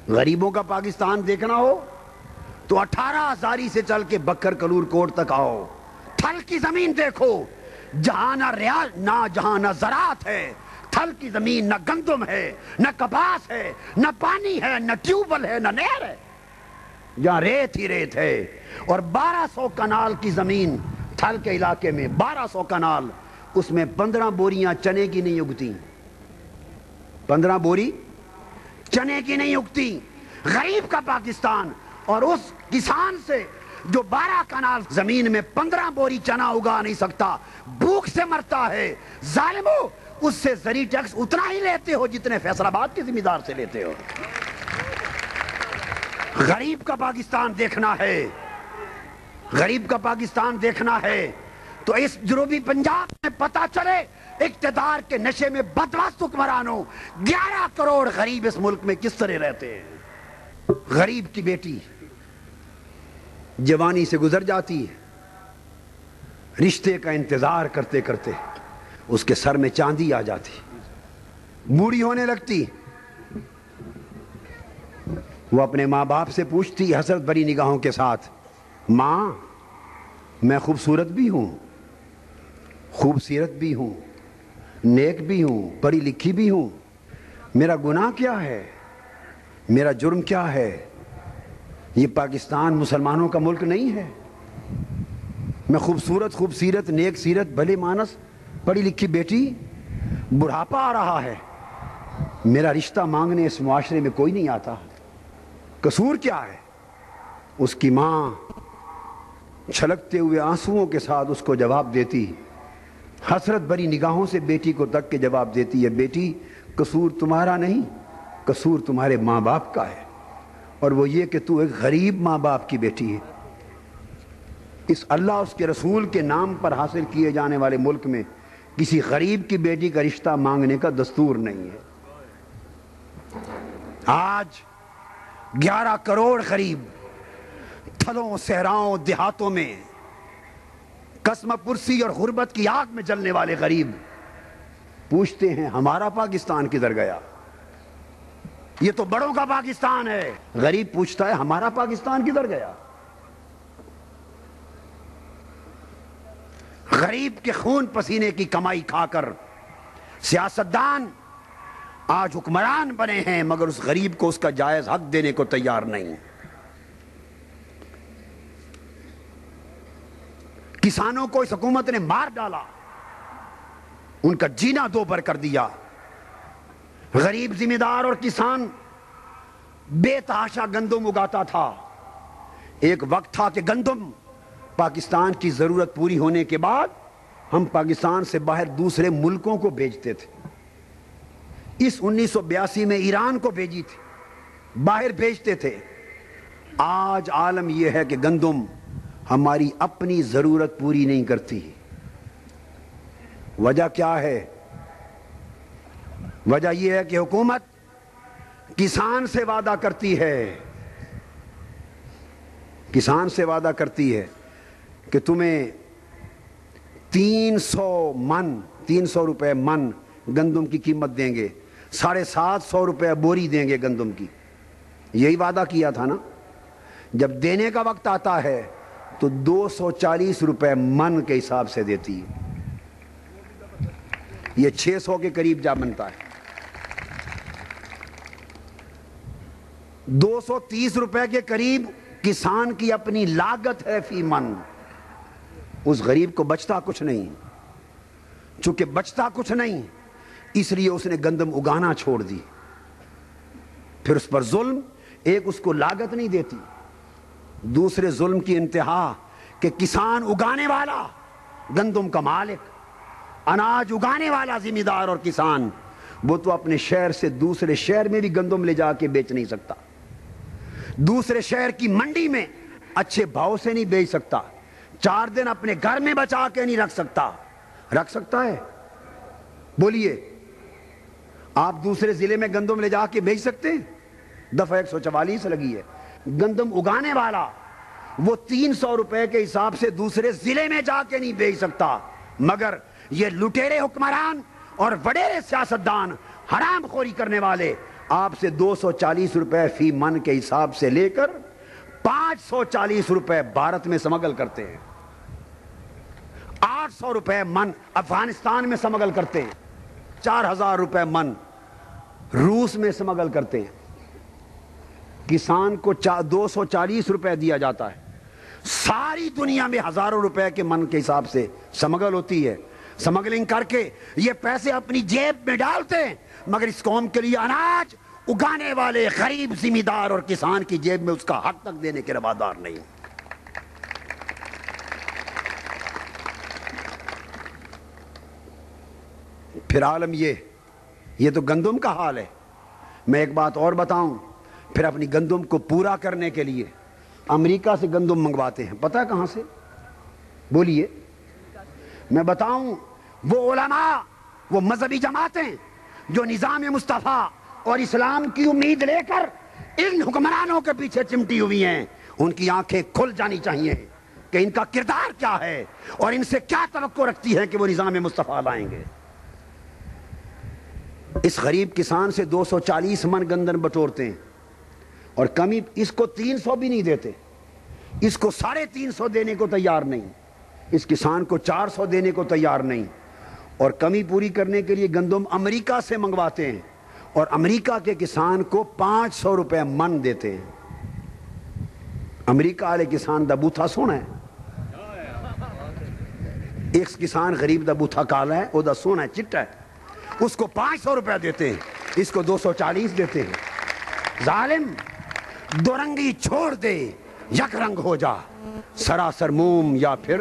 غریبوں کا پاکستان دیکھنا ہو تو 18 ہزاری سے چل کے بکر کلور کوٹ تک آؤ، تھل کی زمین دیکھو، جہاں نہ ریال نہ جہاں نہ زراعت ہے، تھل کی زمین، نہ گندم ہے، نہ کپاس ہے، نہ پانی ہے، نہ ٹیوبل ہے، نہ نہر ہے، جہاں ریت ہی ریت ہے، اور 1200 کنال کی زمین تھل کے علاقے میں، 1200 کنال، اس میں 15 بوریاں چنے کی نہیں اگتی، 15 بوری چنے کی نہیں اگتی۔ غریب کا پاکستان، اور اس کسان سے جو 12 کنال زمین میں 15 بوری چنا اگا نہیں سکتا، بھوک سے مرتا ہے، ظالمو، اس سے زرعی ٹیکس اتنا ہی لیتے ہو جتنے فیصل آباد کے ذمہ دار سے لیتے ہو۔ غریب کا پاکستان دیکھنا ہے، غریب کا پاکستان دیکھنا ہے تو اس جنوبی پنجاب میں پتہ چلے اقتدار کے نشے میں بدمست حکمرانوں 11 کروڑ غریب اس ملک میں کس طرح رہتے ہیں۔ غریب کی بیٹی جوانی سے گزر جاتی ہے، رشتے کا انتظار کرتے کرتے اس کے سر میں چاندی آ جاتی، بوڑھی ہونے لگتی، وہ اپنے ماں باپ سے پوچھتی حسرت بھری نگاہوں کے ساتھ، ماں میں خوبصورت بھی ہوں، خوبصورت بھی ہوں، نیک بھی ہوں، پڑھی لکھی بھی ہوں، میرا گناہ کیا ہے، میرا جرم کیا ہے؟ یہ پاکستان مسلمانوں کا ملک نہیں ہے، میں خوبصورت نیک سیرت بھلے مانس پڑھی لکھی بیٹی، بڑھاپا آ رہا ہے، میرا رشتہ مانگنے اس معاشرے میں کوئی نہیں آتا، قصور کیا ہے؟ اس کی ماں چھلکتے ہوئے آنسوؤں کے ساتھ اس کو جواب دیتی، حسرت بری نگاہوں سے بیٹی کو تک کے جواب دیتی ہے، بیٹی قصور تمہارا نہیں، قصور تمہارے ماں باپ کا ہے، اور وہ یہ کہ تو ایک غریب ماں باپ کی بیٹی ہے۔ اس اللہ اس کے رسول کے نام پر حاصل کیے جانے والے ملک میں کسی غریب کی بیٹی کا رشتہ مانگنے کا دستور نہیں ہے۔ آج 11 کروڑ غریب تھلوں، صحراؤں، دیہاتوں میں قسم پرسی اور غربت کی آگ میں جلنے والے غریب پوچھتے ہیں ہمارا پاکستان کدھر گیا؟ یہ تو بڑوں کا پاکستان ہے۔ غریب پوچھتا ہے ہمارا پاکستان کدھر گیا؟ غریب کے خون پسینے کی کمائی کھا کر سیاستدان آج حکمران بنے ہیں، مگر اس غریب کو اس کا جائز حق دینے کو تیار نہیں۔ کسانوں کو اس حکومت نے مار ڈالا، ان کا جینا دوبر کر دیا۔ غریب ذمہ دار اور کسان بے تحاشا گندم اگاتا تھا۔ ایک وقت تھا کہ گندم پاکستان کی ضرورت پوری ہونے کے بعد ہم پاکستان سے باہر دوسرے ملکوں کو بھیجتے تھے۔ اس 1982 میں ایران کو بھیجی تھی، باہر بھیجتے تھے۔ آج عالم یہ ہے کہ گندم ہماری اپنی ضرورت پوری نہیں کرتی۔ وجہ کیا ہے؟ وجہ یہ ہے کہ حکومت کسان سے وعدہ کرتی ہے، کسان سے وعدہ کرتی ہے کہ تمہیں 300 روپے من گندم کی قیمت دیں گے، 750 روپے بوری دیں گے گندم کی۔ یہی وعدہ کیا تھا نا؟ جب دینے کا وقت آتا ہے تو 240 روپے من کے حساب سے دیتی ہے۔ یہ 600 کے قریب جا بنتا ہے۔ 230 روپے کے قریب کسان کی اپنی لاگت ہے فی من۔ اس غریب کو بچتا کچھ نہیں۔ چونکہ بچتا کچھ نہیں اس لیے اس نے گندم اگانا چھوڑ دی۔ پھر اس پر ظلم، ایک اس کو لاگت نہیں دیتی، دوسرے ظلم کی انتہا کہ کسان اگانے والا، گندم کا مالک، اناج اگانے والا ذمہ دار اور کسان، وہ تو اپنے شہر سے دوسرے شہر میں بھی گندم لے جا کے بیچ نہیں سکتا، دوسرے شہر کی منڈی میں اچھے بھاؤ سے نہیں بیچ سکتا، 4 دن اپنے گھر میں بچا کے نہیں رکھ سکتا۔ رکھ سکتا ہے؟ بولیے، آپ دوسرے ضلع میں گندم لے جا کے بیچ سکتے ہیں؟ دفعہ 144 لگی ہے۔ گندم اگانے والا وہ 300 روپے کے حساب سے دوسرے ضلع میں جا کے نہیں بیچ سکتا، مگر یہ لٹیرے حکمران اور وڈیرے سیاستدان، حرام خوری کرنے والے، آپ سے 240 روپے فی من کے حساب سے لے کر 540 روپے بھارت میں سمگل کرتے ہیں، 800 روپے من افغانستان میں سمگل کرتے ہیں، 4000 روپے من روس میں سمگل کرتے ہیں۔ کسان کو 240 روپے دیا جاتا ہے، ساری دنیا میں ہزاروں روپے کے من کے حساب سے سمگل ہوتی ہے۔ سمگلنگ کر کے یہ پیسے اپنی جیب میں ڈالتے ہیں، مگر اس قوم کے لیے اناج اگانے والے غریب ذمہ دار اور کسان کی جیب میں اس کا حق تک دینے کے روادار نہیں۔ پھر عالم یہ تو گندم کا حال ہے۔ میں ایک بات اور بتاؤں، پھر اپنی گندم کو پورا کرنے کے لیے امریکہ سے گندم منگواتے ہیں، پتہ ہے کہاں سے؟ بولیے، میں بتاؤں، وہ علماء، وہ مذہبی جماعتیں جو نظام مصطفیٰ اور اسلام کی امید لے کر ان حکمرانوں کے پیچھے چمٹی ہوئی ہیں، ان کی آنکھیں کھل جانی چاہیے کہ ان کا کردار کیا ہے اور ان سے کیا توقع رکھتی ہے کہ وہ نظام مصطفیٰ لائیں گے۔ اس غریب کسان سے 240 من گندم بٹورتے ہیں اور کمی اس کو 300 بھی نہیں دیتے، اس کو 350 دینے کو تیار نہیں، اس کسان کو 400 دینے کو تیار نہیں، اور کمی پوری کرنے کے لیے گندم امریکہ سے منگواتے ہیں اور امریکہ کے کسان کو 500 روپے من دیتے ہیں۔ امریکہ والے کسان دا بوتھا سونا ہے، ایک کسان غریب دا بوتھا کالا ہے، وہ دا سونا ہے، چٹا ہے، اس کو 500 روپے دیتے ہیں، اس کو 240 دیتے ہیں۔ ظالم، دو رنگی چھوڑ دے، یک رنگ ہو جا، سراسر موم یا پھر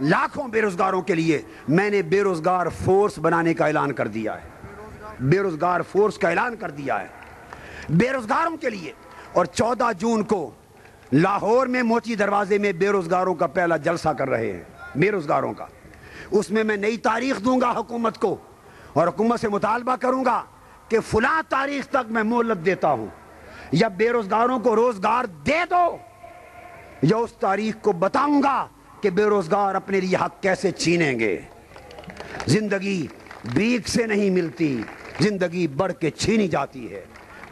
لاکھوں بے روزگاروں کے لیے میں نے بے روزگار فورس بنانے کا اعلان کر دیا ہے، بے روزگار فورس کا اعلان کر دیا ہے بے روزگاروں کے لیے۔ اور 14 جون کو لاہور میں موچی دروازے میں بے روزگاروں کا پہلا جلسہ کر رہے ہیں، بے روزگاروں کا۔ اس میں نئی تاریخ دوں گا حکومت کو، اور حکومت سے مطالبہ کروں گا کہ فلاں تاریخ تک میں مہلت دیتا ہوں، یا بے روزگاروں کو روزگار دے دو، یا اس تاریخ کو بتاؤں گا کہ بے روزگار اپنے لیے حق کیسے چھینیں گے۔ زندگی بھیک سے نہیں ملتی، زندگی بڑھ کے چھینی جاتی ہے۔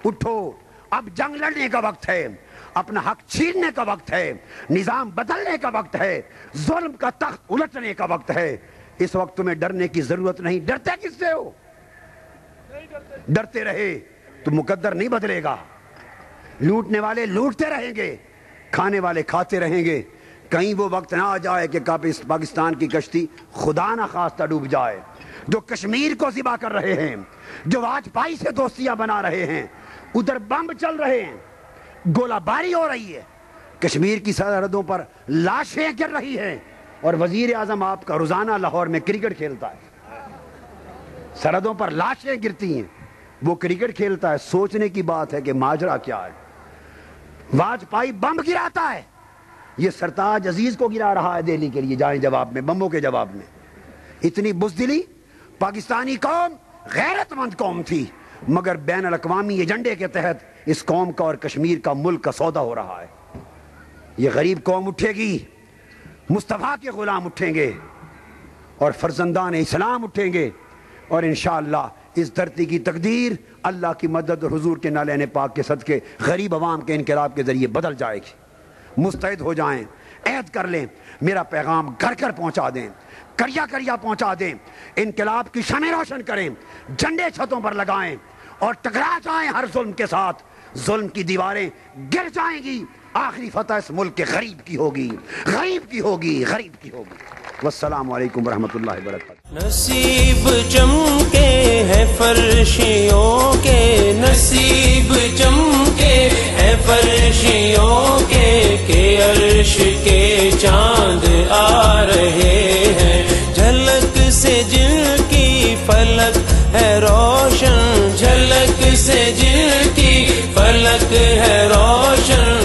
اٹھو، اب جنگ لڑنے کا وقت ہے، اپنا حق چھیننے کا وقت ہے، نظام بدلنے کا وقت ہے، ظلم کا تخت الٹنے کا وقت ہے۔ اس وقت تمہیں ڈرنے کی ضرورت نہیں۔ ڈرتے کس سے ہو؟ ڈرتے رہے تو مقدر نہیں بدلے گا۔ لوٹنے والے لوٹتے رہیں گے، کھانے والے کھاتے رہیں گے۔ کہیں وہ وقت نہ آ جائے کہ پاکستان کی کشتی خدا نہ خواستہ ڈوب جائے۔ جو کشمیر کو ذبح کر رہے ہیں، جو واجپائی سے دوستیاں بنا رہے ہیں، ادھر بم چل رہے ہیں، گولہ باری ہو رہی ہے، کشمیر کی سرحدوں پر لاشیں گر رہی ہیں، اور وزیر اعظم آپ کا روزانہ لاہور میں کرکٹ کھیلتا ہے، سرحدوں پر لاشیں گرتی ہیں، وہ کرکٹ کھیلتا ہے۔ سوچنے کی بات ہے کہ ماجرا کیا ہے۔ واجپائی بم گراتا ہے، یہ سرتاج عزیز کو گرا رہا ہے دہلی کے لیے جائیں جواب میں، بموں کے جواب میں۔ اتنی بزدلی، پاکستانی قوم غیرت مند قوم تھی، مگر بین الاقوامی ایجنڈے کے تحت اس قوم کا اور کشمیر کا ملک کا سودا ہو رہا ہے۔ یہ غریب قوم اٹھے گی، مصطفیٰ کے غلام اٹھیں گے، اور فرزندان اسلام اٹھیں گے، اور انشاءاللہ اس دھرتی کی تقدیر اللہ کی مدد اور حضور کے نالین پاک کے صدقے غریب عوام کے انقلاب کے ذریعے بدل جائے گی۔ مستعد ہو جائیں، عہد کر لیں، میرا پیغام گھر گھر پہنچا دیں، کریا کریا پہنچا دیں، انقلاب کی شمع روشن کریں، جھنڈے چھتوں پر لگائیں، اور ٹکرا جائیں ہر ظلم کے ساتھ۔ ظلم کی دیواریں گر جائیں گی، آخری فتح اس ملک کے غریب کی ہوگی، غریب کی ہوگی، غریب کی ہوگی۔ والسلام علیکم ورحمۃ اللہ وبرکاتہ۔ نصیب چمکے ہیں فرشیوں کے، نصیب چمکے ہیں فرشیوں کے، کہ عرش کے چاند آ رہے ہیں، جھلک سے جن کی فلک ہے روشن، جھلک سے جن کی فلک ہے روشن،